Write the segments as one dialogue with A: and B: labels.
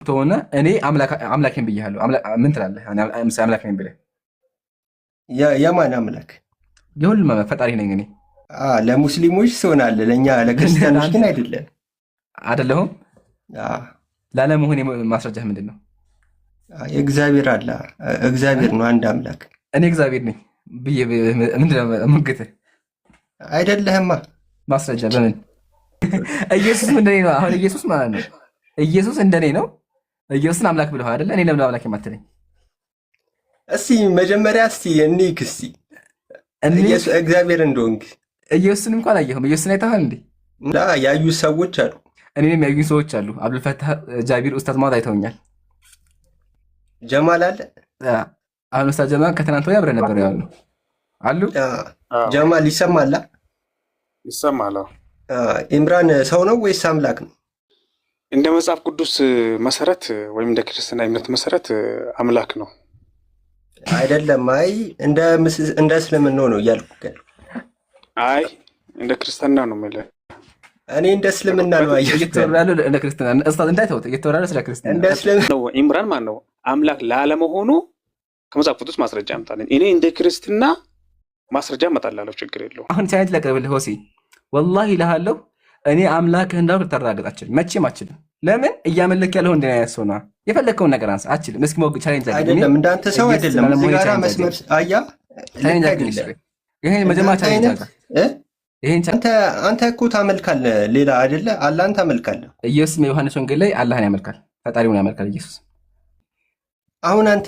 A: ተሆነ እኔ አምላኬን ብያለሁ። ምን ትላለህ? አምላክ ነኝ ብለህ
B: የማን አምላክ?
A: የሁሉም ፈጣሪ ነኝ እኔ።
B: ለሙስሊሞች ትሆናለህ፣ ለእኛ ለክርስቲያኖች ግን አይደለም።
A: አይደለሁም። ላለመሆን ማስረጃ ምንድን ነው?
B: እግዚአብሔር አለ። እግዚአብሔር ነው አንድ አምላክ።
A: እኔ እግዚአብሔር ነኝ ብዬ ምንድን ነው የምግትህ?
B: አይደለህማ።
A: ማስረጃ በምን? ኢየሱስ እንደኔ ነው። አሁን ኢየሱስ ማለት ነው። ኢየሱስ እንደኔ ነው። ኢየሱስን አምላክ ብለህ አይደለ? እኔ ለምን አምላክ የማትለኝ?
B: እስቲ መጀመሪያ እንይክ እግዚአብሔር እንደሆንክ።
A: ኢየሱስን እንኳን አላየሁም። ኢየሱስን አይተሃል እንዴ?
B: ያዩ ሰዎች አሉ።
A: እኔንም ያዩኝ ሰዎች አሉ። አብዱልፈታህ ጃቢር ኡስታዝ ማለት አይተውኛል።
B: ጀማል አለ።
A: አሁን ኡስታዝ ጀማል ከትናንት ወዲያ አብረን ነበር ያሉ አሉ።
B: ጀማል ይሰማል?
C: ይሰማል።
B: ኢምራን ሰው ነው ወይስ አምላክ ነው?
C: እንደ መጽሐፍ ቅዱስ መሰረት ወይም እንደ ክርስትና እምነት መሰረት አምላክ ነው።
B: አይደለም። አይ እንደ እስልምናው ነው እያልኩ።
C: አይ እንደ ክርስትና ነው ማለት።
B: እኔ እንደ እስልምና ነው
A: እየተወራለ እንደ ክርስትና ኡስታዝ እንዳይተውት እየተወራለ ስለ ክርስትና
B: እንደ እስልምና
C: ነው። ኢምራን ማን ነው አምላክ ላለመሆኑ ከመጽሐፍ ቅዱስ ማስረጃ አምጣልኝ። እኔ እንደ ክርስትና ማስረጃ አመጣላለሁ፣ ችግር የለውም።
A: አሁን ቻይነት ለቀብልህ ሆሲ ወላሂ እልሃለሁ እኔ አምላክህ እንዳልኩ ልታረጋግጥ አችልም፣ መቼም አችልም። ለምን እያመለክ ያለው እንደና ያሰው ነው። የፈለከውን ነገር አንሳ አችልም። እስኪ ሞግ ቻሌንጅ
B: አይደለም እንዳንተ ሰው አይደለም። እዚህ ጋር መስመር አያ
A: ይሄን መጀመሪያ ቻሌንጅ አጋ ይሄን
B: አንተ እኮ ታመልካለህ፣ ሌላ አይደለ አላህን ታመልካለህ።
A: ኢየሱስ በዮሐንስ ወንጌል ላይ አላህን ያመልካል፣ ፈጣሪውን ያመልካል ኢየሱስ።
B: አሁን አንተ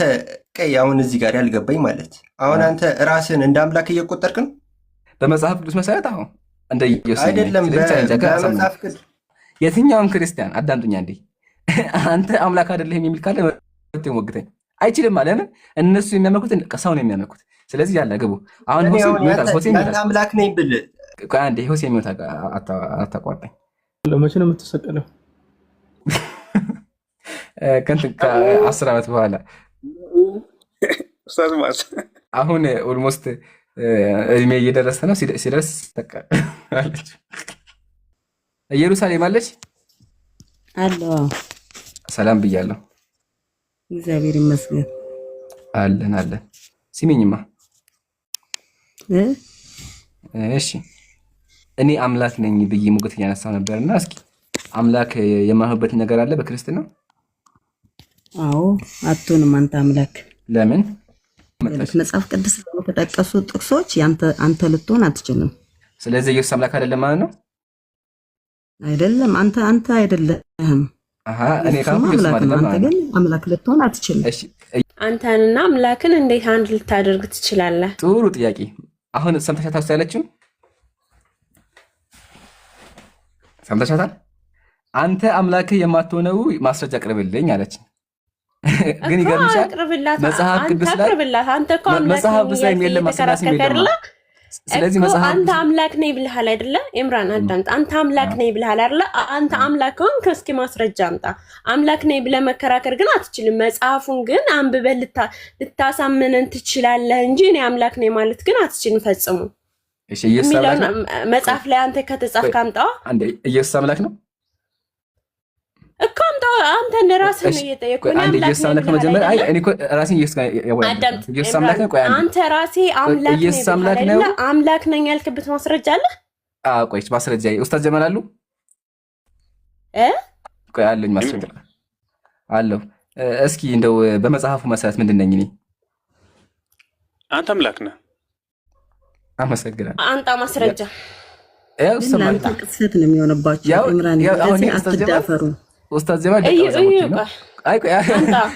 B: አሁን እዚህ ጋር ያልገባኝ ማለት አሁን አንተ ራስህን እንደ አምላክ እየቆጠርክ ነው
A: በመጽሐፍ ቅዱስ መሰረት። አሁን እንደ ኢየሱስ
B: አይደለም በመጽሐፍ ቅዱስ
A: የትኛውም ክርስቲያን አዳምጡኛ እንዴ አንተ አምላክ አይደለህም የሚል ካለ ወግተኝ አይችልም። ለምን እነሱ የሚያመልኩት ሰው ነው የሚያመልኩት። ስለዚህ ያለ ግቡ። አሁን ሆሴ
B: አምላክ ነኝ ብል
A: አንዴ ሆሴ የሚወጣ አታቋርጠኝ።
D: ለመቼ ነው የምትሰቀለው?
A: ከ10 ዓመት በኋላ አሁን ኦልሞስት እድሜ እየደረሰ ነው። ሲደርስ አለች። ኢየሩሳሌም አለች
E: አለ።
A: ሰላም ብያለሁ።
E: እግዚአብሔር ይመስገን።
A: አለን አለን። ሲሚኝማ እሺ፣ እኔ አምላክ ነኝ ብዬ ሙግት እያነሳው ነበርና እስኪ አምላክ የማይሆንበት ነገር አለ በክርስትና?
E: አዎ አትሆንም አንተ አምላክ።
A: ለምን?
E: መጽሐፍ ቅዱስ የተጠቀሱ ጥቅሶች አንተ ልትሆን አትችልም።
A: ስለዚህ ኢየሱስ አምላክ አይደለም ማለት ነው?
E: አይደለም። አንተ አይደለህም።
A: እኔ ኢየሱስ ማለት ነው።
E: አንተ ግን አምላክ ልትሆን አትችልም።
A: እሺ፣
F: አንተንና አምላክን እንዴት አንድ ልታደርግ ትችላለህ?
A: ጥሩ ጥያቄ። አሁን ሰምተሻታል ያለችውን ሰምተሻታል? አንተ አምላክህ የማትሆነው ማስረጃ አቅርብልኝ አለች። ግን ይገርምሻል መጽሐፍ ቅዱስ ላይ መጽሐፍ ቅዱስ ላይ የለም ማስረጃ የለም። ስለዚህ መጽሐፍ
F: አንተ አምላክ ነኝ ብለሃል አይደለ? ኢምራን አዳምጥ። አንተ አምላክ ነኝ ብለሃል አይደለ? አንተ አምላክ ሆንክ፣ እስኪ ማስረጃ አምጣ። አምላክ ነኝ ብለህ መከራከር ግን አትችልም። መጽሐፉን ግን አንብበህ ልታሳምነን ትችላለህ እንጂ እኔ አምላክ ነኝ ማለት ግን አትችልም ፈጽሞ።
A: እሺ ኢየሱስ አምላክ ነው
F: መጽሐፍ ላይ አንተ ከተጻፍክ አምጣው።
A: አንዴ ኢየሱስ አምላክ ነው
F: እኮ አምጣው። አንተ እንደራስህ ነው እየጠየኩህ።
A: አንዴ ኢየሱስ አምላክ ነው መጀመሪያ። አይ እኔ እኮ ራሴን ኢየሱስ ኢየሱስ አምላክ ነው። ቆይ
F: አንተ ራሴ አምላክ ነኝ ኢየሱስ አምላክ ነው። አምላክ ነኝ ያልክበት ማስረጃ አለ?
A: ቆይ ማስረጃ ኡስታዝ ጀማል አሉ? ቆይ አለኝ ማስረጃ አለው። እስኪ እንደው በመጽሐፉ መሰረት ምንድን ነኝ እኔ?
C: አንተ አምላክ ነህ።
A: አመሰግናለሁ።
F: አንጣ ማስረጃ።
E: ለአንተ ቅስፈት ነው የሚሆንባቸው። ኢምራን አትዳፈሩ።
A: ኡስታዝ ጀማል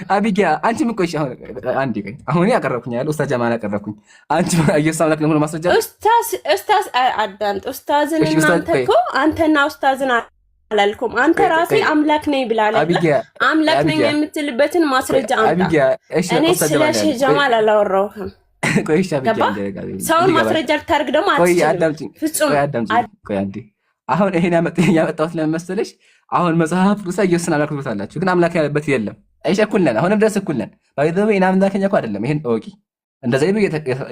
A: አቢጊያ አንቺ ምን ቆይሽ? አንዴ ቆይ አሁን ያቀረብኩኝ ያለ ኡስታዝ ጀማል ያቀረብኩኝ አንቺ ኢየሱስ አምላክ ለምን ማስረጃ?
F: ኡስታዝ አዳምጥ። ኡስታዝን እናንተ እኮ አንተና ኡስታዝን አላልኩም። አንተ ራሴ አምላክ ነኝ ብላለህ። አምላክ ነኝ የምትልበትን ማስረጃ አምጣ። እኔ ስለ ሼህ ጀማል አላወራሁም።
A: ቆይሻ
F: ሰውን ማስረጃ ልታርግ ደግሞ አትችልም። ፍጹም
A: ቆይ አንዴ አሁን ይሄን ያመጣሁት ለምን መሰለሽ? አሁን መጽሐፍ ቅዱስ ኢየሱስን አምላክ ብሎታላችሁ፣ ግን አምላክ ያለበት የለም። አይሸኩልነን አሁንም ድረስ እኩልነን ባይዘው ኢና አምላከኛ እኮ አይደለም። ይሄን እወቂ። እንደዚህ ነው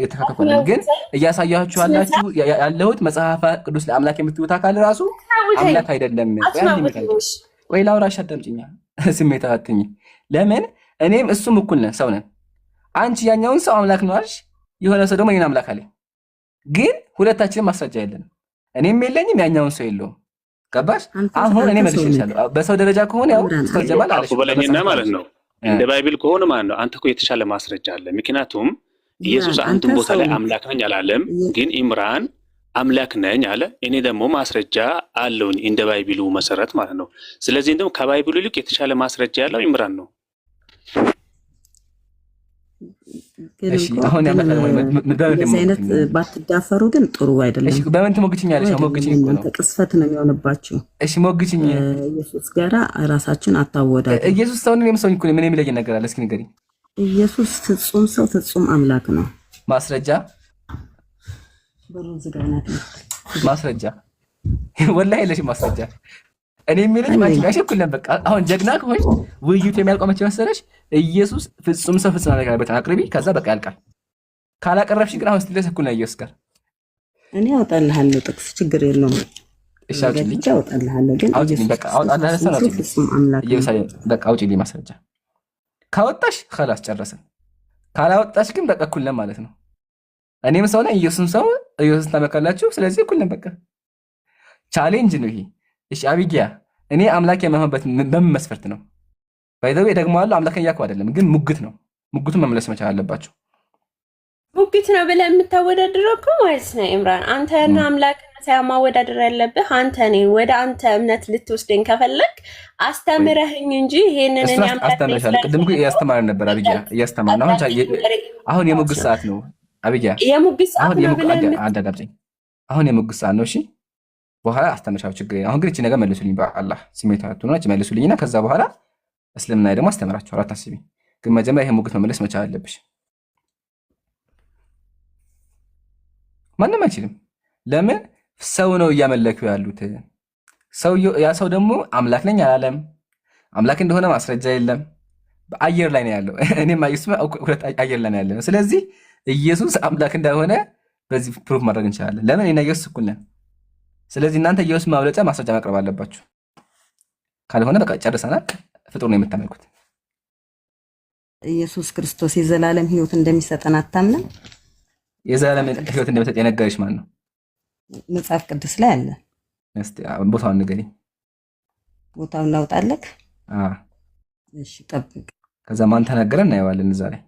A: የተካከፈልን። ግን እያሳያችሁ ያለሁት መጽሐፍ ቅዱስ ለአምላክ የምትውታ ካለ ራሱ አምላክ አይደለም። ቆይ ላውራሽ አዳምጪኛ። ስሜታዊ አትሁኝ። ለምን እኔም እሱም እኩል ነን፣ ሰው ነን። አንቺ ያኛውን ሰው አምላክ ነው አልሽ፣ የሆነ ሰው ደግሞ እኔን አምላክ አለኝ። ግን ሁለታችንም ማስረጃ የለንም። እኔም የለኝም፣ ያኛውን ሰው የለውም። ገባሽ? አሁን እኔ መልሼልሻለሁ። በሰው ደረጃ ከሆነ ያው ኡስታዝ ጀማል አለሽ
C: በለኝና ማለት ነው። እንደ ባይብል ከሆነ ማለት ነው አንተ እኮ የተሻለ ማስረጃ አለ። ምክንያቱም ኢየሱስ አንድን ቦታ ላይ አምላክ ነኝ አላለም፣ ግን ኢምራን አምላክ ነኝ አለ። እኔ ደግሞ ማስረጃ አለውኝ እንደ ባይብሉ መሰረት ማለት ነው። ስለዚህ እንደውም ከባይብሉ ይልቅ የተሻለ ማስረጃ ያለው ኢምራን ነው።
A: እሺ አሁን
E: እንደዚህ አይነት ባትዳፈሩ ግን ጥሩ አይደለም።
A: እሺ በምን ትሞግችኛለሽ? ሞግችኝ እኮ ነው፣
E: ቅስፈት ነው የሚሆንባችሁ።
A: እሺ ሞግችኝ።
E: ኢየሱስ ጋራ ራሳችን አታወዳዱ።
A: ኢየሱስ ሰው ነው ሰው እኮ ምን የሚለይ ነገር አለ? እስኪ ንገሪኝ።
E: ኢየሱስ ፍጹም ሰው ፍጹም አምላክ ነው።
A: ማስረጃ
E: በሩን ዝጋናት።
A: ማስረጃ ወላሂ የለሽም ማስረጃ። እኔ የሚለኝ ማንቺ ጋር እኩልን በቃ አሁን ጀግና ከሆንሽ ውይይቱ የሚያልቀው መቼ መሰለሽ? ኢየሱስ ፍጹም ሰው ፍጹም አምላክ ነው አቅርቢ፣ ከዛ በቃ ያልቃል። ካላቀረብሽ ግን አሁን ስትለስ እኩል ነው ኢየሱስ ጋር።
E: እኔ አወጣልሃለሁ ጥቅስ ችግር የለውም።
A: እሺ አውጪልኝ፣
E: አወጣልሃለሁ ግን
A: አውጪልኝ በቃ አወጣልሃለሁ። ሰው
E: ፍጹም አምላክ
A: ኢየሱስ በቃ አውጪልኝ ማስረጃ። ካወጣሽ خلاص ጨረስን። ካላወጣሽ ግን በቃ እኩል ነን ማለት ነው። እኔም ሰው ነኝ፣ ኢየሱስም ሰው፣ ኢየሱስን ታመልካላችሁ። ስለዚህ እኩል ነን በቃ። ቻሌንጅ ነው ይሄ። እሺ አቢጊያ እኔ አምላክ የማይሆንበት በምን መስፈርት ነው? ባይዘው ደግሞ አለው አምላክ እያልኩ አይደለም፣ ግን ሙግት ነው። ሙግቱን መመለስ መቻል አለባቸው።
F: ሙግት ነው ብለህ የምታወዳድረው እኮ ማለት ነው ኢምራን። አንተና አምላክ ሳይሆን ማወዳደር ያለብህ አንተ ነኝ። ወደ አንተ እምነት ልትወስደኝ ከፈለክ አስተምረህኝ እንጂ ይሄንን እኔ አምላክ
A: አስተምረሻለሁ። ቅድም እኮ እያስተማርን ነበር አቢጊያ፣ እያስተማርን አሁን የሙግት ሰዓት ነው አቢጊያ።
F: የሙግት ሰዓት ነው ብለህ
A: አዳዳብኝ። አሁን የሙግት ሰዓት ነው። እሺ በኋላ አስተምርሻለሁ፣ ችግር የለም። አሁን ግን እቺ ነገር መልሱልኝ፣ በአላህ ስሜታዊ አትሁኑ። እቺ መልሱልኝና ከዛ በኋላ እስልምና ደግሞ አስተምራችኋለሁ፣ አታስቢ። ግን መጀመሪያ ይሄን ሙግት መመለስ መቻል አለብሽ። ማንም አይችልም። ለምን? ሰው ነው እያመለኩ ያሉት። ያ ሰው ደግሞ አምላክ ነኝ አላለም። አምላክ እንደሆነ ማስረጃ የለም። በአየር ላይ ነው ያለው። እኔም ሁለት አየር ላይ ነው ያለው። ስለዚህ ኢየሱስ አምላክ እንደሆነ በዚህ ፕሩፍ ማድረግ እንችላለን። ለምን? እኔና ኢየሱስ እኩል ነን። ስለዚህ እናንተ ኢየሱስ ማብለጫ ማስረጃ ማቅረብ አለባችሁ። ካልሆነ በቃ ጨርሰናል። ፍጡር ነው የምታመልኩት።
E: ኢየሱስ ክርስቶስ የዘላለም ሕይወት እንደሚሰጠን አታምንም?
A: የዘላለም ሕይወት እንደሚሰጥ የነገረሽ ማን ነው?
E: መጽሐፍ ቅዱስ ላይ አለ።
A: እስቲ ቦታውን ንገሪኝ።
E: ቦታውን ላውጣለክ? እሺ ጠብቅ።
A: ከዛ ማን ተናገረ እናየዋለን። እዛ ላይ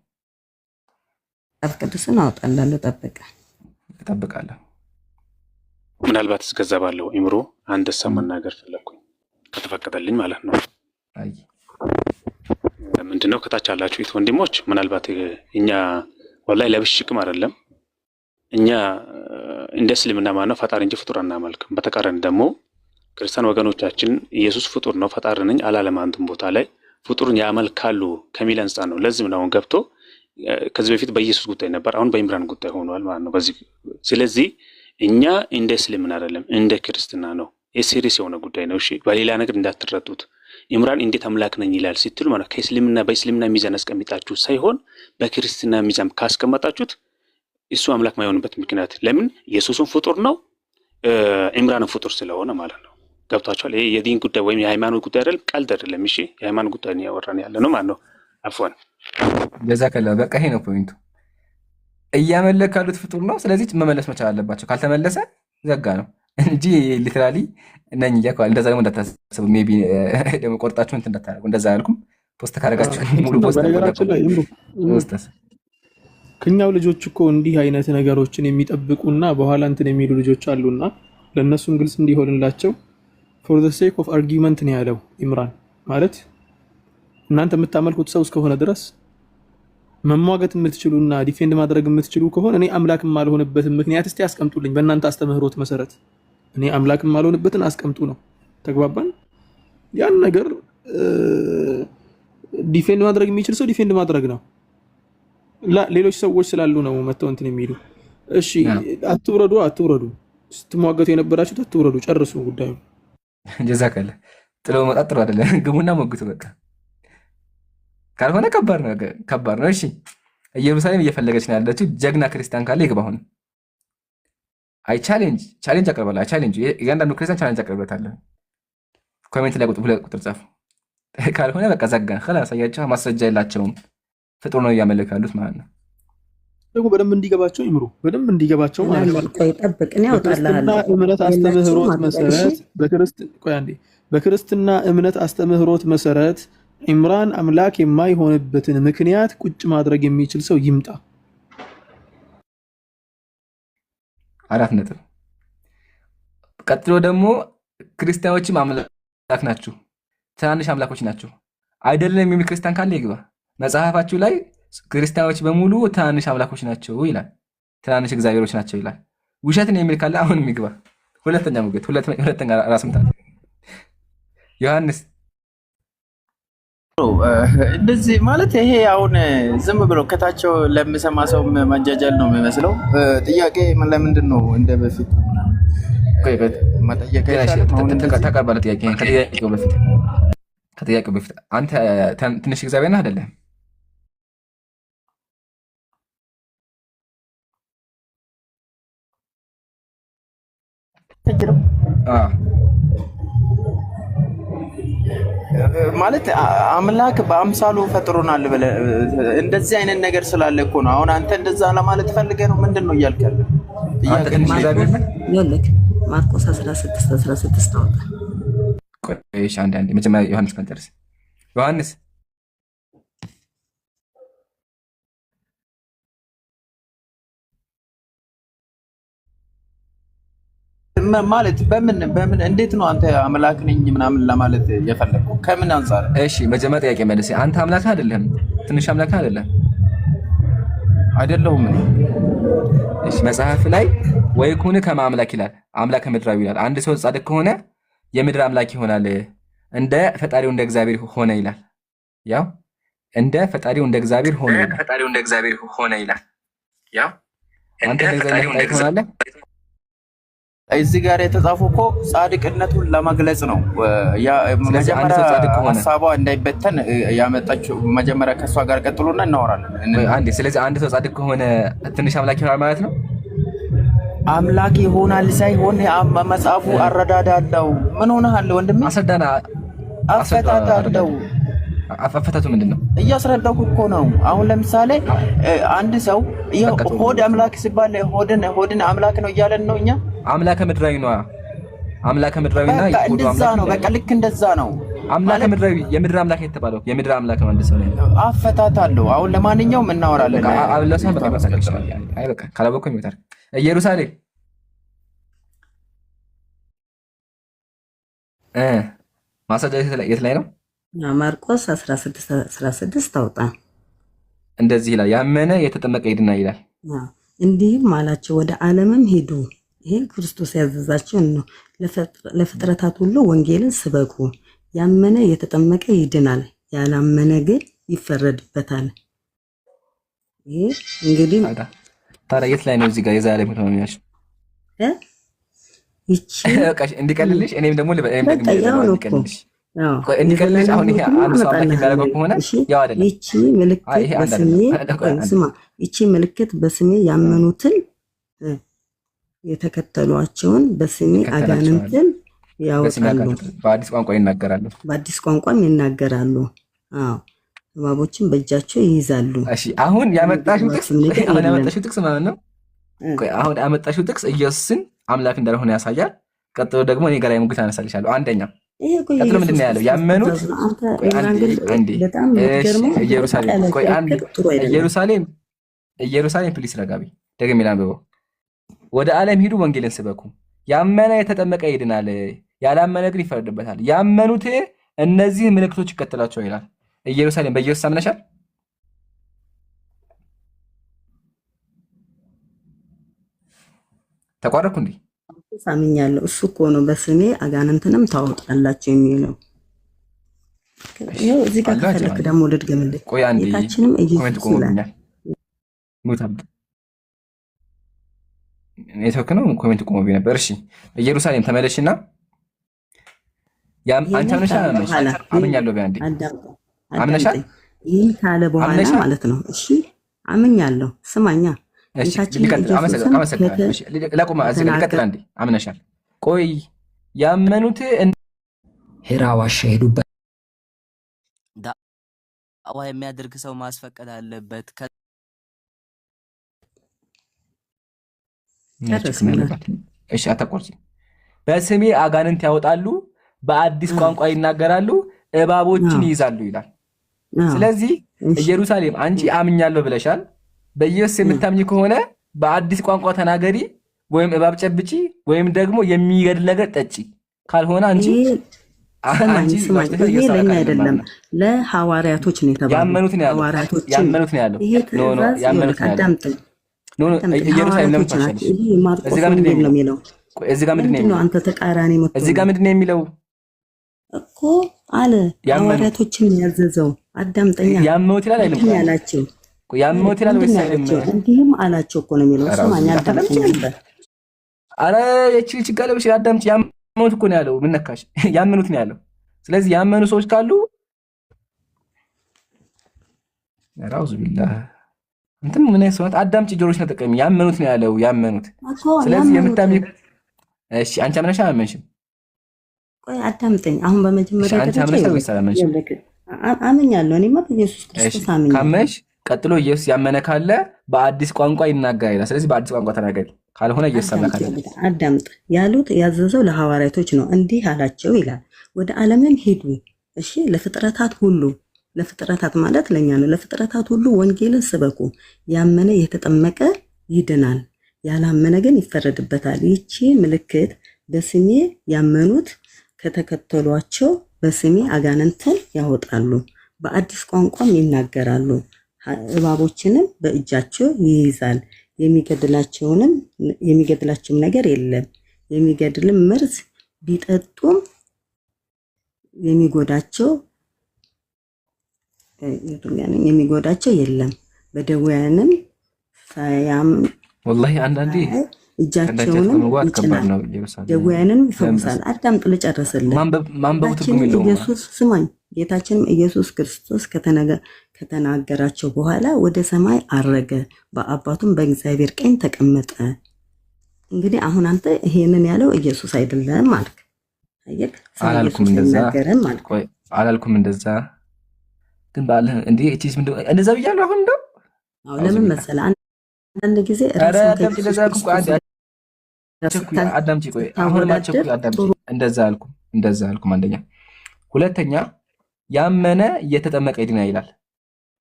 E: መጽሐፍ ቅዱስን አውጣላለሁ።
A: እጠብቃለሁ።
C: ምናልባት እስከዛ ባለው ኢምሮ አንድ ሀሳብ መናገር ፈለግኩኝ ከተፈቀደልኝ ማለት ነው።
A: አይ
C: ምንድነው ከታች ያላችሁ ወንድሞች፣ ምናልባት እኛ ወላሂ ለብሽቅም አይደለም እኛ እንደ እስልምና ማነው ፈጣሪ እንጂ ፍጡር አናመልክም። በተቃራኒ ደግሞ ክርስቲያን ወገኖቻችን ኢየሱስ ፍጡር ነው ፈጣሪ ነኝ አላለም። አንድም ቦታ ላይ ፍጡርን ያመልካሉ ከሚል አንጻር ነው። ለዚህም ነው ገብቶ ከዚህ በፊት በኢየሱስ ጉዳይ ነበር፣ አሁን በኢምራን ጉዳይ ሆኗል ማለት ነው። በዚህ ስለዚህ እኛ እንደ እስልምና አይደለም እንደ ክርስትና ነው። የሲሪየስ የሆነ ጉዳይ ነው። እሺ በሌላ ነገር እንዳትረዱት። ኢምራን እንዴት አምላክ ነኝ ይላል ስትሉ ማለት ከእስልምና በእስልምና ሚዛን አስቀምጣችሁ ሳይሆን በክርስትና ሚዛን ካስቀመጣችሁት እሱ አምላክ ማይሆንበት ምክንያት ለምን? ኢየሱስን ፍጡር ነው፣ ኢምራንን ፍጡር ስለሆነ ማለት ነው። ገብታችኋል? ይሄ የዲን ጉዳይ ወይም የሃይማኖት ጉዳይ አይደለም፣ ቀልድ አይደለም። እሺ የሃይማኖት ጉዳይ ነው ያወራን ያለ ነው ማለት ነው። አፍዋን
A: ጀዛከላ። በቃ ይሄ ነው ፖይንቱ። እያመለክ ያሉት ፍጡር ነው። ስለዚህ መመለስ መቻል አለባቸው። ካልተመለሰ ዘጋ ነው እንጂ ሊትራሊ እነኝ እያልኩ እንደዛ ደግሞ እንዳታስቡ። ሜቢ ደግሞ ቆርጣችሁ እንትን እንዳታደርጉ። እንደዛ አልኩም። ፖስት ካደረጋችሁ ሙሉ ፖስት
D: ከኛው ልጆች እኮ እንዲህ አይነት ነገሮችን የሚጠብቁና በኋላ እንትን የሚሉ ልጆች አሉና ለእነሱም ግልጽ እንዲሆንላቸው ፎር ዘ ሴክ ኦፍ አርጊመንት ነው ያለው ኢምራን። ማለት እናንተ የምታመልኩት ሰው እስከሆነ ድረስ መሟገት የምትችሉና ዲፌንድ ማድረግ የምትችሉ ከሆነ እኔ አምላክ የማልሆንበትን ምክንያት እስቲ አስቀምጡልኝ። በእናንተ አስተምህሮት መሰረት እኔ አምላክ የማልሆንበትን አስቀምጡ ነው። ተግባባን? ያን ነገር ዲፌንድ ማድረግ የሚችል ሰው ዲፌንድ ማድረግ ነው። ሌሎች ሰዎች ስላሉ ነው መተው እንትን የሚሉ። እሺ አትውረዱ፣ ስትሟገቱ የነበራችሁት አትውረዱ፣ ጨርሱ ጉዳዩ።
A: ጀዛከላ። ጥሎ መውጣት ጥሩ አይደለም። ግቡና ሞግቱ በቃ። ካልሆነ ከባድ ነው። እሺ ኢየሩሳሌም እየፈለገች ነው ያለችው። ጀግና ክርስቲያን ካለ ይግባ። አሁን አይ ቻሌንጅ አቀርባለሁ። እያንዳንዱ ክርስቲያን ቻሌንጅ አቀርበታለሁ። ኮሜንት ላይ ቁጥር ጻፉ። ካልሆነ በቃ ዘጋን። خلاص አያቸው ማስረጃ የላቸውም። ፍጡር ነው እያመለኩ ያሉት ማለት ነው።
D: ደግሞ በደንብ እንዲገባቸው ይምሩ፣ በደንብ እንዲገባቸው ማለት ነው።
E: ጠብቅን ያውጣልሃል።
D: እምነት አስተምህሮት መሰረት በክርስትና እምነት አስተምህሮት መሰረት ኢምራን አምላክ የማይሆንበትን ምክንያት ቁጭ ማድረግ የሚችል ሰው ይምጣ።
A: 4 ነጥብ። ቀጥሎ ደግሞ ክርስቲያኖችም አምላክ ናቸው፣ ትናንሽ አምላኮች ናቸው አይደለም የሚል ክርስቲያን ካለ ይግባ። መጽሐፋችሁ ላይ ክርስቲያኖች በሙሉ ትናንሽ አምላኮች ናቸው ይላል፣ ትናንሽ እግዚአብሔሮች ናቸው ይላል። ውሸት ነው የሚል ካለ አሁንም ይግባ። ሁለተኛ ሙግት፣ ሁለተኛ ራስ ምታት። ዮሐንስ
G: እንደዚህ ማለት ይሄ አሁን ዝም ብሎ ከታቸው ለሚሰማ ሰው መንጃጃል ነው የሚመስለው። ጥያቄ ለምንድን ነው እንደ በፊት መጠየቅ
A: ተቀባለ? ጥያቄ ከጥያቄው በፊት አንተ ትንሽ እግዚአብሔር ነህ አይደለም?
G: ማለት አምላክ በአምሳሉ ፈጥሮናል ብለህ እንደዚህ አይነት ነገር ስላለ እኮ ነው። አሁን አንተ እንደዛ ለማለት ፈልገህ ነው? ምንድን ነው እያልክ ያለ?
E: ማርቆስ 16 ታወጣ።
A: እሺ አንዴ መጀመሪያ ዮሐንስ ከንጨርስ። ዮሐንስ
G: ማለት በምን እንዴት ነው አንተ አምላክ ነኝ ምናምን ለማለት የፈለግከው? ከምን አንፃር?
A: እሺ መጀመሪያ ጥያቄ መልስ። አንተ አምላክ አይደለም? ትንሽ አምላክ አይደለም?
G: አይደለሁም።
A: እሺ መጽሐፍ ላይ ወይኩን ከመ አምላክ ይላል፣ አምላክ ምድራዊ ይላል። አንድ ሰው ጻድቅ ከሆነ የምድር አምላክ ይሆናል፣ እንደ ፈጣሪው እንደ እግዚአብሔር ሆነ ይላል። ያው እንደ ፈጣሪው እንደ እግዚአብሔር ሆነ ይላል። ያው አንተ እንደዚህ አይተናል።
G: እዚህ ጋር የተጻፈው እኮ ጻድቅነቱን ለመግለጽ ነው። መጀመሪያ ሀሳቧ እንዳይበተን ያመጣችው መጀመሪያ ከእሷ ጋር ቀጥሎና እናወራለን።
A: ስለዚህ አንድ ሰው ጻድቅ ከሆነ ትንሽ አምላክ ይሆናል ማለት ነው።
G: አምላክ ይሆናል ሳይሆን መጽሐፉ አረዳድ አለው። ምን ሆነሃል ወንድሜ?
A: አስረዳና።
G: አፈታት አለው።
A: አፈታቱ ምንድን ነው?
G: እያስረዳሁ እኮ ነው። አሁን ለምሳሌ አንድ ሰው ሆድ አምላክ ሲባል ሆድን አምላክ ነው እያለን ነው እኛ።
A: አምላከ ምድራዊ ነው። አምላከ ምድራዊና
G: እንደዛ ነው። በቃ ልክ እንደዛ ነው።
A: አምላከ ምድራዊ የምድር አምላክ የተባለው የምድር አምላክ ነው። አንድ ሰው ነው።
G: አፈታት አለው። አሁን ለማንኛውም እናወራለን።
A: አብለሰን በቃ አይ በቃ ካላበኩኝ ይመጣል። ኢየሩሳሌም ማሳጃ የት ላይ ነው?
E: ማርቆስ 16 ታውጣ።
A: እንደዚህ ይላል፣ ያመነ የተጠመቀ ይድናል ይላል።
E: እንዲህም አላቸው፣ ወደ ዓለምም ሂዱ። ይሄ ክርስቶስ ያዘዛቸውን ነው። ለፍጥረታት ሁሉ ወንጌልን ስበኩ። ያመነ የተጠመቀ ይድናል፣ ያላመነ ግን ይፈረድበታል። ይሄ እንግዲህ
A: ታዲያ የት ላይ ነው? እዚህ ጋር የዘላለም ሕይወት ነው የሚያልሽው
E: ይቺ
A: እንዲቀልልሽ እኔም ደግሞ እንዲቀልልሽ አሁን ይሄ አንድ ሰው አምላክ የሚያደርገው ከሆነ ያው አይደለም።
E: ይቺ ምልክት በስሜ ያመኑትን የተከተሏቸውን በስሜ አጋንንትን ያወጣሉ፣
A: በአዲስ ቋንቋ ይናገራሉ፣
E: በአዲስ ቋንቋም ይናገራሉ። አዎ እባቦችን በእጃቸው ይይዛሉ።
A: እሺ አሁን ያመጣሽው ጥቅስ ማለት ነው። አሁን ያመጣሽው ጥቅስ ኢየሱስን አምላክ እንዳልሆነ ያሳያል። ቀጥሎ ደግሞ እኔ ጋር ሙግት አነሳልሻለሁ። አንደኛ ቀጥሎ ምንድን ነው ያለው? ያመኑት ኢየሩሳሌም ፕሊስ ረጋቢ ደግሜ ላንብበው። ወደ ዓለም ሂዱ ወንጌልን ስበኩ። ያመነ የተጠመቀ ይድናል፣ ያላመነ ግን ይፈረድበታል። ያመኑት እነዚህ ምልክቶች ይከተላቸው ይላል። ኢየሩሳሌም በኢየሱስ አምነሻል? ተቋረኩ እንዴ?
E: ሳምኛለሁ። እሱ እኮ ነው በስሜ አጋንንትንም ታወጣላችሁ የሚለው። ይኸው እዚህ ጋር ከፈለክ ደግሞ ልድገምልህ። ጌታችንም ኢየሱስ ይላል።
A: ኔትወርክ ነው ኮሜንት ቆሞብኝ ነበር። እሺ ኢየሩሳሌም ተመለሽና አንቺ አምነሻል? አምኛለሁ። ቢያንዴ አምነሻል?
E: ይህን ካለ በኋላ ማለት ነው። እሺ አምኛለሁ። ስማኛ
A: አምነሻል? ቆይ ያመኑት
H: ሄራ ዋሻ ሄዱበት ዳዕዋ የሚያደርግ ሰው ማስፈቀድ አለበት።
A: እሺ አታቆርጪ። በስሜ አጋንንት ያወጣሉ፣ በአዲስ ቋንቋ ይናገራሉ፣ እባቦችን ይይዛሉ ይላል። ስለዚህ ኢየሩሳሌም አንቺ አምኛለሁ ብለሻል። በኢየሱስ የምታምኝ ከሆነ በአዲስ ቋንቋ ተናገሪ፣ ወይም እባብ ጨብጪ፣ ወይም ደግሞ የሚገድል ነገር ጠጪ። ካልሆነ አንቺ
E: ይሄ ለኛ አይደለም ለሐዋርያቶች ነው የተባለው።
A: ያመኑት ነው ያለው። ያመኑት ነው ያለው። ያመኑት ነው ያለው። ኢየሩሳሌም ለምን ታሻለሽ? እዚህ ጋር ምንድን ነው የሚለው? እዚህ ጋር ምንድን ነው አንተ ተቃራኒ መጥቶ እዚህ ጋር ምንድን ነው የሚለው
E: እኮ አለ ሐዋርያቶችን ያዘዘው። አዳምጠኛ
A: ያመኑት ይላል አይደል?
E: ያላቸው
A: ያመኑት ይላል ወይስ አይደለም?
E: እንዲህም አላቸው እኮ ነው የሚለው። ሰማኛ አዳምጠኛ ነበር።
A: አረ እቺ ችጋለሽ አዳምጪ። ያመኑት እኮ ነው ያለው። ምን ነካሽ? ያመኑት ነው ያለው። ስለዚህ ያመኑ ሰዎች ካሉ ራውዝ ቢላህ እንትን ምን አይሰማት አዳምጪ፣ ጆሮሽ ተጠቀሚ። ያመኑት ነው ያለው። ያመኑት ስለዚህ የምታምኚ እሺ፣ አንቺ አምነሻ አመንሽም?
E: ቆይ አዳምጠኝ። አሁን በመጀመሪያ
A: አንቺ አምነሻ ወይስ አላመንሽም?
E: አመኛለሁ። እኔማ ኢየሱስ ክርስቶስ አመኛለሁ።
A: ካመንሽ ቀጥሎ ኢየሱስ ያመነ ካለ በአዲስ ቋንቋ ይናገር ይላል። ስለዚህ በአዲስ ቋንቋ ተናገሪ፣ ካልሆነ ኢየሱስ አምላክ አይደለም።
E: አዳምጥ። ያሉት ያዘዘው ለሐዋርያቶች ነው። እንዲህ አላቸው ይላል፣ ወደ ዓለምም ሂዱ። እሺ፣ ለፍጥረታት ሁሉ ለፍጥረታት ማለት ለኛ ነው። ለፍጥረታት ሁሉ ወንጌልን ስበኩ። ያመነ የተጠመቀ ይድናል፣ ያላመነ ግን ይፈረድበታል። ይቺ ምልክት በስሜ ያመኑት ከተከተሏቸው በስሜ አጋንንትን ያወጣሉ፣ በአዲስ ቋንቋም ይናገራሉ፣ እባቦችንም በእጃቸው ይይዛል፣ የሚገድላቸውም ነገር የለም። የሚገድልም መርዝ ቢጠጡም የሚጎዳቸው የለም። በደዌያንም ሳያምን
A: ወላሂ አንዳንዴ
E: እጃቸውንም ይጭናል፣ ደዌያንም ይፈውሳል። አዳምጥ ልጨርስልህ። ኢየሱስ ስማኝ። ጌታችንም ኢየሱስ ክርስቶስ ከተናገራቸው በኋላ ወደ ሰማይ አረገ፣ በአባቱም በእግዚአብሔር ቀኝ ተቀመጠ። እንግዲህ አሁን አንተ ይሄንን ያለው ኢየሱስ አይደለም አልክ። አየክ?
A: አላልኩም እንደዛ አላልኩም እንደዛ ግን ባለ እንዴ እቺስ ምንድን እንደዛ ብያለሁ። አሁን እንደው
E: ለምን መሰለህ አንዳንድ ጊዜ
A: አዳምጪ ቆይ አሁን ማቸኩ አዳምጪ። እንደዛ አልኩም አንደኛ። ሁለተኛ ያመነ እየተጠመቀ ይድና ይላል።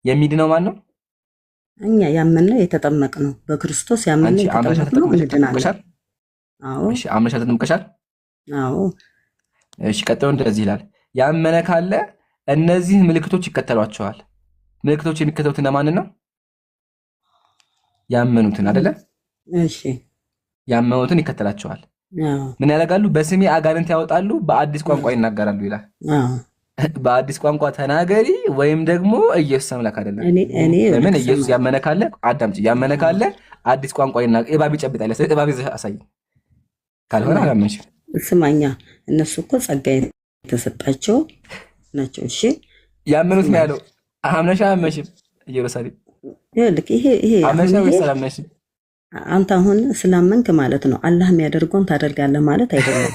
A: የሚድነው ማን ነው?
E: እኛ ያመነው የተጠመቅ ነው። በክርስቶስ ያመነ የተጠመቅ ነው እንድናለን። አዎ
A: እሺ፣ አምነሻ ተጠምቀሻል?
E: አዎ
A: እሺ። ቀጥሎ እንደዚህ ይላል፣ ያመነ ካለ እነዚህ ምልክቶች ይከተሏቸዋል። ምልክቶች የሚከተሉት እነማንን ነው? ያመኑትን አይደለ?
E: እሺ፣
A: ያመኑትን ይከተላቸዋል። ምን ያደርጋሉ? በስሜ አጋንንት ያወጣሉ፣ በአዲስ ቋንቋ ይናገራሉ ይላል። በአዲስ ቋንቋ ተናገሪ ወይም ደግሞ ኢየሱስ አምላክ አይደለም። ለምን ኢየሱስ ያመነ ካለ አዳምጪ፣ ያመነ ካለ አዲስ ቋንቋ ይናገር። እባብ ይጨብጣል። እባብ አሳይ፣ ካልሆነ አላመንሽም።
E: ስማኛ፣ እነሱ እኮ ጸጋ የተሰጣቸው ናቸው። እሺ፣
A: ያመኑት ነው ያለው። አምነሻ አመንሽም? ኢየሩሳሌም
E: ይሄ
A: አምነሻ ወይስ አላመንሽም?
E: አንተ አሁን ስላመንክ ማለት ነው አላህ የሚያደርገውን ታደርጋለህ ማለት አይደለም።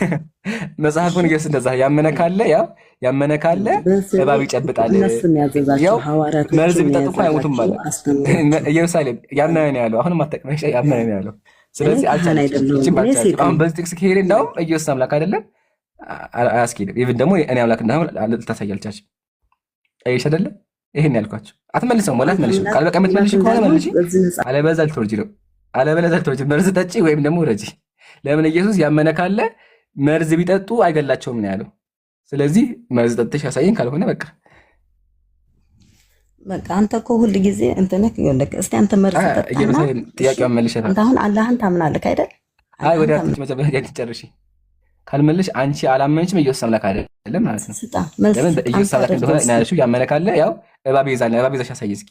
A: መጽሐፉን ኢየሱስ እንደዛ ያመነ ካለ እባብ ይጨብጣል። ያው መርዝ ቢጠጡ እኮ አይሞቱም ማለት ኢየሩሳሌም ያመነ ነው ያለው። አሁንም አትጠቅመሽ ያመነ ነው ያለው። ስለዚህ አሁን በዚህ ጥቅስ ከሄደ እንደውም ኢየሱስ አምላክ አይደለም አያስኬድም። ኢቭን ደግሞ እኔ አምላክ እንደሆነ ልታሳይ አልቻልሽም። አይሽ አይደለም ይሄን ያልኳቸው። አትመልሰውም ወላ አትመልሽም። ቃል በቃ የምትመልሽ ከሆነ መልሺ፣ አለበለዚያ ልትወርጂ ነው። አለበለዚያ ልትወርጂ መርዝ ጠጪ ወይም ደግሞ ረጂ። ለምን ኢየሱስ ያመነ ካለ መርዝ ቢጠጡ አይገላቸውም ነው ያለው። ስለዚህ መርዝ ጠጥተሽ ያሳየን፣ ካልሆነ
E: በቃ አንተ እኮ ሁል ጊዜ እንትነክ ይወለክ። እስቲ አንተ መርዝ ጠጣና
A: ጥያቄውን መልሸሽ
E: አንተ አሁን አላህን ታምናለህ አይደል?
A: አይ ወደ አንተ መጀመሪያ ትጨርሺ። ካልመልሽ አንቺ አላመንሽም፣ ኢየሱስ አምላክ አይደለም ማለት ነው። ለምን ኢየሱስ አምላክ እንደሆነ እናያለሽ። ያመነ ካለ ያው እባብ ይዛል፣ እባብ ይዘሽ ያሳይ እስኪ።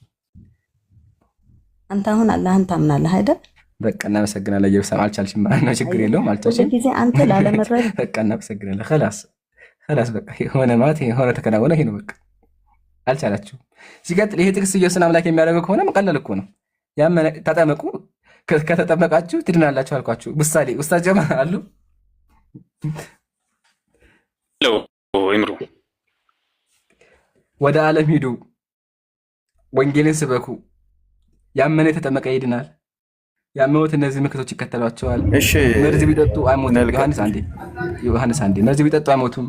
E: አንተ አሁን አላህን ታምናለህ አይደል?
A: በቃ እናመሰግናለን። ኢየሱስ አልቻልሽም ማለት ነው። ችግር የለውም አልቻልሽም።
E: ጊዜ አንተ ላለመረድ
A: በቃ እናመሰግናለን። خلاص በቃ የሆነ ማለት የሆነ ተከናወነ። ይሄ ነው በቃ አልቻላችሁም። ሲቀጥል ይሄ ጥቅስ ኢየሱስን አምላክ የሚያደርገው ከሆነ መቀለል እኮ ነው። ያመነ ተጠመቁ፣ ከተጠመቃችሁ ትድናላችሁ አልኳችሁ። ምሳሌ ኡስታዝ ጀማ አሉ።
C: ሄሎ ኢምሩ፣
A: ወደ ዓለም ሂዱ ወንጌልን ስበኩ፣ ያመነ የተጠመቀ ይድናል፣ ያመኑት እነዚህ ምልክቶች ይከተሏቸዋል። መርዝ ቢጠጡ አይሞቱም። ዮሐንስ አንዴ መርዝ ቢጠጡ አይሞቱም፣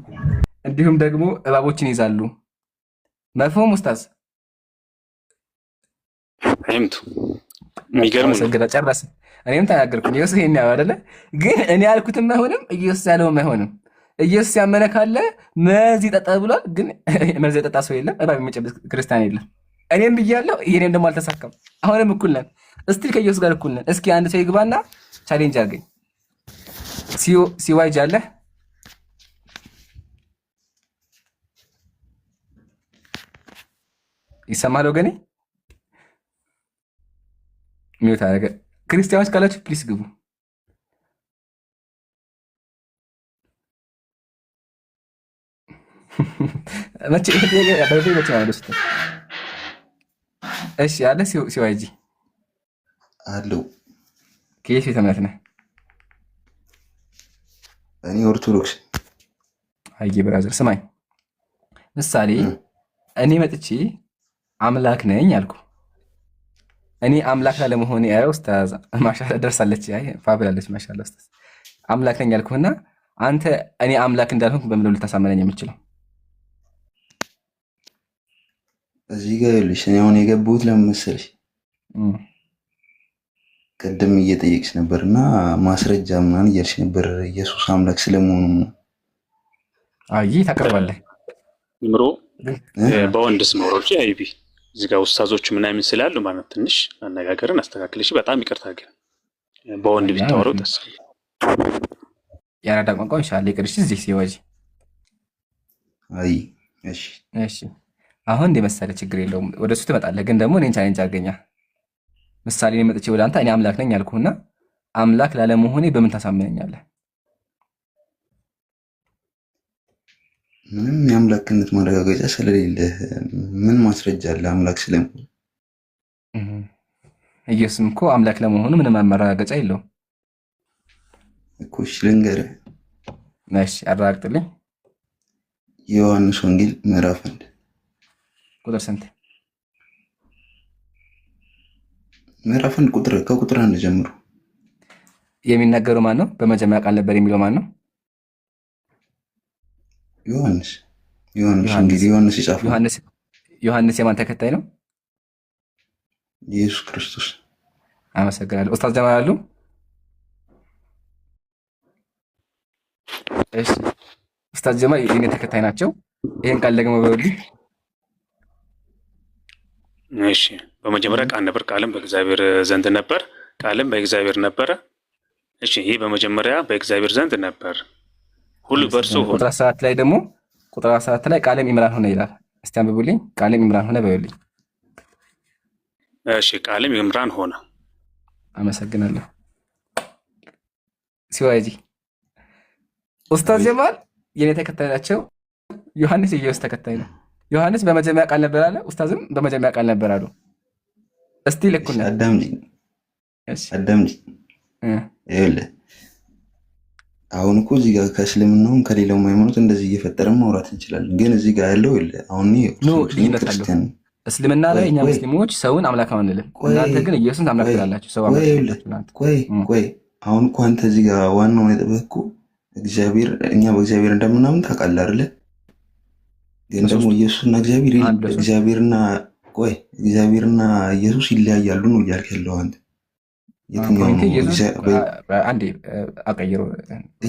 A: እንዲሁም ደግሞ እባቦችን ይዛሉ። መፍሁም ኡስታዝ?
C: አይምቱ የሚገርም ነው።
A: ጨረስን። እኔም ተናገርኩኝ። ኢየሱስ ይሄን ያለው አይደለ? ግን እኔ ያልኩትም አይሆንም፣ ኢየሱስ ያለውም አይሆንም። ኢየሱስ ያመነ ካለ መርዝ ይጠጣ ብሏል። ግን መርዝ የጠጣ ሰው የለም፣ እባብ የሚጨብጥ ክርስቲያን የለም። እኔም ብያለሁ፣ የኔም ደግሞ አልተሳካም። አሁንም እኩል ነን። እስቲል ከኢየሱስ ጋር እኩል ነን። እስኪ አንድ ሰው ይግባና ቻሌንጅ አድርገኝ። ሲዋይጅ አለ ይሰማል ወገኔ? ሚውት አደረገ። ክርስቲያኖች ካላችሁ ፕሊስ ግቡ። መቼ እሺ አለ ሲዋይጂ
I: አለው።
A: ከየት ቤተ እምነት ነህ?
I: እኔ ኦርቶዶክስ።
A: አይ ብራዘር ስማኝ፣ ምሳሌ እኔ መጥቼ አምላክ ነኝ አልኩ። እኔ አምላክ ላለመሆን ኡስታዝ ማሻአላ ደርሳለች። አይ ፋብላለች ማሻአላ ኡስታዝ አምላክ ነኝ አልኩና አንተ እኔ አምላክ እንዳልሆንኩ በምን ልታሳመነኝ የምችለው?
I: እዚህ ጋር ይኸውልሽ፣ እኔ አሁን የገባሁት ለምን መሰለሽ? ቅድም እየጠየቅሽ ነበርና ማስረጃ ምናምን እያልሽ ነበር ኢየሱስ አምላክ ስለመሆኑ ነው።
A: አይ ታቀርባለህ
C: ምሮ በወንድ ስም ወሮጪ አይቢ እዚህ ጋር ኡስታዞቹ ምናምን ስላሉ ማለት ትንሽ አነጋገርን አስተካክለሽ በጣም ይቅርታ፣ ግን በወንድ ቢታወሩ ደስ
A: ያራዳ ቋንቋ ኢንሻአላ ይቅርሽ። እዚህ ሲዋጂ
I: አይ እሺ
A: እሺ አሁን እንደመሰለ ችግር የለውም፣ ወደሱ ትመጣለህ። ግን ደግሞ እኔን ቻሌንጅ አድርገኛ። ምሳሌ እኔ መጥቼ ወደ አንተ እኔ አምላክ ነኝ አልኩህና አምላክ ላለመሆኔ በምን ታሳምነኛለህ?
I: ምንም የአምላክነት ማረጋገጫ ስለሌለ ምን ማስረጃ አለ አምላክ ስለመሆኑ?
A: ኢየሱስም እኮ አምላክ ለመሆኑ ምንም ማረጋገጫ የለውም
I: እኮ። እሺ ልንገርህ።
A: እሺ አረጋግጥልኝ።
I: የዮሐንስ ወንጌል ምዕራፍ 1
A: ቁጥር ስንት?
I: ምዕራፍ 1 ከቁጥር 1 ጀምሮ
A: የሚናገረው ማን ነው? በመጀመሪያ ቃል ነበር የሚለው ማን ነው?
I: ዮሐንስ እንግዲህ ዮሐንስ ይጻፈው።
A: ዮሐንስ የማን ተከታይ ነው?
I: ኢየሱስ ክርስቶስ።
A: አመሰግናለሁ። ኡስታዝ ጀማል አሉ? እሺ ኡስታዝ ጀማል የኔ ተከታይ ናቸው። ይሄን ቃል ደግሞ በውልኝ።
C: እሺ በመጀመሪያ ቃል ነበር፣ ቃልም በእግዚአብሔር ዘንድ ነበር፣ ቃልም በእግዚአብሔር ነበረ። እሺ ይሄ በመጀመሪያ በእግዚአብሔር ዘንድ ነበር፣ ሁሉ በእርሱ ሆነ።
A: ቁጥር 7 ላይ ደግሞ ቁጥር 7 ላይ ቃልም ኢምራን ሆነ ይላል። እስቲ አንብቡልኝ። ቃልም ኢምራን ሆነ በውልኝ።
C: እሺ ቃልም ኢምራን ሆነ።
A: አመሰግናለሁ። ሲዋጂ ኡስታዝ ጀማል የኔ ተከታይ ናቸው። ዮሐንስ የኢየሱስ ተከታይ ነው። ዮሐንስ በመጀመሪያ ቃል ነበር አለ፣ ኡስታዝም በመጀመሪያ ቃል ነበር አሉ። እስቲ ልኩና
I: አዳምጪኝ። ይኸውልህ አሁን እኮ እዚህ ጋር ከእስልምናውም ከሌላውም ሃይማኖት እንደዚህ እየፈጠረን ማውራት እንችላለን። ግን እዚህ ጋር ያለው አሁን
A: ክርስቲያን እስልምና ላይ እኛ ሙስሊሞች ሰውን አምላክ አንልም። እናንተ ግን ኢየሱስን አምላክ ትላላችሁ። ሰው አምላክ
I: ቆይ አሁን እኮ አንተ እዚህ ጋር ዋናውን የጠበቅህ እኮ እግዚአብሔር እኛ በእግዚአብሔር እንደምናምን ታውቃለህ አይደለ? ግን ደግሞ ኢየሱስና እግዚአብሔርና እግዚአብሔርና ኢየሱስ ይለያያሉ ነው እያልክ ያለው አንተ።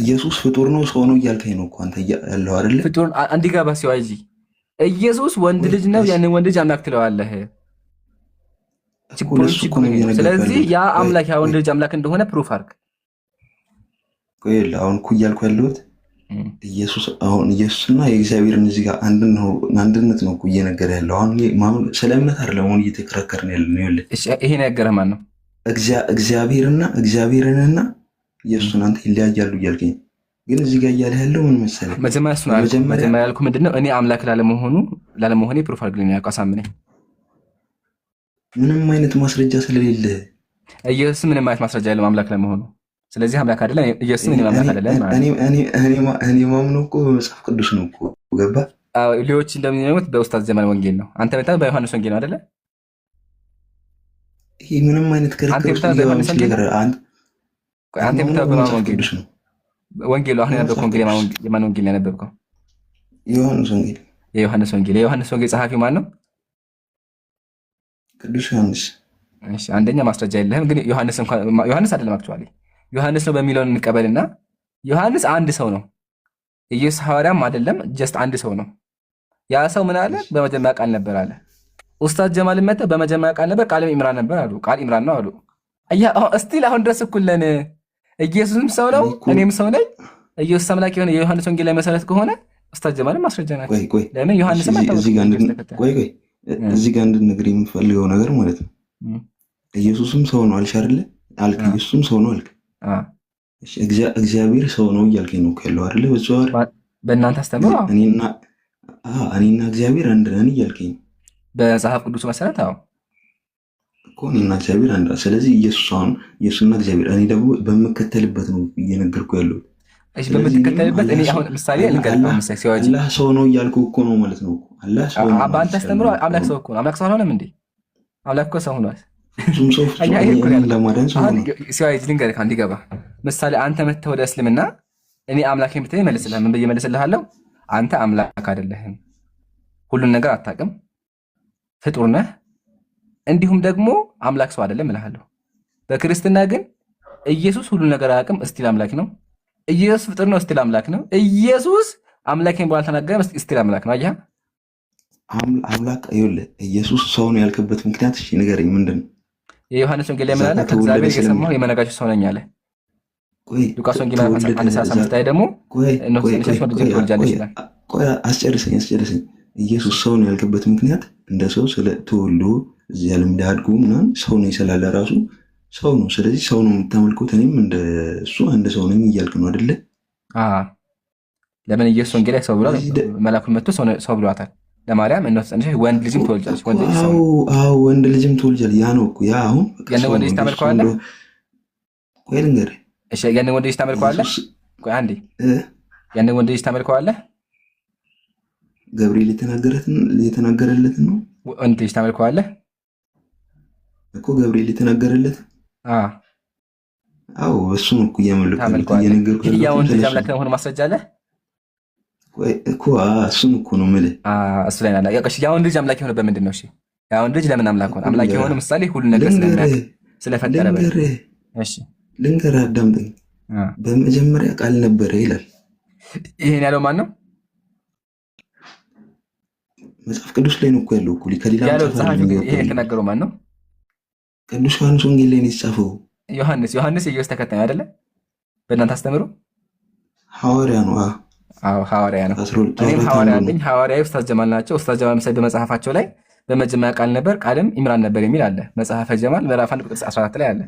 I: ኢየሱስ ፍጡር ነው ሰው ነው እያልከኝ ነው እኮ አንተ ያለው አይደለ?
A: ፍጡር አንዲጋባ ሲዋጂ ኢየሱስ ወንድ ልጅ ነው። ያንን ወንድ ልጅ አምላክ ትለዋለህ። ስለዚህ ያ አምላክ ያ ወንድ ልጅ አምላክ እንደሆነ ፕሩፍ አድርግ።
I: ቆይ አሁን እኮ እያልኩ ያለሁት ኢየሱስና የእግዚአብሔርን እዚህ ጋር አንድነት ነው እኮ እየነገረ ያለው። አሁን ስለ እምነት አይደለም አሁን እየተከራከርን ያለ ነው።
A: ይሄ ነገርህ ማን ነው?
I: እግዚአብሔርንና ኢየሱስን አንተ ይለያያሉ እያልከኝ፣ ግን እዚህ ጋር እያለ ያለው ምን መሰለህ?
A: መጀመሪያ ያልኩህ ምንድነው? እኔ አምላክ ላለመሆኔ ፕሩፍ አድርግልኝ ያልኩህ፣ አሳምነኝ።
I: ምንም አይነት ማስረጃ ስለሌለ
A: ኢየሱስ ምንም አይነት ማስረጃ የለውም አምላክ ለመሆኑ። ስለዚህ አምላክ አይደለም። ኢየሱስ ምን አምላክ አይደለም ማለት
I: እኔ ማምነው እኮ በመጽሐፍ ቅዱስ ነው እኮ ገባ።
A: ሌሎች እንደሚነሙት በኡስታዝ ጀማል ወንጌል ነው። አንተ በጣም በዮሐንስ ወንጌል ነው አይደለ?
I: ይሄ ምንም አይነት ክርክር ውስጥ ሊገባ የሚችል ነገር
A: አንተ የምታውቀው ወንጌል ነው። ወንጌሉ አሁን ያነበብከው ወንጌል የማን ወንጌል ያነበብከው?
I: የዮሐንስ ወንጌል።
A: የዮሐንስ ወንጌል ጸሐፊው ማን ነው?
I: ቅዱስ ዮሐንስ።
A: እሺ አንደኛ ማስረጃ የለህም፣ ግን ዮሐንስ አይደለም አክቹዋሊ ዮሐንስ ነው በሚለው እንቀበልና ዮሐንስ አንድ ሰው ነው። ኢየሱስ ሐዋርያም አይደለም፣ ጀስት አንድ ሰው ነው። ያ ሰው ምን አለ? በመጀመሪያ ቃል ነበር አለ። ኡስታዝ ጀማል መጣ፣ በመጀመሪያ ቃል ነበር፣ ቃልም ኢምራን ነበር አሉ። ቃል ኢምራን ነው አሉ። እስቲል አሁን ድረስ እኩል ነን። ኢየሱስም ሰው ነው፣ እኔም ሰው ነኝ። ኢየሱስ አምላክ የሆነ የዮሐንስ ወንጌል ላይ መሰረት ከሆነ ኡስታዝ ጀማልም ማስረጃ ናቸው። ለምን ዮሐንስም
I: እዚህ ጋር እንድንነግር የምፈልገው ነገር ማለት ነው። ኢየሱስም ሰው ነው አልሽ አይደለ? አልክ ኢየሱስም ሰው ነው አልክ። እግዚአብሔር ሰው ነው እያልከኝ ነው ያለው አይደለ?
A: በእናንተ አስተምሮ
I: እኔና እግዚአብሔር አንድ ነን እያልከኝ ነው
A: በመጽሐፍ ቅዱስ መሰረት። አዎ
I: እኮ እኔና እግዚአብሔር አንድ። ስለዚህ ኢየሱስና እግዚአብሔር እኔ ደግሞ በምከተልበት ነው እየነገርኩ ያለው።
A: እሺ በምትከተልበት እኔ አሁን ምሳሌ ልንገርህ። ሲዋጂ
I: አላህ ሰው ነው እያልኩ እኮ ነው ማለት ነው። አላህ ሰው ነው
A: በአንተ አስተምሮ አምላክ ሰው እኮ ነው። አምላክ ሰው አልሆነም እንዴ? አምላክ እኮ ሰው ሆኗል።
I: ለማዳን ሰው ነው።
A: ሲዋጂ ልንገርህ እንዲገባ ምሳሌ አንተ መተህ ወደ እስልምና እኔ አምላክ የምትለኝ መልስልህ። ምን ብዬ መልስልሃለሁ? አንተ አምላክ አይደለህም፣ ሁሉን ነገር አታውቅም፣ ፍጡር ነህ፣ እንዲሁም ደግሞ አምላክ ሰው አይደለም እልሃለሁ። በክርስትና ግን ኢየሱስ ሁሉን ነገር አያውቅም፣ እስቲል አምላክ ነው። ኢየሱስ ፍጡር ነው፣ እስቲል አምላክ ነው። ኢየሱስ አምላኬን ብሎ አልተናገረም፣ እስቲል አምላክ ነው። አየህ
I: አምላክ ይኸውልህ፣ ኢየሱስ ሰው ነው ያልክበት ምክንያት እሺ ንገረኝ፣ ምንድን ነው?
A: የዮሐንስ ወንጌል ላይ ምን አለ? ከእግዚአብሔር የሰማሁ የመነጋችሁ ሰው ነኝ አለ። ሉቃስ ወንጌል ላይ ደግሞ
I: አስጨርሰኝ። ኢየሱስ ሰው ነው ያልክበት ምክንያት እንደ ሰው ተወልዶ እዚህ ዓለም እንዳያድጉ ምናምን ሰው ነው ስላለ ራሱ ሰው ነው። ስለዚህ ሰው ነው የምታመልኩት፣ እኔም እንደ እሱ አንድ ሰው ነኝ እያልክ ነው አይደለ?
A: ለምን ኢየሱስ ወንጌል ላይ ሰው ብሏል። መላኩን መጥቶ ሰው ብሏታል ለማርያም። ወንድ ልጅም ትወልጃለች።
I: ወንድ ልጅም ትወልጃለች። ያ ነው እኮ ያ አሁን
A: ያን ወንድ ልጅ ታመልከዋለህ።
I: ቆይ ልንገርህ፣
A: እሺ ያን ወንድ ልጅ ታመልከዋለህ። ቆይ አንዴ ያን ወንድ ልጅ ታመልከዋለህ።
I: ገብርኤል የተናገረለትን ነው
A: ወንድ ልጅ ታመልከዋለህ
I: እኮ ገብርኤል የተናገረለት። አዎ እሱን እኮ እየነገርኩህ
A: ያ ወንድ ልጅ አምላክ መሆኑ ማስረጃ አለ
I: እኮ። እሱን እኮ ነው የምልህ።
A: እሱ ላይ ናላ ያቀሽ ያ ወንድ ልጅ አምላክ የሆነ በምንድን ነው? እሺ ያ ወንድ ልጅ ለምን አምላክ ሆነ? አምላክ የሆነ ምሳሌ ሁሉ ነገር ስለፈጠረ እሺ
I: ልንገርህ፣ አዳምጠኝ። በመጀመሪያ ቃል ነበረ ይላል።
A: ይሄን ያለው ማን ነው?
I: መጽሐፍ ቅዱስ ላይ ነው እኮ ያለው እኮ ከሌላ
A: ይሄ የተናገረው ማን ነው?
I: ቅዱስ ዮሐንስ ወንጌል ላይ ነው የተጻፈው።
A: ዮሐንስ የኢየሱስ ተከታይ አይደለ? በእናንተ አስተምሩ
I: ሐዋርያ ነው።
A: አዎ ሐዋርያ ነው። እኔም ሐዋርያ ነኝ። ሐዋርያው ኡስታዝ ጀማል ናቸው። ኡስታዝ ጀማል መሳይ በመጽሐፋቸው ላይ በመጀመሪያ ቃል ነበር፣ ቃልም ኢምራን ነበር የሚል አለ። መጽሐፈ ጀማል ምዕራፍ 1 ቁጥር 14 ላይ አለ።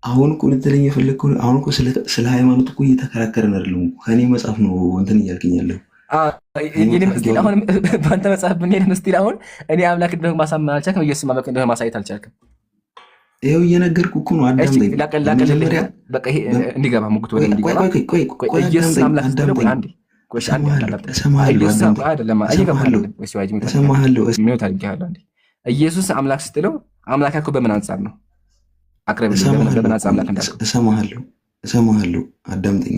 I: አሁን እኮ ልትለኝ የፈለግከው አሁን እኮ ስለ ሃይማኖት እኮ እየተከራከረን አይደለም። ከኔ መጽሐፍ ነው እንትን እያልከኝ ያለው።
A: አሁን በአንተ መጽሐፍ ብንሄድ ስቲል አሁን እኔ አምላክ እንደሆነ ማሳመን አልቻልክም፣ ኢየሱስ አምላክ እንደሆነ ማሳየት አልቻልክም።
I: ይኸው እየነገርኩህ እኮ ነው። አዳምጠኝ
A: በቃ ይሄ እንዲገባ ሙግቱ ወደ እንዲገባ ኢየሱስ አምላክ ስትለው አንዴ ቆይ ኢየሱስ አምላክ ስትለው አምላክ እኮ በምን አንጻር ነው?
I: እሰማሃለሁ። አዳምጠኝ።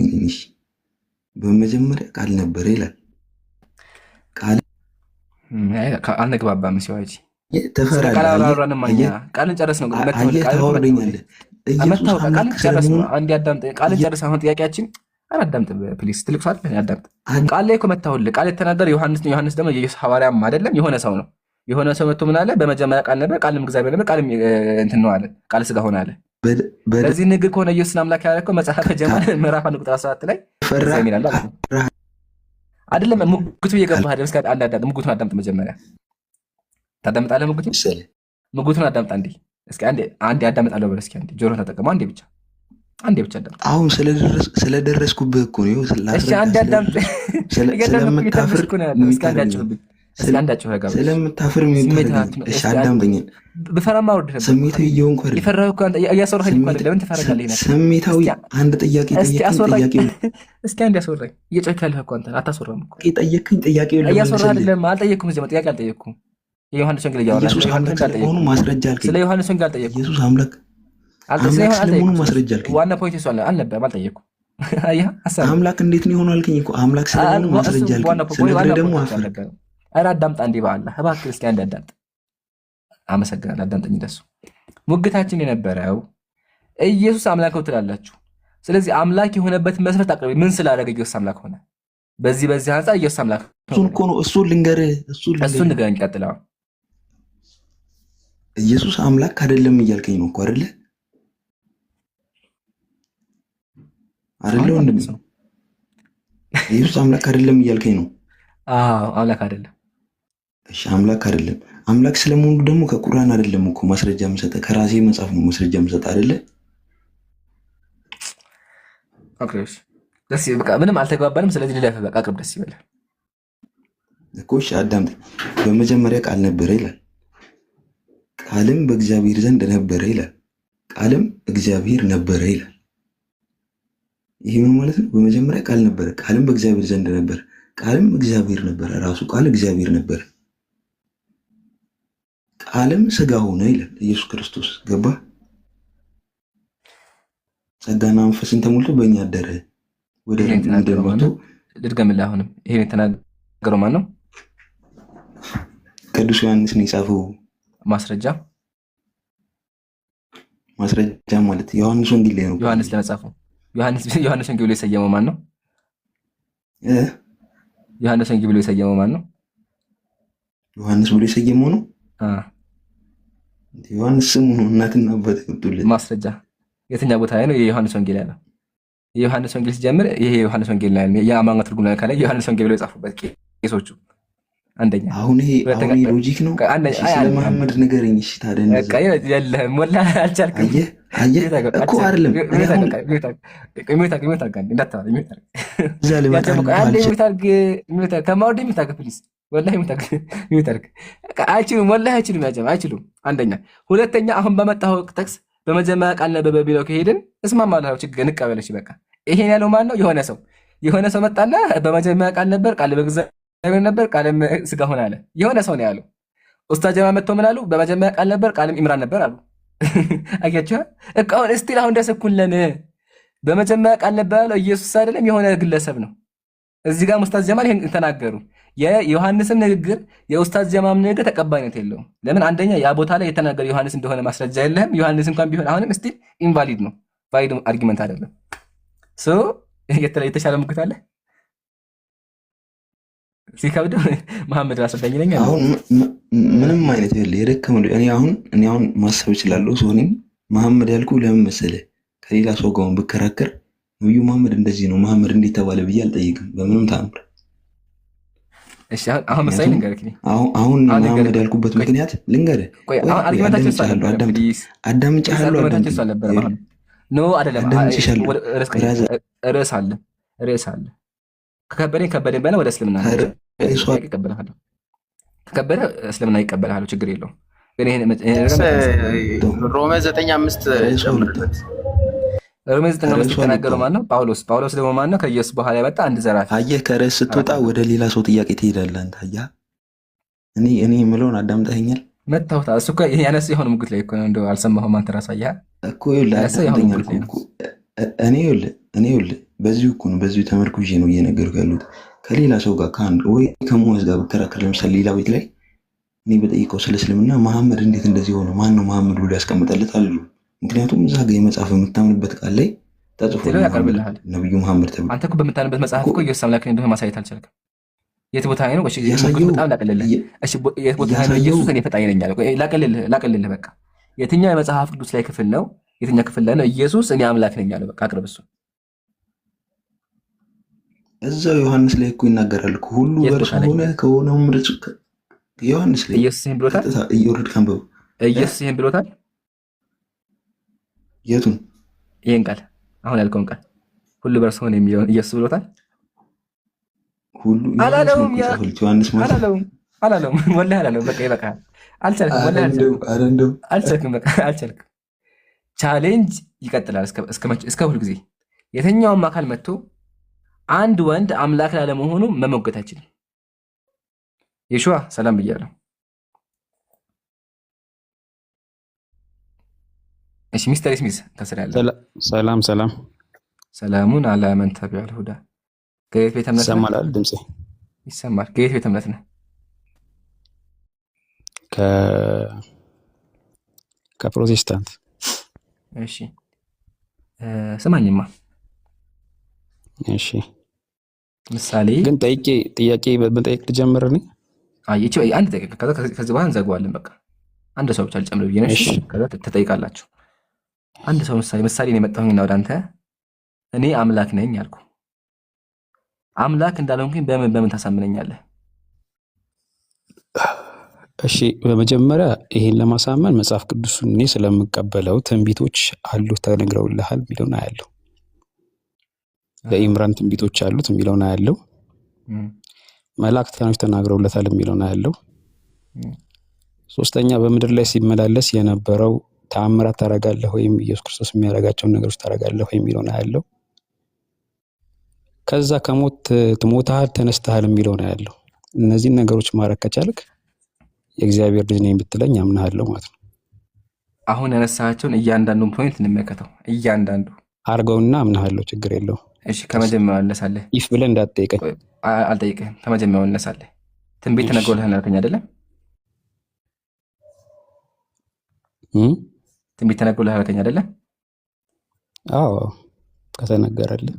I: በመጀመሪያ ቃል ነበረ ይላል።
A: አልነግባባም። ሲዋጂ ቃልን ጨረስ ነው። ቃልን ጨረስ። አሁን ጥያቄያችን አዳምጥ ፕሊስ። ትልቅ ሰዓት አዳምጥ። ቃል ላይ እኮ መታሁልህ። ቃል የተናገረ ዮሐንስ ነው። ዮሐንስ ደግሞ የኢየሱስ ሐዋርያም አይደለም፣ የሆነ ሰው ነው። የሆነ ሰው መጥቶ ምን አለ? በመጀመሪያ ቃል ነበር፣ ቃልም እግዚአብሔር ነበር፣ ቃልም እንትን ነው አለ፣ ቃል ስጋ ሆነ አለ። በዚህ ንግግር ከሆነ ኢየሱስን አምላክ ያደረገው መጽሐፈ ጀማል ምዕራፍ 1 ቁጥር 14 ላይ አይደለም። ሙግቱ እየገባህ አይደል? እስኪ ሙግቱን አዳምጥ። መጀመሪያ ታዳምጣለህ? ሙግቱን አዳምጥ። እስኪ አንዴ አዳምጣለሁ በል። እስኪ አንዴ ጆሮህን ተጠቀመው። አንዴ ብቻ አዳምጥ።
I: አሁን ስለደረስኩብህ እኮ ነው።
A: እሺ አንዴ አዳምጥ።
I: ስለምታፍር ስለምታፍር አዳምጠኝ።
A: ብፈራማ ወርድ
I: ስሜታዊ እየሆንኩ ስሜታዊ አንድ ጥያቄ
A: እስኪ አንድ ያስወራኝ። እየጮክ ያለህ እኮ አንተ አታስወራም እኮ።
I: ጠየቅኝ ጥያቄ
A: እያስወራህ አይደለም። አልጠየቅኩም። እዚህ ጥያቄ አልጠየቅኩም። የዮሐንስ ወንጌል እያወራን
I: ኢየሱስ አምላክ ስለመሆኑ ማስረጃ አልከኝ።
A: ስለ ዮሐንስ ወንጌል አልጠየኩም።
I: ኢየሱስ አምላክ ስለመሆኑ ማስረጃ አልከኝ።
A: ዋና ፖይንት እሱ አልነበረም፣ አልጠየኩም። አየህ ሐሳብ
I: አምላክ እንዴት ነው የሆነው አልከኝ እኮ። አምላክ ስለመሆኑ ማስረጃ አልከኝ። ስለዚህ ደግሞ አፈር
A: ኧረ አዳምጣ እንዴ በአላህ እባክህ እስኪ አንድ አዳምጥ። አመሰግናለሁ። አዳምጠኝ። ደሱ ሙግታችን የነበረው ኢየሱስ አምላክ ነው ትላላችሁ። ስለዚህ አምላክ የሆነበት መስፈርት አቅርቢ። ምን ስላደረገ ኢየሱስ አምላክ ሆነ? በዚህ አንፃር ኢየሱስ አምላክ
I: እሱን እኮ ነው። እሱን ልንገርህ፣
A: እሱን ንገረኝ። ቀጥለው
I: ኢየሱስ አምላክ አይደለም እያልከኝ ነው እኮ አይደለ? አይደለ ወንድም ነው። ኢየሱስ አምላክ አይደለም እያልከኝ ነው።
A: አዎ አምላክ አይደለም።
I: እሺ አምላክ አይደለም። አምላክ ስለመሆኑ ደግሞ ከቁርአን አይደለም እኮ ማስረጃ የምሰጠህ፣ ከራሴ መጽሐፍ ነው ማስረጃ የምሰጠህ አይደለ?
A: አቅርብሽ ደስ ይበል። በቃ ምንም አልተግባባንም። ስለዚህ ልለፍ። በቃ አቅርብ፣ ደስ ይበል
I: እኮ። እሺ አዳምጥ። በመጀመሪያ ቃል ነበረ ይላል፣ ቃልም በእግዚአብሔር ዘንድ ነበረ ይላል፣ ቃልም እግዚአብሔር ነበረ ይላል። ይሄ ምን ማለት ነው? በመጀመሪያ ቃል ነበረ፣ ቃልም በእግዚአብሔር ዘንድ ነበረ፣ ቃልም እግዚአብሔር ነበረ። ራሱ ቃል እግዚአብሔር ነበረ። ቃልም ስጋ ሆነ ይላል ኢየሱስ ክርስቶስ። ገባ? ጸጋና መንፈስን ተሞልቶ በእኛ አደረ። ወደ ምድር መጥቶ
A: ድድገምልህ። አሁንም ይሄን የተናገረው ማን ነው?
I: ቅዱስ ዮሐንስ ነው የጻፈው።
A: ማስረጃ
I: ማለት ዮሐንስ ወንጌል ላይ ነው።
A: ዮሐንስ ለመጻፉ ዮሐንስ ወንጌል ብሎ የሰየመው ማን ነው? ዮሐንስ ወንጌል ብሎ የሰየመው ማን ነው?
I: ዮሐንስ ብሎ የሰየመው ነው። ዮሐንስ ስሙ ነው። እናትና አባት ይወጡልህ።
A: ማስረጃ የትኛው ቦታ ላይ ነው የዮሐንስ ወንጌል ያለው? የዮሐንስ ወንጌል ሲጀምር ይሄ የዮሐንስ ወንጌል ላይ ነው። የአማርኛ ትርጉም ላይ ካለ ዮሐንስ ወንጌል ብለው የጻፉበት ቄሶቹ አንደኛ።
I: አሁን ይሄ ሎጂክ ነው። ስለ መሐመድ ንገረኝ። እሺ ታዲያ
A: በቃ የለህም ወላሂ አልቻልክም።
I: አየህ እኮ አይደለም
A: አይችሉም። አንደኛ። ሁለተኛ አሁን በመጣው ጥቅስ በመጀመሪያ ቃል ነበረ ቢለው ከሄድን እስማማለሁ፣ ችግር እንቀበለች። በቃ ይሄን ያለው ማን ነው? የሆነ ሰው መጣና በመጀመሪያ ቃል ነበር፣ ቃል በእግዚአብሔር ነበር፣ ቃልም ስጋ ሆነ አለ። የሆነ ሰው ነው ያለው። ኡስታዝ ጀማ መጥቶ ምን አሉ? በመጀመሪያ ቃል ነበር፣ ቃልም ኢምራን ነበር አሉ። አያችሁ እቃውን እስቲል አሁን ደስኩልን። በመጀመሪያ ቃል ነበር ያለው ኢየሱስ አይደለም፣ የሆነ ግለሰብ ነው። እዚህ ጋር ኡስታዝ ጀማል ይሄን ተናገሩ። የዮሐንስም ንግግር የኡስታዝ ጀማም ንግግር ተቀባይነት የለውም። ለምን? አንደኛ ያ ቦታ ላይ የተናገረ ዮሐንስ እንደሆነ ማስረጃ የለህም። ዮሐንስ እንኳን ቢሆን አሁንም እስቲል ኢንቫሊድ ነው፣ ቫሊድ አርጊመንት አይደለም። ሶ የተሻለ ሙግት አለ ሲከብድ መሐመድ ራሱ ዳኝ
I: አሁን ምንም አይነት የደከመ እኔ አሁን ማሰብ እችላለሁ። ሶኒ መሐመድ ያልኩ ለምን መሰለህ? ከሌላ ሰው ጋር ብከራከር ነብዩ መሐመድ እንደዚህ ነው መሐመድ እንዴት ተባለ ብዬ አልጠይቅም በምንም ታምር።
A: እሺ አሁን መሳይ ልንገርህ።
I: አሁን መሐመድ ያልኩበት ምክንያት ልንገርህ። አዳምጫለሁ።
A: ኖ አይደለም፣ ርዕስ አለ። ከከበደኝ በላ ወደ እስልምና ይቀበልሃለሁ። ከከበደ እስልምና ይቀበልሃለሁ፣ ችግር የለውም። ግን
G: ሮሜ 9:5 ጨምርበት።
A: ሮሜ 9:5 የተናገረው ማን ነው? ጳውሎስ ደግሞ ማን ነው? ከኢየሱስ በኋላ የመጣ አንድ ዘራፊ።
I: አየህ፣ ከርዕስ ስትወጣ ወደ ሌላ ሰው ጥያቄ ትሄዳለህ አንተ። አየህ፣ እኔ የምለውን አዳምጠኸኛል?
A: መታወታ እሱ እኮ ያነሱ የሆነ ሙግት ላይ እኮ ነው። እንደው አልሰማሁም አንተ ራስህ። አየህ
I: እኮ ይኸውልህ በዚሁ እኮ ነው፣ በዚሁ ተመርኩዤ ነው እየነገርኩህ ያሉት። ከሌላ ሰው ጋር ከአንድ ወይ ከሙዓዝ ጋር ብከራከር፣ ለምሳሌ ሌላ ቤት ላይ እኔ በጠይቀው ስለ እስልምና መሐመድ እንዴት እንደዚህ ሆነ፣ ማን ነው መሐመድ ብሎ ያስቀምጠለት አሉ። ምክንያቱም እዛ ጋር የመጽሐፍ የምታምንበት ቃል ላይ ተጽፎ ነብዩ መሐመድ ተብሎ
A: አንተ እኮ በምታምንበት መጽሐፍ እኮ ኢየሱስ አምላክ እንደሆነ ማሳየት አልቻልክም። የት ቦታ ነው? እሺ በጣም ላቀልልህ። እሺ የት ቦታ ነው? ኢየሱስ እኔ ፈጣሪ ነኝ አለ። ላቀልልህ በቃ የትኛው የመጽሐፍ ቅዱስ ላይ ክፍል ነው? የትኛው ክፍል ላይ ነው ኢየሱስ እኔ አምላክ ነኝ አለ? በቃ አቅርብ እሱ።
I: እዛው ዮሐንስ ላይ እኮ ይናገራል እኮ ሁሉ በእርሱ ሆነ ከሆነው ምርጭ ዮሐንስ ላይ
A: ኢየሱስ ይሄን ብሎታል። ኢየሱስ ይሄን ብሎታል።
I: የቱን?
A: ይሄን ቃል አሁን ያልከውን ቃል ሁሉ በእርሱ ሆነ የሚለውን ኢየሱስ ብሎታል።
I: ሁሉ
A: አላለውም።
I: ዮሐንስ ማለት
A: አላለውም። ወላሂ አላለውም። በቃ ይበቃል። አልቻልክም። ወላሂ አልቻልክም። በቃ አልቻልክም። ቻሌንጅ ይቀጥላል እስከ ሁሉ ጊዜ። የትኛውም አካል መጥቶ አንድ ወንድ አምላክ ላለመሆኑ መሞገት አይችልም። የሹዋ ሰላም ብያለሁ። እሺ ሚስተር ስሚዝ ከስር ያለው
J: ሰላም ሰላም
A: ሰላሙን አላ መን ተቢዐል ሁዳ ከየት ቤተ እምነት ነህ?
J: ይሰማል ድምጼ?
A: ይሰማል። ከየት ቤተ እምነት ነህ?
J: ከፕሮቴስታንት።
A: እሺ ስማኝማ።
J: እሺ
A: ምሳሌ
J: ግን ጥያቄ በመጠየቅ ልጀምር እኔ?
A: አይ እቺ አንድ ጥያቄ ከዚህ በኋላ እንዘጋዋለን። በቃ አንድ ሰው ብቻ ልጨምር ብዬ ነው። እሺ ከዛ ትጠይቃላችሁ። አንድ ሰው ምሳሌ ነው የመጣሁኝና ወደ አንተ እኔ አምላክ ነኝ አልኩ። አምላክ እንዳልሆንኩኝ በምን ታሳምነኛለህ?
J: እሺ በመጀመሪያ ይሄን ለማሳመን መጽሐፍ ቅዱስን እኔ ስለምቀበለው ትንቢቶች አሉ ተነግረውልሃል የሚለውን አያለሁ። ለኢምራን ትንቢቶች አሉት የሚለውን አያለሁ። መላእክታኖች ተናግረውለታል የሚለውን አያለሁ። ሶስተኛ በምድር ላይ ሲመላለስ የነበረው ተአምራት ታረጋለህ ወይም ኢየሱስ ክርስቶስ የሚያደርጋቸውን ነገሮች ታረጋለህ ወይ የሚለውን አያለሁ። ከዛ ከሞት ትሞታል ተነስተሃል የሚለውን አያለሁ። እነዚህን ነገሮች ማድረግ ከቻልክ የእግዚአብሔር ልጅ ነኝ ብትለኝ አምናለሁ ማለት ነው።
A: አሁን ያነሳቸውን እያንዳንዱን ፖይንት እንመከተው። እያንዳንዱ
J: አርገውና አምናለሁ፣ ችግር የለውም።
A: እሺ ከመጀመሪያው እነሳለህ።
J: ኢፍ ብለህ እንዳትጠይቀኝ።
A: አልጠይቅህም። ከመጀመሪያው እነሳለህ። ትንቢት ተነግሮልሃል አልከኝ አይደለም? ትንቢት ተነግሮልሃል አልከኝ አይደለም?
J: አዎ ከተነገረልህ።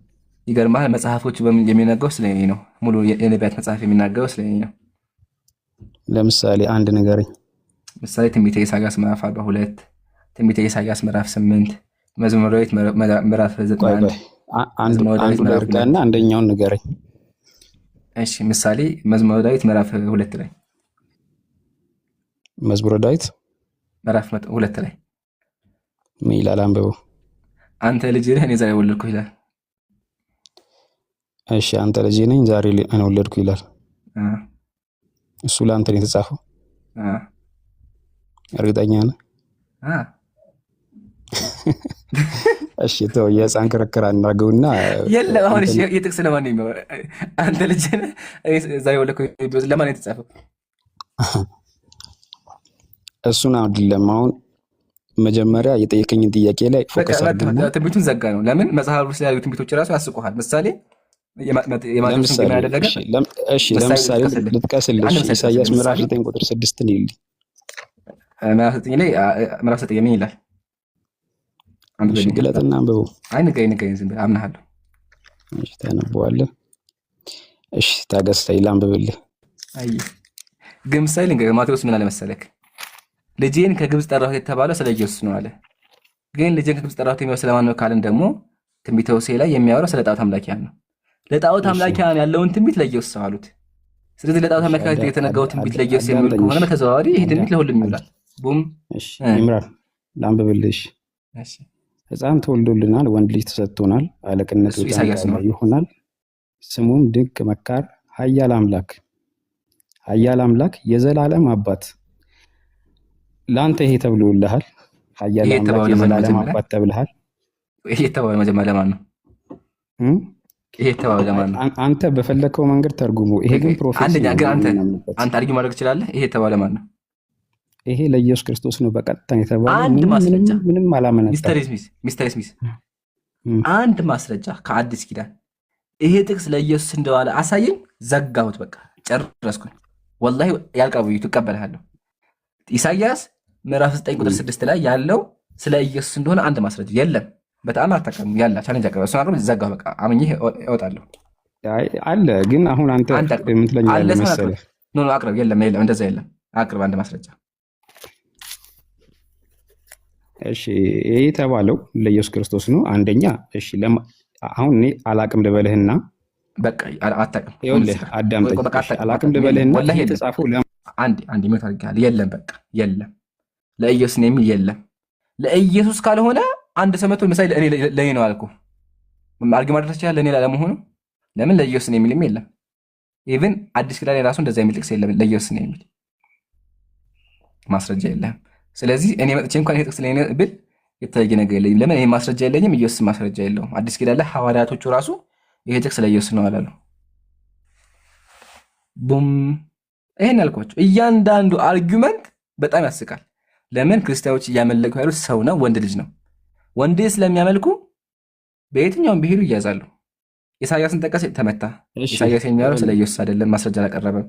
A: ይገርምሃል፣ መጽሐፎቹ የሚናገረው ስለኔ ነው። ሙሉ የነቢያት መጽሐፍ የሚናገረው ስለኔ ነው።
J: ለምሳሌ አንድ ንገረኝ።
A: ምሳሌ ትንቢተ ኢሳይያስ ምዕራፍ 42፣ ትንቢተ ኢሳይያስ ምዕራፍ 8፣ መዝሙረ ዳዊት ምዕራፍ 91።
J: አንዱ ልርዳና አንደኛውን ንገረኝ።
A: እሺ ምሳሌ መዝሙረ ዳዊት ምዕራፍ 2 ላይ
J: መዝሙረ ዳዊት
A: ምዕራፍ 2 ላይ
J: ምን ይላል? አንብበው።
A: አንተ ልጅ ነህ እኔ ዛሬ ወለድኩህ ይላል።
J: እሺ አንተ ልጅ ነኝ ዛሬ እኔ ወለድኩ ይላል። እሱ ለአንተ ነው የተጻፈው? እርግጠኛ ነህ? እሺ ተው፣ የህፃን ክርክር አናርገውና
A: የለም። አሁን እሺ የጥቅስ ለማን ነው የሚሆነው? አንተ ልጅ ነህ ዛሬ ወለድኩህ ለማን ነው የተጻፈው?
J: እሱን አይደለም። አሁን መጀመሪያ የጠየቀኝን ጥያቄ ላይ ፎከስ አድርገን
A: ትንቢቱን ዘጋ ነው። ለምን መጽሐፍ ውስጥ ያሉ ትንቢቶች ራሱ ያስቆሃል። ምሳሌ
J: ለምሳሌ ልጥቀስልሽ። ኢሳይያስ ምዕራፍ 9 ቁጥር 6 ነው ይልኝ።
A: ምዕራፍ 9 ምን ይላል?
J: እሺ ግለጥና አንብበው።
A: አይ ንገረኝ ዝም ብለህ አምናለሁ።
J: እሺ ታነበዋለህ። እሺ ታገሰኝ ላንብብልህ።
A: አይ ግን ምሳሌ ልንገርህ። ማቴዎስ ምን አለ መሰለክ? ልጄን ከግብፅ ጠራሁት የተባለው ስለ ኢየሱስ ነው አለ። ግን ልጄን ከግብፅ ጠራሁት የሚለው ስለማን ነው ካልን ደግሞ ትንቢተ ሆሴዕ ላይ የሚያወራው ስለ ጣዖት አምላኪያን ነው። ለጣዖት አምላኪያን ያለውን ትንቢት ለኢየሱስ አሉት። ስለዚህ ለጣዖት አምላኪያን የተነገረው ትንቢት ለኢየሱስ የሚል ከሆነ በተዘዋዋሪ ይሄ ትንቢት ለሁሉም ይውላል። ቡም
J: እሺ ይምራል ላንብብልሽ። እሺ ሕፃን ተወልዶልናል፣ ወንድ ልጅ ተሰጥቶናል፣ አለቅነቱ ይሆናል፣ ስሙም ድንቅ መካር፣ ኃያል አምላክ፣ የዘላለም አባት። ለአንተ ይሄ ተብሎልሃል። ኃያል አምላክ የዘላለም አባት ተብለሃል።
A: ይሄ የተባለው መጀመሪያ ማን ነው? ይሄ የተባለው ማን ነው?
J: አንተ በፈለከው መንገድ ተርጉሞ። ይሄ ግን ፕሮፌሲ
A: አንደኛ ግን አንተ አርጊ ማድረግ ትችላለህ። ይሄ የተባለው ማን ነው?
J: ይሄ ለኢየሱስ ክርስቶስ ነው በቀጥታ የተባለው።
A: አንድ ማስረጃ
J: ምንም አላመነታ።
A: ሚስተር ስሚዝ አንድ ማስረጃ ከአዲስ ኪዳን ይሄ ጥቅስ ለኢየሱስ እንደዋለ አሳየኝ። ዘጋሁት፣ በቃ ጨረስኩኝ። ወላሂ ያልቀርቡ ትቀበልሃለሁ። ኢሳይያስ ምዕራፍ 9 ቁጥር 6 ላይ ያለው ስለ ኢየሱስ እንደሆነ አንድ ማስረጃ የለም። በጣም አታቀሙ ያላ ቻሌንጅ አቀበ እሱን አቅርብ። ዘጋሁ፣ በቃ አምኜ እወጣለሁ።
J: አለ ግን አሁን አንተ ምን ትለኛለህ መሰለህ?
A: ኖ አቅርብ። የለም እንደዛ የለም። አቅርብ አንድ ማስረጃ።
J: እሺ ይሄ የተባለው ለኢየሱስ ክርስቶስ ነው። አንደኛ እሺ አሁን እኔ አላቅም ልበልህና
A: በቃ አታቅም።
J: ይኸውልህ አዳምጠኝ። አላቅም ልበልህና የተጻፈው
A: አንድ ሞት አድርጌሃለሁ። የለም በቃ የለም። ለኢየሱስ ነው የሚል የለም። ለኢየሱስ ካልሆነ አንድ ሰው መቶ ምሳሌ ለእኔ ነው አልኩህ። አርጊ ማድረግ ትችላለህ ለእኔ ላለመሆኑ። ለምን ለኢየሱስ ነው የሚልም የለም። ኢቭን አዲስ ኪዳን ራሱ እንደዛ የሚል ጥቅስ የለም። ለኢየሱስ ነው የሚል ማስረጃ የለም። ስለዚህ እኔ መጥቼ እንኳን ይሄ ጥቅስ ለእኔ ብል የተለየ ነገር የለኝም። ለምን ይሄ ማስረጃ የለኝም? ኢየሱስ ማስረጃ የለውም። አዲስ ኪዳን ላይ ሐዋርያቶቹ ራሱ ይሄ ጥቅስ ለኢየሱስ ነው አላሉ። ቡም ይሄን ያልኳቸው እያንዳንዱ አርጊመንት በጣም ያስቃል። ለምን ክርስቲያኖች እያመለኩ ያሉት ሰው ነው፣ ወንድ ልጅ ነው። ወንድ ስለሚያመልኩ በየትኛውም ብሄሩ ይያዛሉ። ኢሳያስን ጠቀስ፣ ተመታ። ኢሳያስ የሚያወራው ስለ ኢየሱስ አይደለም፣ ማስረጃ አላቀረበም።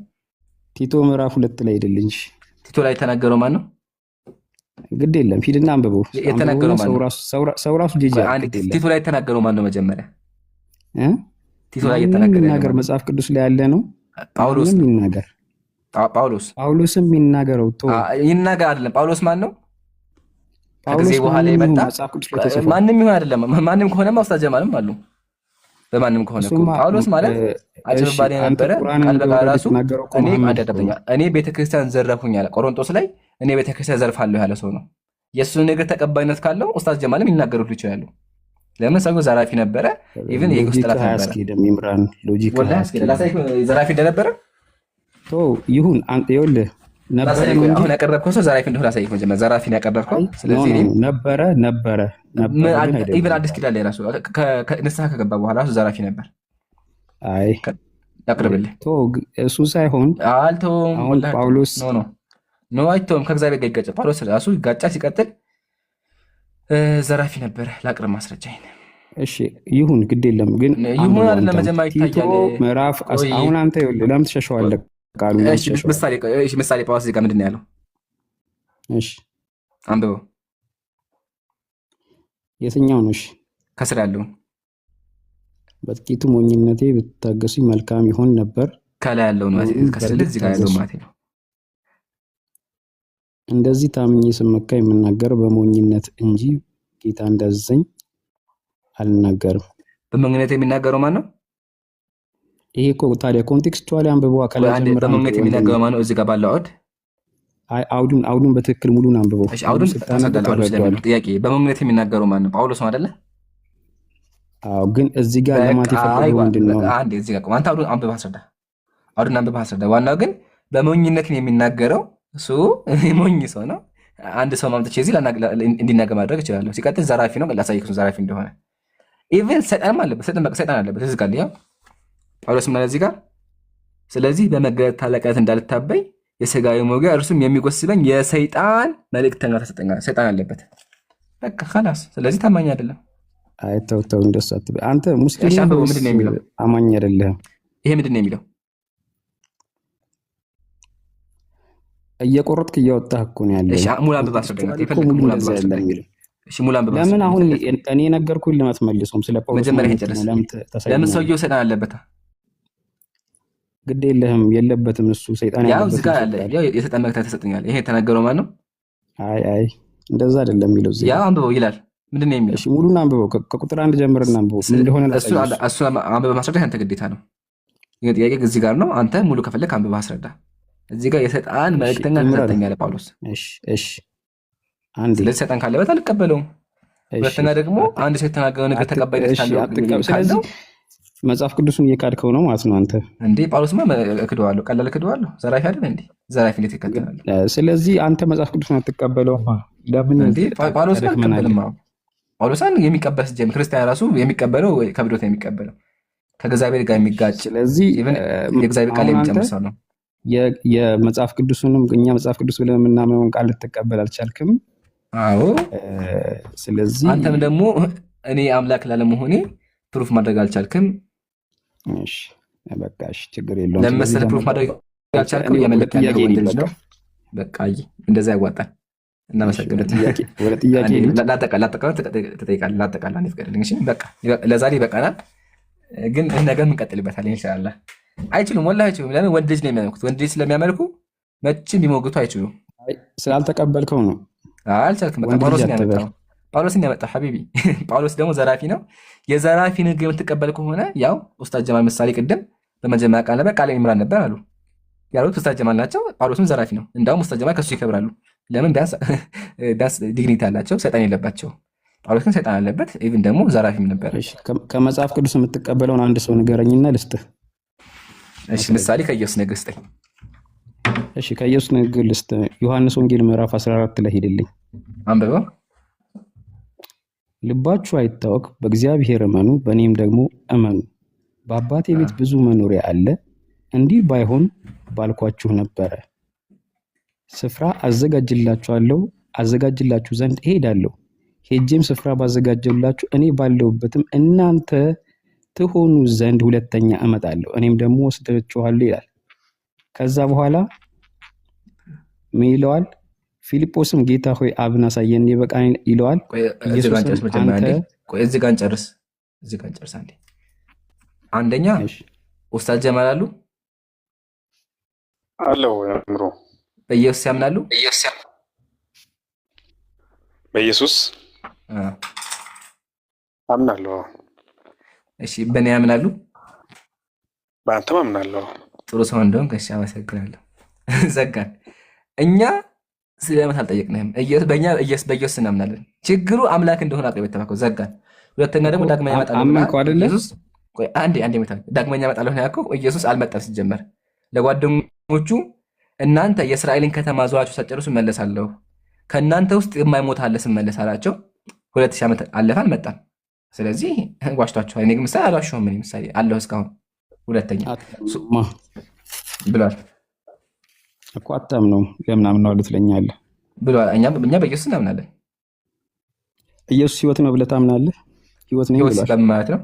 J: ቲቶ ምዕራፍ 2 ላይ አይደለኝ?
A: ቲቶ ላይ የተናገረው ማን ነው?
J: ግድ የለም ሂድና አንብበው።
A: የተናገረው ማን ነው?
J: ሰው ራሱ ጂጂ
A: ቲቶ ላይ የተናገረው ማን ነው? መጀመሪያ ቲቶ ላይ
J: የተናገረው መጽሐፍ ቅዱስ ላይ ያለ ነው።
A: ጳውሎስ
J: ይናገር። ጳውሎስም ይናገረው
A: ይናገር አይደለም። ጳውሎስ ማን ነው? ከጊዜ በኋላ የመጣ ማንም ይሁን አይደለም። ማንም ከሆነማ ኡስታዝ ጀማልም አሉ። በማንም ከሆነ ጳውሎስ ማለት አጭበርባሪ ነበረ። ቃል በቃል ራሱ እኔ ቤተክርስቲያን ዘረፉኝ አለ ቆሮንቶስ ላይ። እኔ ቤተክርስቲያን ዘርፋለሁ ያለ ሰው ነው። የእሱ ነገር ተቀባይነት ካለው ኡስታዝ ጀማልም ሊናገሩት ይችላሉ። ለምን ሰው ዘራፊ ነበረ። ኢቭን የውስጥ ጠላት ነበረ። ዘራፊ እንደነበረ
J: ይሁን አንተ ይኸውልህ
A: አሁን ያቀረብከው ሰው ዘራፊ እንደሆነ አሳይክ። መጀመሪያ ዘራፊን ያቀረብከው ስለዚህ ነበረ ኢቭን አዲስ ኪዳን ላይ ራሱ ንስሐ ከገባ በኋላ ራሱ ዘራፊ ነበር።
J: አይ
A: ያቅርብልህ
J: እሱ ሳይሆን
A: አልተውም።
J: ጳውሎስ
A: ኖ አይተውም። ከእግዚአብሔር ጋር ይጋጫል። ጳውሎስ ራሱ ይጋጫል። ሲቀጥል ዘራፊ ነበረ። ላቅርብ ማስረጃ
J: እሺ ይሁን ግድ የለም ግን
A: ይሁን አይደለም። መጀመሪያ ይታያል
J: ምዕራፍ አሁን አንተ ይኸውልህ ለምን ትሸሸዋለህ?
A: ምሳሌ ጳውሎስ እዚህ ጋር ምንድን ነው ያለው?
J: እሺ
A: አንብበው።
J: የትኛው ነው? እሺ
A: ከስር ያለውን
J: በጥቂቱ ሞኝነቴ ብትታገሱኝ መልካም ይሆን ነበር።
A: ከላይ ያለውን ከስር እዚህ ጋር ያለው ማለት ነው።
J: እንደዚህ ታምኜ ስመካ የምናገር በሞኝነት እንጂ ጌታ እንዳዘዘኝ አልናገርም።
A: በሞኝነት የሚናገረው ማን ነው?
J: ይሄ እኮ ታዲያ ኮንቴክስቹዋሊ አንብበው። አካላይ
A: በሞኝነት የሚናገረው ማን ነው? እዚህ ጋር ባለው
J: አውዱን በትክክል ሙሉን አንብበው።
A: እሺ አውዱን ጥያቄ በሞኝነት የሚናገረው ማን ነው? ጳውሎስ ነው አይደለ?
J: አዎ ግን እዚህ ጋር ለማት ይፈልገው ምንድነው?
A: አንዴ እዚህ ጋር አንተ አውዱን አንብበህ አስረዳ። አውዱን አንብበህ አስረዳ። ዋናው ግን በሞኝነት የሚናገረው እሱ ሞኝ ሰው ነው። አንድ ሰው ማምጥቼ እዚህ እንዲናገር ማድረግ እችላለሁ። ሲቀጥል ዘራፊ ነው። ላሳይክ ዘራፊ እንደሆነ ኢቭን ሰይጣንም አለበት። ሰይጣን አለበት እዚህ ጋር ያው ጳውሎስ ምን አለ እዚህ ጋር? ስለዚህ በመገለጥ ታላቅነት እንዳልታበይ የሥጋዊ ሞገድ እርሱም የሚጎስበኝ የሰይጣን መልእክተኛ ተሰጠኛል። ሰይጣን አለበት በቃ خلاص። ስለዚህ ታማኝ አይደለም።
J: አይ ተው እንደሱ አትበይ አንተ ሙስሊም
A: ምንድን ነው የሚለው?
J: አማኝ አይደለም።
A: ይሄ ምንድን ነው የሚለው?
J: እየቆረጥክ እያወጣህ እኮ ነው ያለው።
A: እሺ ሙሉ አንብባ አስረዳኝ።
J: ለምን አሁን እኔ ነገርኩኝ ለማትመልሱም ስለ ጳውሎስ
A: መጀመሪያ ይጨርስ። ለምን ሰውየው ሰይጣን አለበት?
J: ግድ የለበትም እሱ ሰይጣን
A: ያው እዚህ ጋር አለ። ያው የሰይጣን መልእክተኛ ተሰጠኛል። ይሄ የተናገረው ማን ነው?
J: አይ እንደዛ አይደለም የሚለው እዚህ
A: ያው አንብበው ይላል። ምንድን ነው የሚለው?
J: እሺ ሙሉን አንብበው። ከቁጥር 1 ጀምርና አንብበው። ምን እንደሆነ
A: እሱ አንብበህ ማስረዳት አንተ ግዴታ ነው። ይሄ ጥያቄ እዚህ ጋር ነው። አንተ ሙሉ ከፈለክ አንብበህ አስረዳ። እዚህ ጋር የሰይጣን መልእክተኛ ተሰጠኛል ጳውሎስ።
J: እሺ አንዴ
A: ስለዚህ ሰይጣን ካለበት አልቀበለውም። ሁለተኛ ደግሞ አንድ ሰው የተናገረው ነገር ተቀባይነት ካለው
J: መጽሐፍ ቅዱስን እየካድከው ነው ማለት ነው አንተ።
A: እንዴ ጳውሎስማ እክደዋለሁ፣ ቀላል እክደዋለሁ። ዘራፊ አይደል እንዴ? ዘራፊ እንዴት ይከተላል?
J: ስለዚህ አንተ መጽሐፍ ቅዱስን አትቀበለውም። ለምን
A: እንዴ? ጳውሎስ አልቀበልም። ጳውሎስን የሚቀበል ጀም ክርስቲያን ራሱ የሚቀበለው ከብዶት የሚቀበለው ከእግዚአብሔር ጋር የሚጋጭ
J: ስለዚህ
A: የእግዚአብሔር ቃል የሚጨምሰው ነው።
J: የመጽሐፍ ቅዱስንም እኛ መጽሐፍ ቅዱስ ብለን የምናምነውን ቃል ልትቀበል አልቻልክም።
A: አዎ።
J: ስለዚህ
A: አንተም ደግሞ እኔ አምላክ ላለመሆኔ ፕሩፍ ማድረግ አልቻልክም።
J: እሺ በቃ እሺ ችግር የለውም።
A: ለምሳሌ ፕሩፍ ማድረግ አልቻልክም። የመለክ ያለው ወንጀል ነው። በቃ እንደዛ ያዋጣል። እናመሰግናለን።
J: ወደ ጥያቄ
A: ላጠቃላይ ተጠይቃለህ። ላጠቃላይ አንዴ ፍቀድልኝ። እሺ በቃ ለዛሬ ይበቃናል፣ ግን ነገ እንቀጥልበታለን ኢንሻአላህ። አይችሉም፣ ወላሂ አይችሉም። ለምን? ወንድ ልጅ ነው የሚያመልኩት። ወንድ ልጅ ስለሚያመልኩ መቼም ቢሞግቱ አይችሉም።
J: ስላልተቀበልከው ነው።
A: አልቻልክም። በቃ ጳውሎስን ያመጣው ሐቢቢ። ጳውሎስ ደግሞ ዘራፊ ነው። የዘራፊ ንግግር የምትቀበል ከሆነ ያው ኡስታዝ ጀማል ምሳሌ ቅድም በመጀመሪያ ቃል ነበር ቃል ኢምራን ነበር አሉ ያሉት ኡስታዝ ጀማል ናቸው። ጳውሎስም ዘራፊ ነው። እንዳውም ኡስታዝ ጀማል ከሱ ይከብራሉ። ለምን? ቢያንስ ዲግኒቲ አላቸው፣ ሰይጣን የለባቸው። ጳውሎስ ግን ሰይጣን አለበት። ኢቭን ደግሞ ዘራፊም ነበር።
J: ከመጽሐፍ ቅዱስ የምትቀበለውን አንድ ሰው ንገረኝና ልስጥህ።
A: እሺ ምሳሌ ከኢየሱስ ንግግር ስጠኝ።
J: እሺ ከኢየሱስ ንግግር ልስጥህ። ዮሐንስ ወንጌል ምዕራፍ 14 ላይ ሄድልኝ፣
A: አንብበው።
J: ልባችሁ አይታወክ፣ በእግዚአብሔር እመኑ፣ በእኔም ደግሞ እመኑ። በአባቴ ቤት ብዙ መኖሪያ አለ፣ እንዲህ ባይሆን ባልኳችሁ ነበረ። ስፍራ አዘጋጅላችሁ ዘንድ እሄዳለሁ። ሄጄም ስፍራ ባዘጋጀላችሁ እኔ ባለሁበትም እናንተ ትሆኑ ዘንድ ሁለተኛ እመጣለሁ፣ እኔም ደግሞ ወስዳችኋለሁ ይላል። ከዛ በኋላ ምን ይለዋል? ፊልጶስም ጌታ ሆይ አብን አሳየን ይበቃን ይለዋል።
A: እዚህ ጋር እንጨርስ አንዴ። አንደኛ ኡስታዝ ጀማል አሉ
C: አለው አምሮ
A: በኢየሱስ ያምናሉ?
C: በኢየሱስ አምናለሁ።
A: እሺ በእኔ ያምናሉ?
C: በአንተም አምናለሁ።
A: ጥሩ ሰው እንደሆንክ እሺ፣ አመሰግናለሁ። ዘጋን። እኛ ስለምን አልጠየቅንህም? በኢየሱስ እናምናለን። ችግሩ አምላክ እንደሆነ አጥብ የተባከው ዘጋን። ሁለተኛ ደግሞ ዳግመኛ እመጣለሁ ኢየሱስ ዳግመኛ እመጣለሁ ነው ያልከው። ኢየሱስ አልመጣም ሲጀመር። ለጓደኞቹ እናንተ የእስራኤልን ከተማ ዙራችሁ ሳትጨርሱ እመለሳለሁ፣ ከእናንተ ውስጥ የማይሞት አለ ስመለስ አላቸው። 2000 ዓመት አለፈ አልመጣም። ስለዚህ ዋሽቷቸዋል። እኔ ግን ምሳሌ አልዋሸሁም። እኔ ምሳሌ አለሁ እስካሁን። ሁለተኛ ብሏል
J: እኮ አታምነውም። ለምን አምነዋለሁ ትለኛለህ
A: ብሏል። እኛ በኢየሱስ እናምናለን።
J: ኢየሱስ ህይወት ነው ብለህ ታምናለህ? ህይወት ነኝ ብሏል
A: ማለት ነው።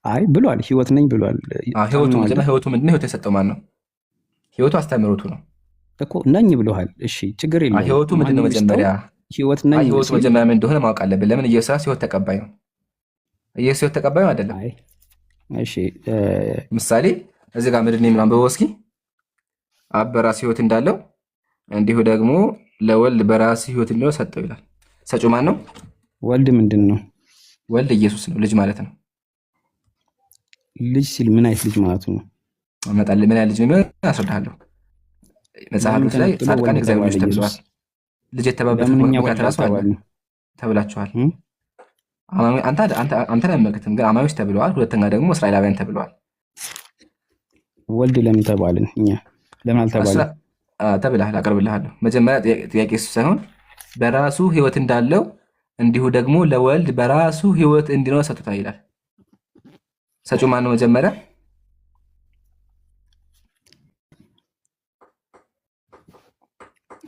J: አይ ብሏል፣ ህይወት ነኝ ብሏል።
A: ህይወቱ ምንድን ነው? ህይወቱ የሰጠው ማን ነው? ህይወቱ አስተምህሮቱ ነው
J: እኮ ነኝ ብለዋል። እሺ ችግር የለም።
A: ህይወቱ ምንድን ነው? መጀመሪያ
J: ህይወት ነኝ።
A: ህይወቱ መጀመሪያ ምን እንደሆነ ማወቅ አለብን። ለምን ኢየሱስ ህይወት ተቀባይ ነው። ኢየሱስ ህይወት ተቀባይ ነው አይደለም?
J: እሺ
A: ምሳሌ እዚህ ጋር ምንድን ነው የምናንበበው? እስኪ አብ በራሱ ህይወት እንዳለው እንዲሁ ደግሞ ለወልድ በራሱ ህይወት እንዲኖር ሰጠው ይላል። ሰጪው ማን ነው?
J: ወልድ ምንድን ነው?
A: ወልድ ኢየሱስ ነው፣ ልጅ ማለት ነው።
J: ልጅ ሲል ምን አይነት ልጅ ማለቱ ነው?
A: አመጣልህ። ምን አይነት ልጅ ነው አስረዳለሁ። መጽሐፍ ላይ ጻድቃን እግዚአብሔር ልጅ ተብለዋል። ልጅ የተባሉበት ምክንያት ራሱ አለ ተብላችኋል። አንተ አይመለከትም፣ ግን አማኞች ተብለዋል። ሁለተኛ ደግሞ እስራኤላውያን ተብለዋል።
J: ወልድ ለምን ተባልን? እኛ ለምን አልተባልን?
A: ተብለሃል። አቀርብልሃለሁ። መጀመሪያ ጥያቄ እሱ ሳይሆን በራሱ ህይወት እንዳለው እንዲሁ ደግሞ ለወልድ በራሱ ህይወት እንዲኖር ሰጥቶታል ይላል። ሰጪው ማን ነው? መጀመሪያ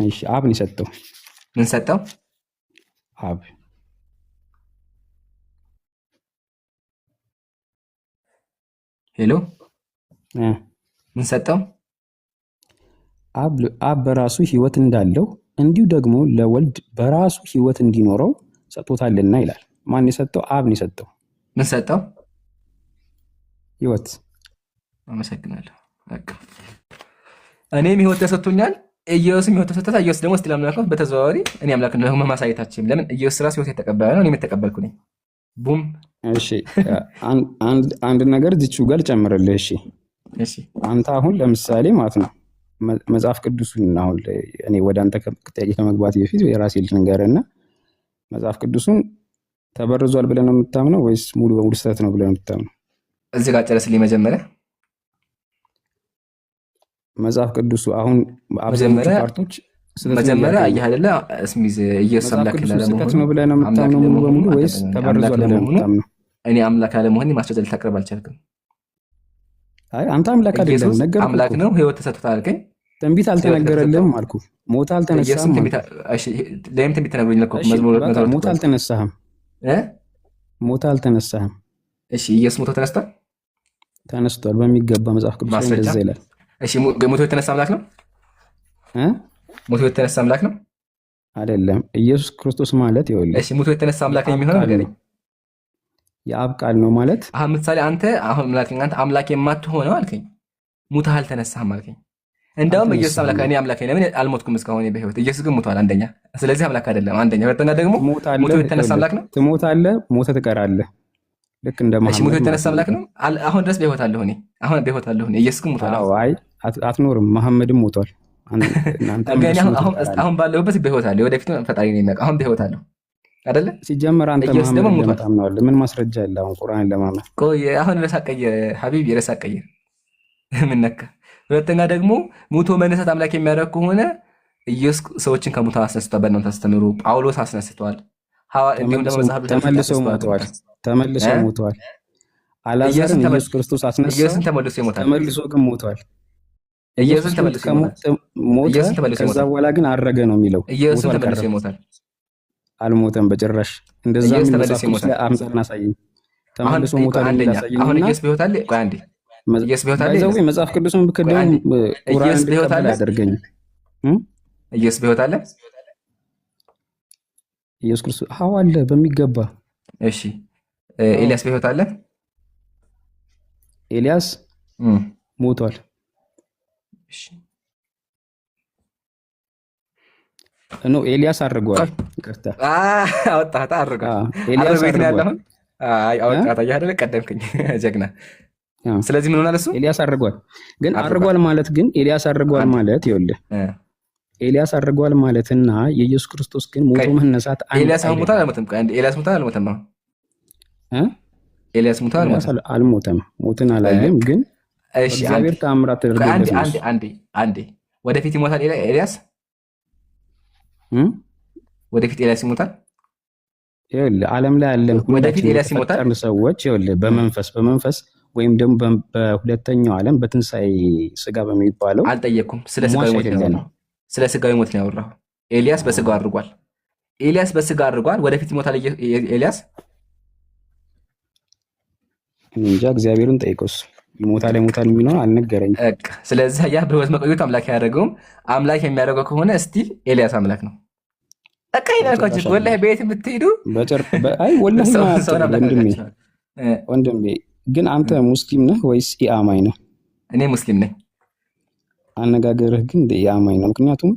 J: እሺ አብ ነው የሰጠው።
A: ምን ሰጠው?
J: አብ።
A: ሄሎ ምን ሰጠው?
J: አብ በራሱ ህይወት እንዳለው እንዲሁ ደግሞ ለወልድ በራሱ ህይወት እንዲኖረው ሰጥቶታልና ይላል። ማን የሰጠው? አብ ነው የሰጠው።
A: ምን ሰጠው?
J: ህይወት።
A: አመሰግናለሁ። በቃ እኔም ህይወት ተሰጥቶኛል፣ ኢየሱስም ህይወት ተሰጥቶታል። ኢየሱስ ደግሞ ስለ አምላክ በተዘዋዋሪ እኔ አምላክ ነው ማሳየታችን። ለምን ኢየሱስ ራሱ ህይወት የተቀበለ ነው፣ እኔም የተቀበልኩ ነኝ። ቡም።
J: እሺ አንድ ነገር እዚሁ ጋር ጨምርልህ። እሺ አንተ አሁን ለምሳሌ ማለት ነው መጽሐፍ ቅዱሱን አሁን እኔ ወደ አንተ ጥያቄ ከመግባት በፊት የራሴ ልንገርህና መጽሐፍ ቅዱሱን ተበርዟል ብለህ ነው የምታምነው ወይስ ሙሉ በሙሉ ስህተት ነው ብለህ ነው የምታምነው?
A: እዚህ ጋር ጨረስልኝ።
J: መጽሐፍ ቅዱሱ አሁን አብዛኞቹ ፓርቶች
A: መጀመሪያ አየህ አይደለ? እስሚዝ ኢየሱስ አምላክ
J: ነው ብለህ ነው የምታምነው ሙሉ በሙሉ ወይስ ተበርዟል ብለህ ነው የምታምነው?
A: እኔ አምላክ አለመሆኔን ማስረጃ ልታቀርብ አልቻልክም።
J: አይ አንተ አምላክ አይደለም ነገርኩህ።
A: አምላክ ነው ህይወት ተሰጥቶታል አልከኝ።
J: ትንቢት አልተነገረልህም አልኩ። ሞት አልተነሳህም።
A: ለምን ትንቢት ተነግሮኝ ነው?
J: ሞት አልተነሳህም። ሞት አልተነሳህም።
A: እሺ ኢየሱስ ሞቶ ተነስቷል?
J: ተነስቷል በሚገባ መጽሐፍ ቅዱስ ላይ እንደዛ ይላል።
A: እሺ ሞቶ የተነሳ አምላክ ነው? ሞቶ የተነሳ አምላክ ነው
J: አይደለም። ኢየሱስ ክርስቶስ ማለት ይኸውልህ።
A: እሺ ሞቶ የተነሳ አምላክ ነው የሚሆነው ነገር
J: የአብ ቃል ነው ማለት።
A: አሁን ምሳሌ አንተ አምላክ የማትሆነው አልከኝ፣ ሙተህ አልተነሳህም አልከኝ። እንደውም ኢየሱስ አምላክ እኔ አምላክ ነኝ፣ ለምን አልሞትኩም እስካሁን በህይወት። ኢየሱስ ግን ሙቷል። አንደኛ፣ ስለዚህ አምላክ አይደለም። አንደኛ። ሁለተኛ ደግሞ ሙቶ የተነሳ አምላክ ነው።
J: ትሞታለህ፣ ሞተህ ትቀራለህ። ልክ እንደ መሐመድ።
A: ሙቶ የተነሳ አምላክ ነው። አሁን ድረስ በህይወት አለሁ እኔ። አሁን በህይወት አለሁ እኔ። ኢየሱስ ግን ሙቷል።
J: አይ አትኖርም። መሐመድም ሞቷል።
A: አሁን ባለሁበት በህይወት አለሁ። ወደፊት ፈጣሪ ነው የሚያውቅ። አሁን በህይወት አለሁ አይደለ?
J: ሲጀመር አንተ መሐመድ ታምናለህ። ምን ማስረጃ አለ? አሁን ቁርአን ለማመን
A: ቆይ አሁን ረሳቀየ ሀቢብ የረሳቀየ ምን ነካ? ሁለተኛ ደግሞ ሙቶ መነሳት አምላክ የሚያደርግ ከሆነ ኢየሱስ ሰዎችን ከሙታን አስነስቷል። በእናንተ አስተምሩ ጳውሎስ አስነስቷል። እንዲሁም ደግሞ መጽሐፍ
J: ተመልሰው ሞተዋል። አልዓዛርን ኢየሱስ ክርስቶስ አስነሳው።
A: ኢየሱስን ተመልሶ ይሞታል።
J: ተመልሶ ግን ሞቷል።
A: ኢየሱስን ተመልሶ
J: ሞተ። ከዛ በኋላ ግን አረገ ነው የሚለው።
A: ኢየሱስን ተመልሶ ይሞታል።
J: አልሞተም በጭራሽ። እንደዛ
A: ኢየሱስ
J: የሚል
A: ተመልሶ
J: መጽሐፍ ቅዱስ ላይ
A: ይሞታል።
J: አምጣና አሳየኝ።
A: አሁን
J: ተመልሶ ሞታል የሚል
A: አንደኛ አሁን
J: አሳየኝና
A: ኢየሱስ በሕይወት አለ? ቆይ አንዴ ኢየሱስ በሕይወት አለ?
J: ባይዘው መጽሐፍ ቅዱስን ብከደው
A: አንዴ
J: ቁርአን
A: ኢየሱስ በሕይወት
J: እንድቀበል
A: አለ?
J: አያደርገኝም።
A: ኢየሱስ በሕይወት አለ?
J: ኢየሱስ ክርስቶስ አዎ አለ በሚገባ።
A: እሺ ኤልያስ በሕይወት አለ?
J: ኤልያስ ሞቷል።
A: እሺ
J: ኖ ኤልያስ አድርጓል። ይቅርታ
A: አወጣህ። አድርጓል።
J: ኤልያስ
A: አድርጎ የት ነው ያለ
J: አድርጓል።
A: አሁን? አወጣህ። ታያለህ፣ ቀደምክኝ ጀግና። ስለዚህ ምን ሆናል? እሱ
J: ኤልያስ አድርጓል። ግን አድርጓል ማለት ግን ኤልያስ አድርጓል ማለት ይኸውልህ ኤልያስ አድርጓል ማለትና የኢየሱስ ክርስቶስ ግን ሞቶ መነሳት አንድ
A: ኤልያስ አሁን ሞቷል አልሞተም? ኤልያስ ሞቷል አልሞተም? አሁን ኤልያስ ሞቷል
J: አልሞተም? ሞትን አላየም፣ ግን እግዚአብሔር ተአምራት ተደርጎለት ነው።
A: አንዴ ወደፊት ይሞታል ኤልያስ? ወደፊት ኤልያስ ይሞታል?
J: ይኸውልህ ዓለም ላይ ያለን
A: ወደፊት ኤልያስ ይሞታል
J: ሰዎች ይኸውልህ በመንፈስ ወይም ደግሞ በሁለተኛው ዓለም በትንሣኤ ስጋ በሚባለው
A: አልጠየቅኩም። ስለ ስጋዊ ሞት ነው። ስለ ስጋዊ ሞት ነው ያወራሁ። ኤልያስ በስጋው አድርጓል። ኤልያስ በስጋው አድርጓል። ወደፊት ይሞታል ኤልያስ?
J: እንጃ እግዚአብሔርን ጠይቀውስ ይሞታል ይሞታል የሚለው አልነገረኝም።
A: ስለዚህ ያ በህይወት መቆየቱ አምላክ ያደረገውም አምላክ የሚያደርገው ከሆነ እስቲል ኤልያስ አምላክ ነው። በቃ ይናልኳችሁ። ወላሂ ቤት የምትሄዱ
J: አይ ወላሂ ወንድሜ ግን አንተ ሙስሊም ነህ ወይስ ኢአማኝ ነህ?
A: እኔ ሙስሊም ነኝ።
J: አነጋገርህ ግን ኢአማኝ ነው። ምክንያቱም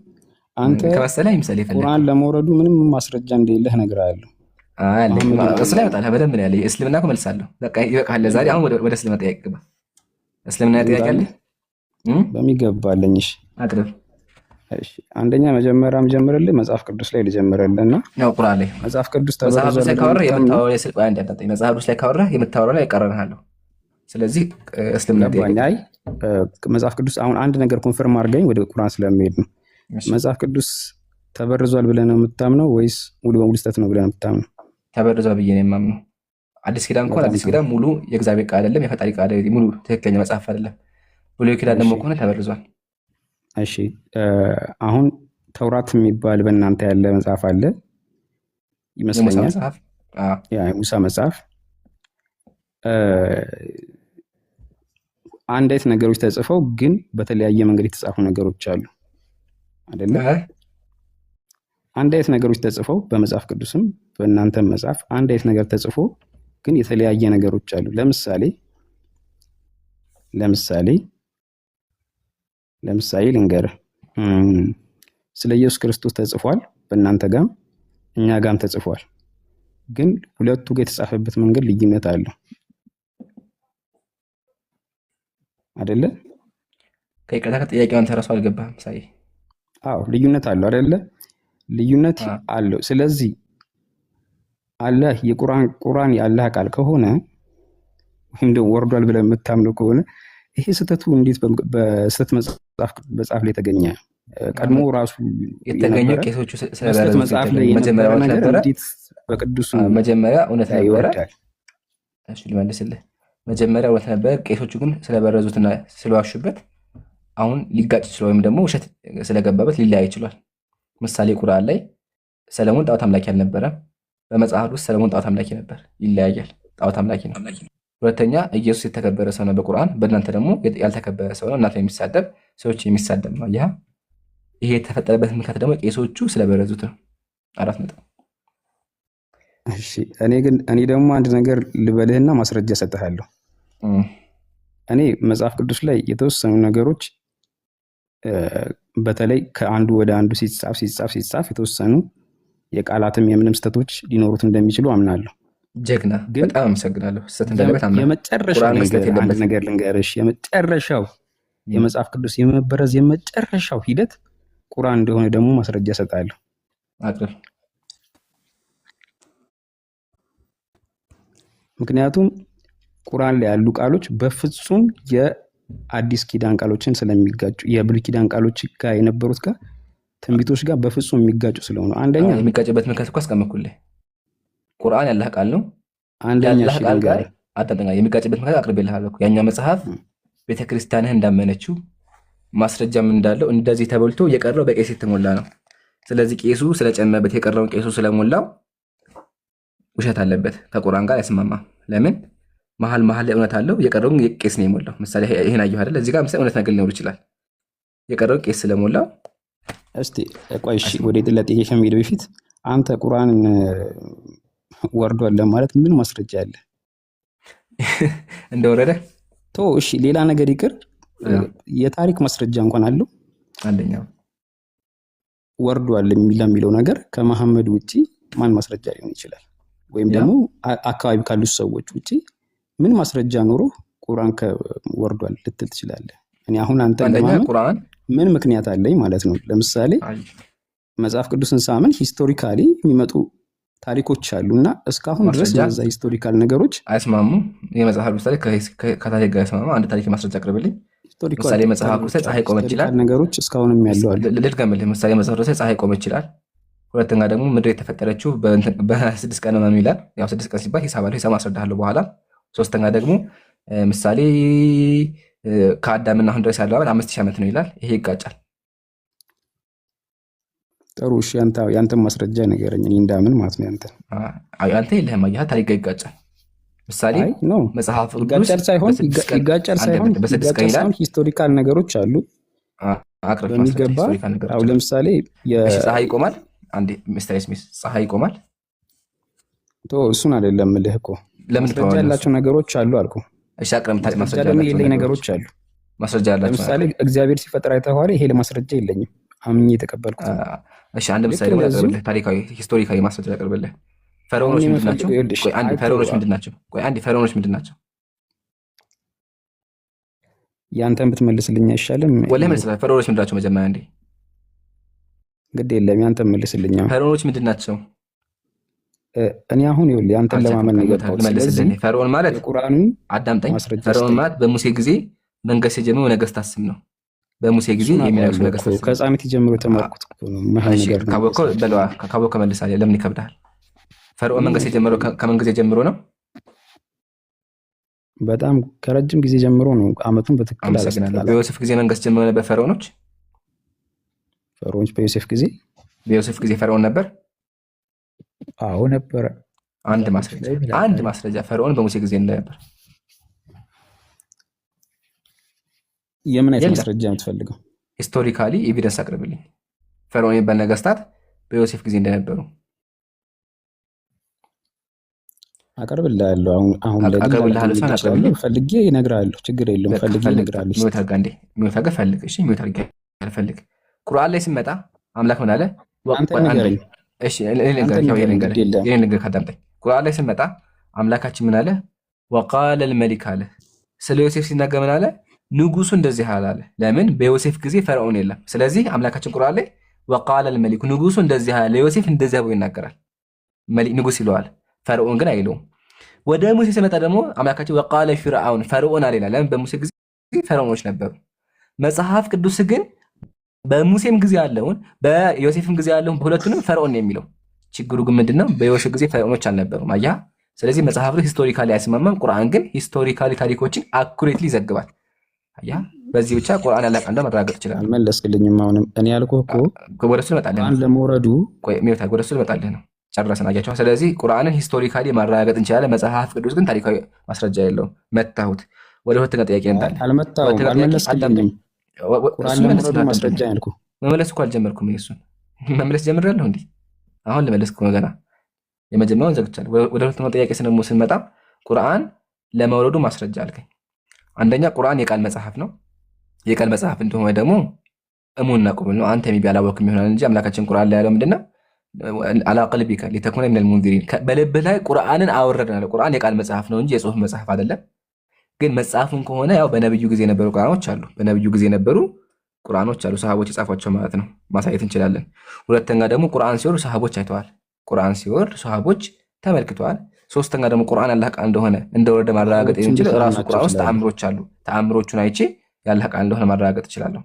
J: አንተ ቁርአን ለመውረዱ ምንም ማስረጃ እንደሌለህ እነግርሃለሁ።
A: እሱ ላይ እመጣለሁ በደንብ ነው ያለኝ። እስልምና እኮ መልሳለሁ። በቃ ይበቃል ለዛሬ። አሁን ወደ እስልምና ጥያቄ ግባ። እስልምና ጥያቄ አለ?
J: በሚገባ አለኝ። እሺ
A: አቅርብ።
J: እሺ አንደኛ መጀመሪያ ልጀምርልህ መጽሐፍ ቅዱስ ላይ ልጀምርልህና
A: ነው ቁርአን ላይ
J: መጽሐፍ ቅዱስ ተበረዘ
A: መጽሐፍ ላይ ካወራህ የምታወራው ላይ እቀረንሃለሁ። ስለዚህ እስልምና ጥያቄ
J: አይ መጽሐፍ ቅዱስ አሁን አንድ ነገር ኮንፈርም አድርገኝ ወደ ቁርአን ስለሚሄድ ነው። መጽሐፍ ቅዱስ ተበርዟል ብለህ ነው የምታምነው ወይስ ሙሉ በሙሉ ስህተት ነው ብለህ ነው የምታምነው?
A: ተበርዟል ብዬ ነው የማምነው። አዲስ ኪዳን እንኳን አዲስ ኪዳን ሙሉ የእግዚአብሔር ቃል አይደለም፣ የፈጣሪ ቃል ሙሉ ትክክለኛ መጽሐፍ አይደለም። ብሉይ ኪዳን ደግሞ ከሆነ ተበርዟል።
J: እሺ አሁን ተውራት የሚባል በእናንተ ያለ መጽሐፍ አለ ይመስለኛል። ሙሳ መጽሐፍ አንድ አይነት ነገሮች ተጽፈው ግን በተለያየ መንገድ የተጻፉ ነገሮች አሉ አይደለ? አንድ አይነት ነገሮች ተጽፈው በመጽሐፍ ቅዱስም በእናንተ መጽሐፍ አንድ አይነት ነገር ተጽፎ ግን የተለያየ ነገሮች አሉ። ለምሳሌ ልንገርህ፣ ስለ ኢየሱስ ክርስቶስ ተጽፏል በእናንተ ጋም እኛ ጋም ተጽፏል፣ ግን ሁለቱ ጋር የተጻፈበት መንገድ ልዩነት አለው አይደለ?
A: ከይቅርታ ከጥያቄውን ተረሱ አልገባህም ሳይ።
J: አዎ ልዩነት አለው አይደለ? ልዩነት አለው። ስለዚህ አላህ የቁርአን የአላህ ቃል ከሆነ ወይም ደግሞ ወርዷል ብለህ የምታምነው ከሆነ ይሄ ስህተቱ እንዴት በስህተት መጽሐፍ ላይ ተገኘ? ቀድሞ ራሱ
A: የተገኘው ቄሶቹ
J: ስለበረዙት መጽሐፍ ላይ የነበረ ነገር እንዴት በቅዱሱ
A: መጀመሪያ እውነት ነበረ? እሺ ልመልስልህ። መጀመሪያ እውነት ነበረ፣ ቄሶቹ ግን ስለበረዙትና ስለዋሹበት አሁን ሊጋጭ ይችላል፣ ወይም ደግሞ ውሸት ስለገባበት ሊለያይ ይችላል። ምሳሌ ቁርአን ላይ ሰለሞን ጣዖት አምላኪ አልነበረም። በመጽሐፍ ውስጥ ሰለሞን ጣዖት አምላኪ ነበር። ይለያያል። ጣዖት አምላኪ ነው። ሁለተኛ ኢየሱስ የተከበረ ሰው ነው በቁርአን፣ በእናንተ ደግሞ ያልተከበረ ሰው ነው። እናንተ የሚሳደብ ሰዎች የሚሳደብ ነው። ይሄ የተፈጠረበት ምክንያት ደግሞ ቄሶቹ ስለበረዙት ነው። 4 ነጥብ።
J: እሺ እኔ ደግሞ አንድ ነገር ልበልህና ማስረጃ እሰጥሃለሁ። እኔ መጽሐፍ ቅዱስ ላይ የተወሰኑ ነገሮች በተለይ ከአንዱ ወደ አንዱ ሲጻፍ የተወሰኑ የቃላትም የምንም ስህተቶች ሊኖሩት እንደሚችሉ አምናለሁ።
A: ጀግና፣ በጣም አመሰግናለሁ። ስህተት እንዳለበት አምናለሁ።
J: አንድ ነገር ልንገርሽ፣ የመጨረሻው የመጽሐፍ ቅዱስ የመበረዝ የመጨረሻው ሂደት ቁርአን እንደሆነ ደግሞ ማስረጃ እሰጣለሁ።
A: አቅርብ።
J: ምክንያቱም ቁርአን ላይ ያሉ ቃሎች በፍጹም የአዲስ ኪዳን ቃሎችን ስለሚጋጩ የብሉይ ኪዳን ቃሎች ጋር የነበሩት ጋር ትንቢቶች ጋር በፍጹም የሚጋጩ ስለሆኑ አንደኛ
A: የሚጋጭበት ምክንያት እኮ አስቀመጥኩልህ። ቁርአን ያላህ ቃል ነው።
J: አንደኛ
A: የሚጋጭበት ምክንያት አቅርቤልሃለሁ። ያኛው መጽሐፍ ቤተክርስቲያንህ እንዳመነችው ማስረጃም እንዳለው እንደዚህ ተበልቶ የቀረው በቄስ የተሞላ ነው። ስለዚህ ቄሱ ስለጨመረበት የቀረውን ቄሱ ስለሞላው ውሸት አለበት፣ ከቁርአን ጋር አይስማማም። ለምን መሀል ላይ እውነት አለው፣ የቀረውን ቄስ ነው የሞላው። ምሳሌ ይሄን አየሁ አይደል? እዚህ ጋር ምሳሌ እውነት ነገር ሊኖር ይችላል፣ የቀረውን ቄስ ስለሞላው።
J: እስቲ ቆይ እሺ፣ ወደ ጥያቄ ከመሄድ በፊት አንተ ቁርአንን ወርዷል ለማለት ምን ማስረጃ አለ?
A: እንደወረደ
J: እሺ፣ ሌላ ነገር ይቅር፣ የታሪክ ማስረጃ እንኳን አለው።
A: አንደኛው
J: ወርዷል የሚለው ነገር ከመሐመድ ውጪ ማን ማስረጃ ሊሆን ይችላል? ወይም ደግሞ አካባቢ ካሉት ሰዎች ውጪ ምን ማስረጃ ኖሮ ቁርአን ወርዷል ልትል ትችላለህ? እኔ አሁን አንተ
A: ቁርአን
J: ምን ምክንያት አለኝ ማለት ነው? ለምሳሌ መጽሐፍ ቅዱስን ሳምን ሂስቶሪካሊ የሚመጡ ታሪኮች አሉና እስካሁን ድረስ እነዛ ሂስቶሪካል ነገሮች
A: አይስማሙም። የመጽሐፍ ምሳሌ ከታሪክ ጋር አይስማማ። አንድ ታሪክ ማስረጃ አቅርብልኝ። ምሳሌ መጽሐፍ ውስጥ ፀሐይ ቆመች ይላል።
J: ነገሮች እስካሁንም ያለው አለ።
A: ልድገምልህ። ምሳሌ መጽሐፍ ውስጥ ፀሐይ ቆመች ይላል። ሁለተኛ ደግሞ ምድር የተፈጠረችው በ6 ቀን ነው ይላል። ያው 6 ቀን ሲባል ሂሳብ አለው፣ ሂሳብ አስረዳለሁ በኋላ። ሶስተኛ ደግሞ ምሳሌ ከአዳምና አሁን ድረስ ያለው ዓመት 5000 ዓመት ነው ይላል። ይሄ ይጋጫል።
J: ጥሩ እሺ፣ ያንተን ማስረጃ ንገረኝ፣ እኔ እንዳምን ማለት ነው።
A: አንተ የለህም፣ አየህ፣ ታሪክ ጋር ይጋጫል። ምሳሌ መጽሐፍ
J: ይጋጫል ሳይሆን ሂስቶሪካል ነገሮች አሉ በሚገባ። አሁን ለምሳሌ
A: ፀሐይ ይቆማል። አንዴ ሚስተር ስሚስ ፀሐይ ይቆማል።
J: እሱን አይደለም ልህ እኮ ማስረጃ ያላቸው ነገሮች አሉ አልኩ።
A: እሺ፣ አቅርብ። ማስረጃ
J: ያላቸው ነገሮች አሉ።
A: ማስረጃ ያላቸው
J: ለምሳሌ እግዚአብሔር ሲፈጥር አይተኸዋል? ይሄ ለማስረጃ የለኝም፣ አምኜ የተቀበልኩት።
A: እሺ፣ አንድ ምሳሌ ያቀርብልህ፣ ታሪካዊ ሂስቶሪካዊ ማስረጃ ያቀርብልህ። ፈርዖኖች ምንድን ናቸው? ፈርዖኖች ምንድን ናቸው?
J: ያንተን ብትመልስልኝ አይሻልም?
A: ወላሂ መልስልህ። ፈርዖኖች ምንድን ናቸው? መጀመሪያ እንዴ
J: ግድ የለም ያንተን መልስልኝ።
A: ፈርዖኖች ምንድን ናቸው?
J: እኔ አሁን ይኸውልህ ያንተን ለማመን ነው።
A: ፈርዖን ማለት አዳምጠኝ። ፈርዖን ማለት በሙሴ ጊዜ መንገስ የጀመረው ነገስታት ስም ነው። በሙሴ ጊዜ የሚነግሱ ነገስታት
J: ከህፃንነት ጀምሮ የተማርኩት ነው።
A: ካወቅከው መልሳለህ። ለምን ይከብዳል? ፈርዖን መንገስ የጀመረው ከምን ጊዜ ጀምሮ ነው?
J: በጣም ከረጅም ጊዜ ጀምሮ ነው። አመቱን በትክክል
A: አመሰግናለሁ። በዮሴፍ ጊዜ መንገስ ጀምሮ ነበር ፈርዖኖች በዮሴፍ ጊዜ ፈርዖን ነበር?
J: አዎ ነበረ።
A: አንድ ማስረጃ ፈርዖን በሙሴ ጊዜ እንደነበር።
J: የምን አይነት ማስረጃ የምትፈልገው?
A: ሂስቶሪካሊ ኤቪደንስ አቅርብልኝ። ፈርዖን የሚባል ነገስታት በዮሴፍ ጊዜ እንደነበሩ
J: አቀርብልሃለሁ። አሁን ፈልጌ እነግርሃለሁ። ችግር የለውም። ፈልጌ እነግርሃለሁ።
A: ፈልግ። እሺ፣ ፈልግ። ቁርአን ላይ ስመጣ አምላክ ምን አለ? ቁርአን ላይ ስመጣ አምላካችን ምን አለ? ወቃለ ልመሊክ አለ። ስለ ዮሴፍ ሲናገር ምን አለ? ንጉሱ እንደዚህ አለ። ለምን? በዮሴፍ ጊዜ ፈርዖን የለም። ስለዚህ አምላካችን ቁርአን ላይ ወቃለ ልመሊኩ ንጉሱ እንደዚህ አለ፣ ለዮሴፍ እንደዚህ ብሎ ይናገራል። ንጉስ ይለዋል፣ ፈርዖን ግን አይለውም። ወደ ሙሴ ሲመጣ ደግሞ አምላካችን ወቃለ ፊርዓውን ፈርዖን አለ ይላል። ለምን? በሙሴ ጊዜ ፈርዖኖች ነበሩ። መጽሐፍ ቅዱስ ግን በሙሴም ጊዜ ያለውን በዮሴፍም ጊዜ ያለውን በሁለቱንም ፈርዖን ነው የሚለው። ችግሩ ግን ምንድነው? በዮሴፍ ጊዜ ፈርዖኖች አልነበሩም። አያ ስለዚህ መጽሐፍ ላይ ሂስቶሪካሊ አያስማማም። ቁርአን ግን ሂስቶሪካሊ ታሪኮችን አኩሬትሊ ይዘግባል። አያ በዚህ ብቻ ቁርአን ያለ ቃል ማረጋገጥ ይችላል።
J: አልመለስክልኝም። አሁንም እኔ ያልኩህ እኮ
A: ወደሱ ልመጣልህ ነው።
J: ለመውረዱ
A: ወደሱ ልመጣልህ ነው። ጨረስን። አያቸው። ስለዚህ ቁርአንን ሂስቶሪካሊ ማረጋገጥ እንችላለን። መጽሐፍ ቅዱስ ግን ታሪካዊ ማስረጃ የለውም። መታሁት። ወደ ሁለተኛ ጥያቄ እንጣለን።
J: አልመታሁም። አልመለስክልኝም። ቁርአን ለመውረዱ ማስረጃ ያልኩህ
A: መመለስ እኮ አልጀመርኩም። እሱን መመለስ ጀምሬያለሁ። እንዴ አሁን ልመለስኩ ገና የመጀመሪያውን ዘግቻለሁ። ወደ ሁለተኛው ጥያቄ ስንመጣ ቁርአን ለመውረዱ ማስረጃ አልከኝ። አንደኛ ቁርአን የቃል መጽሐፍ ነው። የቃል መጽሐፍ እንደሆነ ደግሞ እሙንና ቁብል ነው። አንተ የሚቢ አላወቅም ይሆናል እንጂ አምላካችን ቁርአን ላይ ያለው ምንድነው? አላ ቀልቢከ ሊተኩነ ሚነል ሙንዚሪን፣ በልብህ ላይ ቁርአንን አወረድን አለ። ቁርአን የቃል መጽሐፍ ነው እንጂ የጽሁፍ መጽሐፍ አይደለም። ግን መጽሐፉን ከሆነ ያው በነብዩ ጊዜ የነበሩ ቁርአኖች አሉ። በነብዩ ጊዜ የነበሩ ቁርአኖች አሉ፣ ሰሃቦች የጻፏቸው ማለት ነው። ማሳየት እንችላለን። ሁለተኛ ደግሞ ቁርአን ሲወርድ ሰሃቦች አይተዋል። ቁርአን ሲወርድ ሰሃቦች ተመልክተዋል። ሶስተኛ ደግሞ ቁርአን አላህ ቃል እንደሆነ እንደወረደ ማረጋገጥ የሚችል ራሱ ቁርአን ውስጥ ተአምሮች አሉ። ተአምሮቹን አይቼ ያላህ ቃል እንደሆነ ማረጋገጥ እችላለሁ።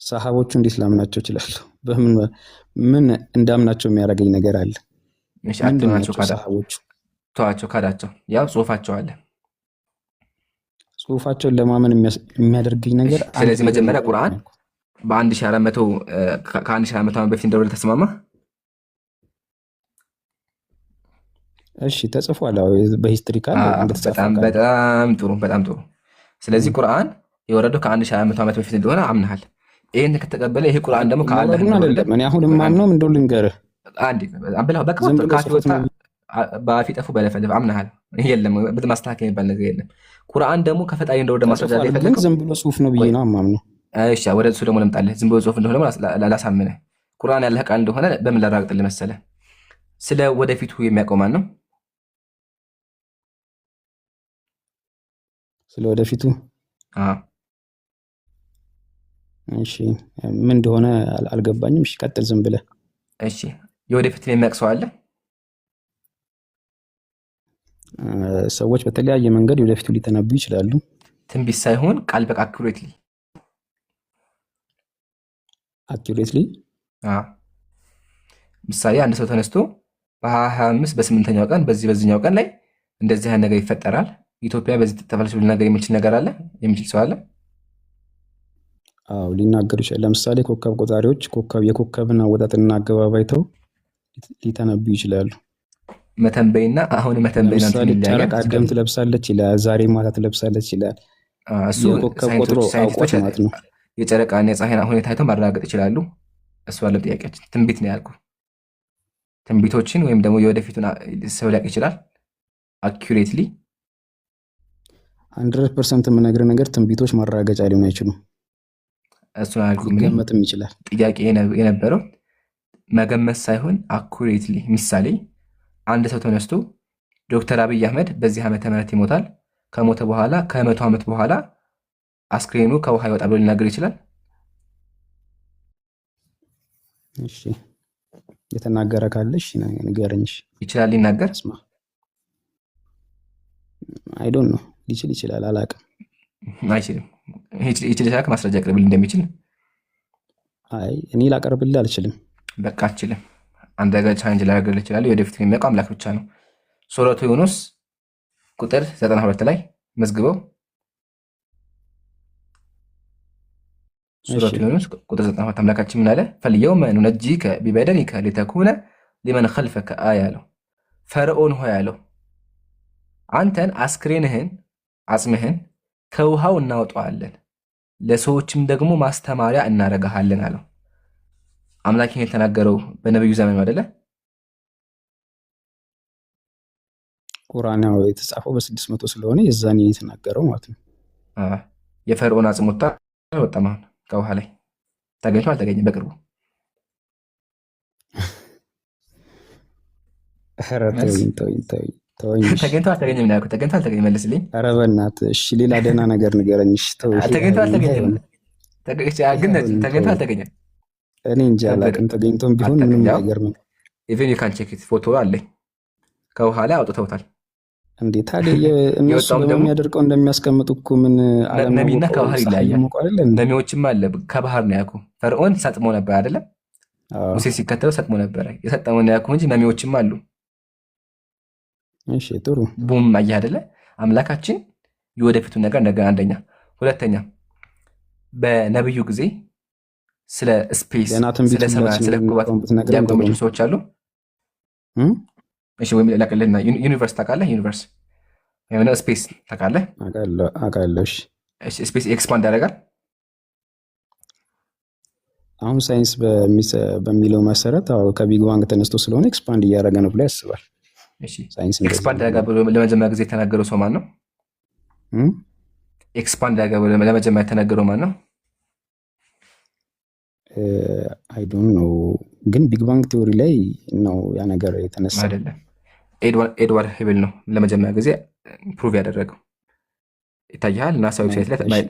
J: ሰሃቦቹ እንዴት ላምናቸው እችላለሁ? ምን እንዳምናቸው የሚያደርገኝ ነገር አለ?
A: እሺ አትናቸው። ተዋቸው፣ ካዳቸው። ያው ጽሁፋቸው አለ።
J: ጽሁፋቸውን ለማመን የሚያደርገኝ ነገር።
A: ስለዚህ መጀመሪያ ቁርአን በ1400 ከ1400 ዓመት በፊት እንደወረደ ተስማማ?
J: እሺ ተጽፏል። በሂስትሪካል እንደተጻፈ
A: በጣም ጥሩ በጣም ጥሩ። ስለዚህ ቁርአን የወረደው ከ1400 ዓመት በፊት እንደሆነ አምናሃል። ይሄን ከተቀበለ ይሄ ቁርአን ደግሞ ከአላህ
J: አይደለም። እኔ አሁን ማምነው እንደው ልንገርህ
A: አንዴ በቃ በአፊ ጠፉ በለፈለፍ አምናሃል። የለም ማስተካከል የሚባል ነገር የለም። ቁርአን ደግሞ ከፈጣሪ እንደወረደ ማስረጃ ላይ ፈለገው
J: ዝም ብሎ ጽሁፍ ነው ብዬ ነው የማምነው።
A: እሺ ወደ እሱ ደግሞ ልምጣልህ። ዝም ብሎ ጽሁፍ እንደሆነ ላሳምነህ። ቁርአን ያለህ ቃል እንደሆነ በምን ላረጋግጥልህ መሰለህ? ስለ ወደፊቱ የሚያውቀው ማን ነው?
J: ስለ ወደፊቱ እሺ ምን እንደሆነ አልገባኝም። እሺ ቀጥል ዝም ብለህ።
A: እሺ የወደፊቱን የሚያውቅ ሰው አለ?
J: ሰዎች በተለያየ መንገድ ወደፊቱ ሊተነብዩ ይችላሉ።
A: ትንቢት ሳይሆን ቃል በቃ አኪዩሬትሊ ምሳሌ አንድ ሰው ተነስቶ በ25 በ8ኛው ቀን በዚህኛው ቀን ላይ እንደዚህ አይነት ነገር ይፈጠራል፣ ኢትዮጵያ በዚህ ተፈልሶ ሊናገር የሚችል ነገር አለ? የሚችል ሰው አለ?
J: አዎ ሊናገሩ ይችላል። ለምሳሌ ኮከብ ቆጣሪዎች የኮከብን አወጣጥና አገባብ አይተው ሊተነብዩ ይችላሉ።
A: መተንበይና አሁን መተንበይና
J: ጨረቃ ደም ትለብሳለች ይላል፣ ዛሬ ማታ ትለብሳለች ይላል።
A: እሱ
J: የኮከብ ቆጥሮ አውቆት ማለት ነው።
A: የጨረቃና የፀሐይን ሁኔታ አይተው ማረጋገጥ ይችላሉ። እሱ አለ ጥያቄያችን። ትንቢት ነው ያልኩ። ትንቢቶችን ወይም ደግሞ የወደፊቱን ሰው ሊያውቅ ይችላል አኪዩሬትሊ
J: 100% የምነግርህ ነገር ትንቢቶች ማረጋገጫ ሊሆን አይችሉም።
A: እሱን አልኩ።
J: መገመትም ይችላል።
A: ጥያቄ የነበረው መገመት ሳይሆን አኩሬትሊ። ምሳሌ አንድ ሰው ተነስቶ ዶክተር አብይ አህመድ በዚህ ዓመተ ምህረት ይሞታል፣ ከሞተ በኋላ ከ100 ዓመት በኋላ አስክሬኑ ከውሃ ይወጣል ብሎ ሊናገር ይችላል?
J: እሺ የተናገረ ካለሽ ንገረኝ።
A: ይችላል ሊናገር?
J: አይ ዶንት ኖ ሊችል ይችላል፣ አላውቅም።
A: አይችልም። ይችል ይችላል። ማስረጃ አቅርብልኝ እንደሚችል።
J: አይ እኔ ላቀርብልህ አልችልም።
A: በቃ አልችልም። አንድ ነገር ቻሌንጅ ላደርግልህ እችላለሁ። የወደፊት የሚያውቀው አምላክ ብቻ ነው። ሱረቱ ዩኑስ ቁጥር 92 ላይ መዝግበው። ሱረቱ ዩኑስ ቁጥር 92 አምላካችን ምን አለ? ፈልየውመ ኑነጂከ ቢበደኒከ ሊተኩነ ሊመን ኸልፈከ አያ አለው። ፈርዖን ሆይ አለው አንተን አስክሬንህን አጽምህን ከውሃው እናወጣዋለን፣ ለሰዎችም ደግሞ ማስተማሪያ እናረጋሃለን አለው። አምላክ ይሄን የተናገረው በነብዩ ዘመን አይደለ?
J: ቁርአን ያው የተጻፈው በ600 ስለሆነ የዛኔ የተናገረው ማለት ነው።
A: የፈርዖን አጽም ወጣ አልወጣም? አሁን ከውሃ ላይ ተገኝቶ አልተገኘም? በቅርቡ ተገኝቶ አልተገኘም ነው ያልኩት። ተገኝቶ አልተገኘም መልስልኝ።
J: ኧረ በእናትህ እሺ፣ ሌላ ደህና ነገር ንገረኝ። እሺ
A: ተገኝቶ አልተገኘም ግን ተገኝቶ አልተገኘም።
J: እኔ እንጃ አላውቅም። ተገኝቶም ቢሆን ምንም አይገርምም።
A: ኢቨን ዩ ካን ቼክ ኢት ፎቶ አለኝ። ከውሃ ላይ አውጥተውታል።
J: እንዴ ታዲያ እነሱ በሚያደርቀው እንደሚያስቀምጡ እኮ ምን
A: ነቢና ከባህር ይለያያል። ነቢዎችም አለ ከባህር ነው ያልኩህ። ፈርዖን ሰጥሞ ነበር አይደለም? ሙሴ ሲከተለው ሰጥሞ ነበረ። የሰጠመውን ያልኩህ እንጂ ነቢዎችም አሉ።
J: እሺ ጥሩ
A: ቡም አየህ አይደለ? አምላካችን የወደፊቱን ነገር ነገር አንደኛ፣ ሁለተኛ በነብዩ ጊዜ ስለ ስፔስ ስለ ሰማይ ስለ ኩባት ያቆሙ ሰዎች አሉ። እሺ ወይም ለቀለና ዩኒቨርስ ታውቃለህ? ዩኒቨርስ ወይም ስፔስ ታውቃለህ?
J: አውቃለሁ።
A: እሺ ስፔስ ኤክስፓንድ ያደርጋል።
J: አሁን ሳይንስ በሚለው መሰረት ከቢግ ባንግ ተነስቶ ስለሆነ ኤክስፓንድ እያደረገ ነው ብሎ ያስባል።
A: እሺ ኤክስፓንድ ያደርጋል ብሎ ለመጀመሪያ ጊዜ የተናገረው ሰው ማን ነው? ኤክስፓንድ ያደርጋል ብሎ ለመጀመሪያ የተናገረው ማን ነው?
J: አይ ዶንት ኖ፣ ግን ቢግ ባንግ ቲዮሪ ላይ ነው ያ ነገር የተነሳ
A: አይደለም። ኤድዋርድ ሄብል ነው ለመጀመሪያ ጊዜ ፕሩቭ ያደረገው። ይታያል ናሳ ዌብሳይት ላይ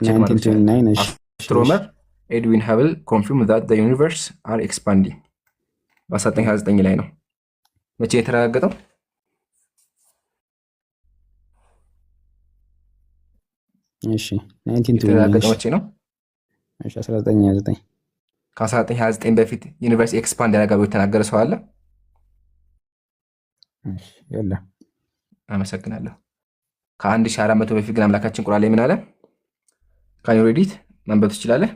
A: አስትሮኖመር ኤድዊን ሄብል ኮንፊርም that the universe are expanding በ1929 ላይ ነው። መቼ የተረጋገጠው?
J: እሺ 1929
A: መቼ ነው?
J: እሺ 1929
A: ከ1929 በፊት ዩኒቨርስ ኤክስፓንድ ያደርጋል ብሎ የተናገረ ሰው አለ?
J: የለም።
A: አመሰግናለሁ። ከ1400 በፊት ግን አምላካችን ቁርአን ላይ ምን አለ? ካን ዩ ሪድ ኢት? ማንበብ ትችላለህ?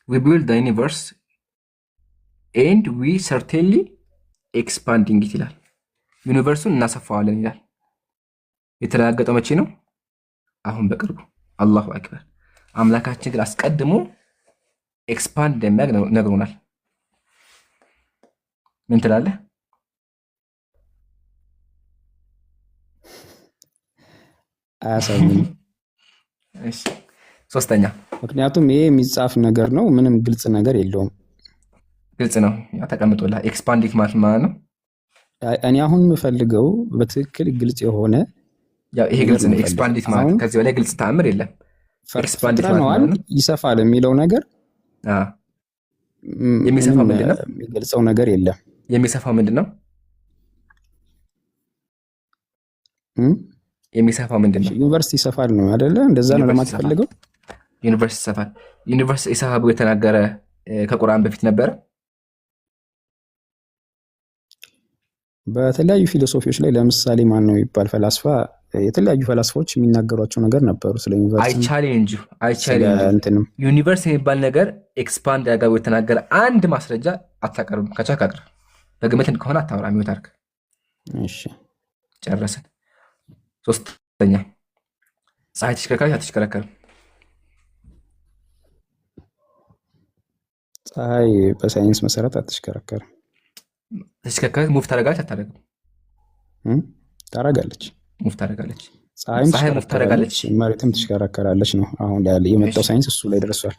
A: we build the universe and we certainly expanding it ይላል። ዩኒቨርሱን እናሰፋዋለን ይላል። የተረጋገጠው መቼ ነው? አሁን በቅርቡ። አላሁ አክበር። አምላካችን ግን አስቀድሞ ኤክስፓንድ እንደሚያደርግ ነግሮናል። ምን ትላለህ?
J: አያሳምንም።
A: እሺ ሶስተኛ፣
J: ምክንያቱም ይሄ የሚጻፍ ነገር ነው፣ ምንም ግልጽ ነገር የለውም።
A: ግልጽ ነው ያ ተቀምጦልሃል። ኤክስፓንዲንግ ማለት ነው።
J: እኔ አሁን የምፈልገው በትክክል ግልጽ የሆነ
A: ያው ይሄ ግልጽ ነው። ኤክስፓንዲንግ ማለት ከዚህ በላይ ግልጽ ተአምር የለም።
J: ፈጥረነዋል ይሰፋል የሚለው ነገር
A: የሚሰፋው ምንድነው?
J: የሚገልጸው ነገር የለም።
A: የሚሰፋው ምንድነው? የሚሰፋው ምንድነው?
J: ዩኒቨርሲቲ ይሰፋል ነው አይደለ? እንደዛ ነው ለማለት ፈልገው።
A: ዩኒቨርሲቲ ይሰፋል። ዩኒቨርሲቲ ይሰፋል የተናገረ ከቁርአን በፊት ነበረ።
J: በተለያዩ ፊሎሶፊዎች ላይ ለምሳሌ ማን ነው የሚባል ፈላስፋ የተለያዩ ፈላስፋዎች የሚናገሯቸው ነገር ነበሩ ስለ ዩኒቨርሲቲ።
A: አይቻሌንጅ ዩኒቨርስ የሚባል ነገር ኤክስፓንድ ያጋው የተናገረ አንድ ማስረጃ አታቀርብም። ከቻልክ አቅርብ። በግምት ከሆነ አታወራ። ሚውት አድርግ።
J: እሺ
A: ጨረስን። ሶስተኛ ፀሐይ ተሽከርካሪች አትሽከረከርም?
J: ፀሐይ በሳይንስ መሰረት አትሽከረከርም።
A: ተሽከርካሪች ሙቭ ታደርጋለች አታደርግም?
J: ታደርጋለች።
A: ሙቭ ታደርጋለች።
J: ፀሐይ ሙቭ ታደርጋለች፣ መሬትም ትሽከረከራለች ነው አሁን የመጣው ሳይንስ እሱ ላይ ደርሷል።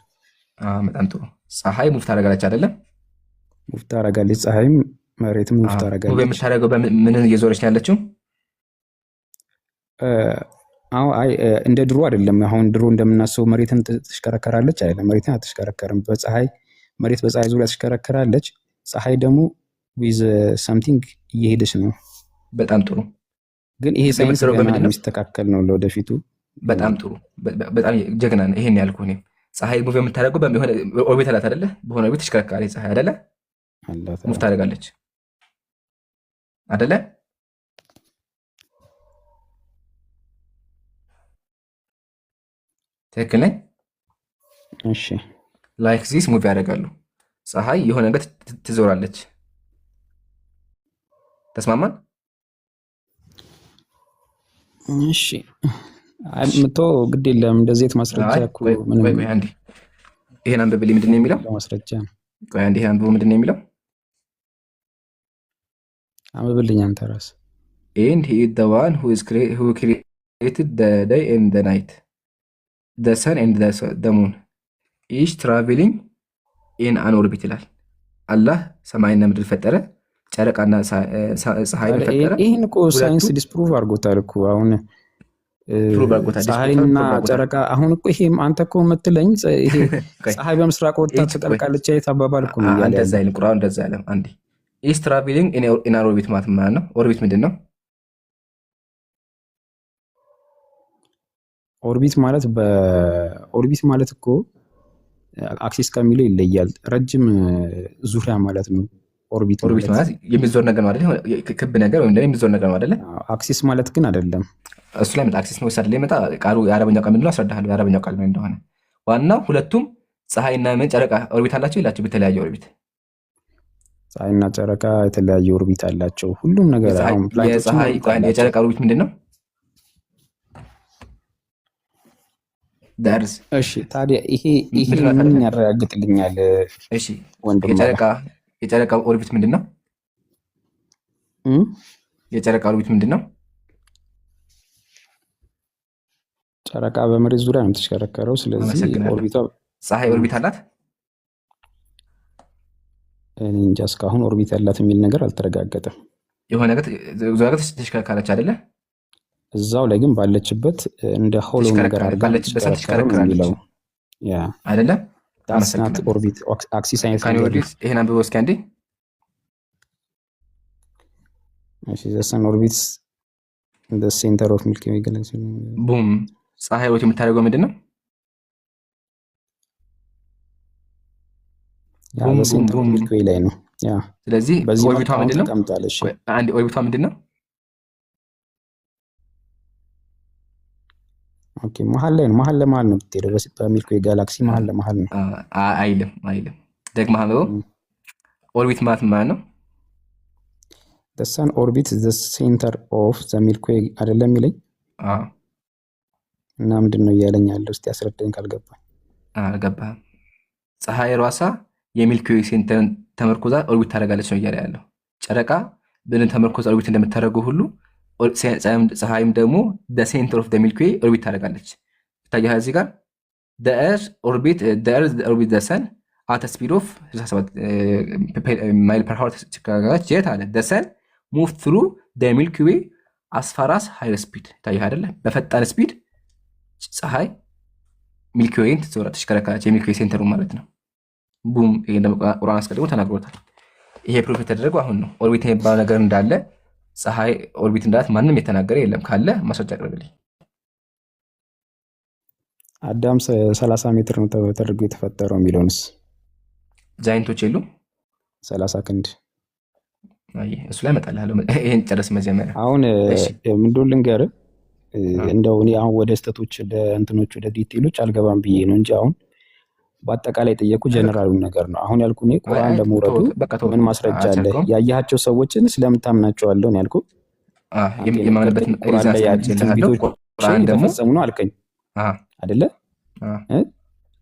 A: በጣም ጥሩ። ፀሐይ ሙቭ ታደርጋለች አይደለም?
J: ሙቭ ታደርጋለች። ፀሐይም መሬትም ሙቭ ታደርጋለች።
A: ሙቭ የምታደርገው ምን እየዞረች ነው ያለችው?
J: እንደ ድሮ አይደለም። አሁን ድሮ እንደምናስበው መሬትን ትሽከረከራለች አይደለም። መሬትን አትሽከረከርም። መሬት በፀሐይ ዙሪያ ትሽከረከራለች። ፀሐይ ደግሞ ዊዝ ሰምቲንግ እየሄደች ነው።
A: በጣም ጥሩ።
J: ግን ይሄ ሳይንስ የሚስተካከል ነው ለወደፊቱ።
A: በጣም ጥሩ። በጣም ጀግና ነው። ይሄን ያልኩህ እኔም ፀሐይ ሙቭ የምታደርገው በሆነ ኦርቢት አላት አይደለ? በሆነ ኦርቢት ተሽከርካሪ ፀሐይ አይደለ? ሙቭ ታደርጋለች አይደለ? ትክክል ነኝ?
J: እሺ።
A: ላይክ ዚስ ሙቭ ያደርጋሉ። ፀሐይ የሆነ ነገር ትዞራለች። ተስማማን?
J: እሺ። ምቶ ግድ የለም እንደዚህ ማስረጃ እኮ ምንም።
A: ቆይ አንዴ ይሄን አንብብልኝ። ምንድን ነው የሚለው?
J: ማስረጃ።
A: ቆይ አንዴ ይሄን አንብብ። ምንድን ነው የሚለው?
J: አንብብልኝ አንተ ራስህ።
A: And he is the one who created the day and the night, the sun and the moon, each traveling in an orbit ይላል። አላህ ሰማይና ምድር ፈጠረ፣ ጨረቃና ፀሐይን ፈጠረ።
J: ይሄን እኮ ሳይንስ ዲስፕሩቭ አድርጎታል እኮ አሁን ፀሐይና ጨረቃ። አሁን እኮ ይሄ አንተ እኮ የምትለኝ ይሄ ፀሐይ በምስራቅ ወጥታ ትጠልቃለች አይነት አባባል እኮ ነው ያለው።
A: እንደዛ አይልም ቁርአን፣ እንደዛ አይልም። አንዴ ኢስ ትራቨሊንግ ኢን አን ኦርቢት ማለት ነው። ኦርቢት ምንድን ነው?
J: ኦርቢት ማለት እኮ አክሲስ ከሚለው ይለያል። ረጅም ዙሪያ ማለት ነው። ኦርቢት
A: ማለት የሚዞር ነገር ነው አይደል? ክብ ነገር ወይም ደግሞ የሚዞር ነገር ነው አይደል?
J: አክሲስ ማለት ግን አይደለም።
A: እሱ ላይ መጣ። አክሲስ ነው ወሳድ ላይ መጣ። ቃሉ የአረበኛው ቃል ምንድነው? አስረዳሃለሁ የአረበኛው ቃል ምን እንደሆነ። ዋናው ሁለቱም ፀሐይና ምን ጨረቃ ኦርቢት አላቸው ይላቸው። በተለያየ ኦርቢት
J: ፀሐይና ጨረቃ የተለያየ ኦርቢት አላቸው። ሁሉም ነገር አሁን
A: የጨረቃ ኦርቢት ምንድነው? ዳርስ።
J: እሺ ታዲያ ይሄ ምን ያረጋግጥልኛል?
A: እሺ የጨረቃ ኦርቢት ምንድነው? የጨረቃ ኦርቢት ምንድነው?
J: ጨረቃ በመሬት ዙሪያ ነው የምትሽከረከረው። ስለዚህ ኦርቢቷ
A: ፀሐይ ኦርቢት አላት?
J: እኔ እንጃ እስካሁን ኦርቢት ያላት የሚል ነገር አልተረጋገጠም።
A: የሆነ ነገር ዙሪያ ተሽከረከረች አይደለ?
J: እዛው ላይ ግን ባለችበት እንደ ሆሎ ነገር አድርጋ
A: ትሽከረከራለች አይደለ?
J: ታስናት ኦርቢት አክሲስ አይነት ነገር።
A: ይሄን አንብበው እስኪ አንዴ።
J: እሺ ዘሰን ኦርቢትስ the center of Milky Way galaxy
A: ቡም። ፀሐይ ወት የምታደርገው ምንድነው?
J: ያ በሴንተር ኦፍ ሚልኪ ዌይ ላይ ነው። ያ
A: ስለዚህ ኦርቢቷ ምንድነው? አንድ ኦርቢቷ ምንድነው?
J: ኦኬ መሀል ላይ ነው። መሀል ለመሀል ነው ብትሄደው በሚልኪ ጋላክሲ መሀል ለመሀል ነው።
A: አይልም ደግማ ኦርቢት ማለት ነው።
J: the sun orbits the center of the milky way አይደለም የሚለኝ እና ምንድን ነው እያለኝ ያለው? እስቲ ያስረዳኝ ካልገባኝ።
A: አልገባህም? ፀሐይ ራሷ የሚልኪ ዌይ ሴንተርን ተመርኩዛ ኦርቢት ታደርጋለች ነው እያለ ያለው። ጨረቃ ብንን ተመርኩዛ ኦርቢት እንደምታደርገው ሁሉ ፀሐይም ደግሞ the center of the milky way ኦርቢት ታደርጋለች። ይታያል እዚህ ጋር the earth orbit the sun at a speed of 67 ማይል ፐር ሃወር ትካጋች jet አለ the sun move through the milky way as far as higher speed ይታያል አይደለ? በፈጣን ስፒድ ፀሐይ ሚልኪ ዌይን ትሽከረከራለች። የሚልኪ ዌይ ሴንተሩ ማለት ነው። ቡም ይሄ ደግሞ ቁርአን አስቀድሞ ተናግሮታል። ይሄ ፕሩፍ የተደረገው አሁን ነው። ኦርቢት የሚባለው ነገር እንዳለ ፀሐይ ኦርቢት እንዳላት ማንም የተናገረ የለም። ካለ ማስረጃ አቅርብልኝ።
J: አዳም 30 ሜትር ነው ተደርጎ የተፈጠረው የሚለውንስ
A: ጃይንቶች የሉ
J: 30 ክንድ
A: እሱ ላይ እመጣልሃለሁ። ይሄን ጨርስ መጀመሪያ።
J: አሁን ምንድን ልንገርህ እንደው እኔ አሁን ወደ ስተቶች ወደ እንትኖች ወደ ዲቴይሎች አልገባም ብዬ ነው እንጂ አሁን በአጠቃላይ ጠየቁ ጀነራሉን ነገር ነው። አሁን ያልኩህ እኔ ቁርአን ለመውረዱ ምን ማስረጃ አለ? ያያቸው ሰዎችን ስለምታምናቸዋለሁ ነው ያልኩህ።
A: የማንበት
J: ቁርአን ላይ ያሉትን ቢቶች ቁርአን ደግሞ ተፈጸሙ ነው አልከኝ አይደለ?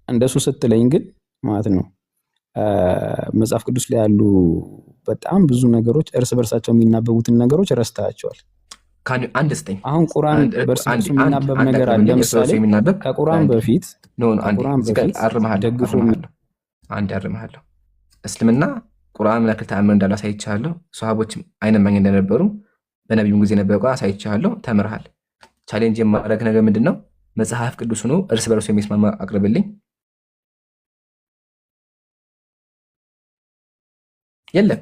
J: እንደሱ ስትለኝ ግን ማለት ነው መጽሐፍ ቅዱስ ላይ ያሉ በጣም ብዙ ነገሮች እርስ በርሳቸው የሚናበቡትን ነገሮች ረስተሃቸዋል።
A: አንድ ስጠኝ።
J: አሁን ቁርአን በርስ በርሱ የሚናበብ ነገር አለ። ለምሳሌ ከቁርአን በፊት
A: ደግፎ አንድ ያርምሃለሁ። እስልምና ቁርአን ምን ያክል ተአምር እንዳለው አሳይቻለሁ። ሷሃቦች አይነማኝ እንደነበሩ በነቢዩ ጊዜ ነበር ቁርአን አሳይቻለሁ። ተምርሃል። ቻሌንጅ የማድረግ ነገር ምንድነው? መጽሐፍ ቅዱስ ነው እርስ በርሱ የሚስማማ አቅርብልኝ። የለም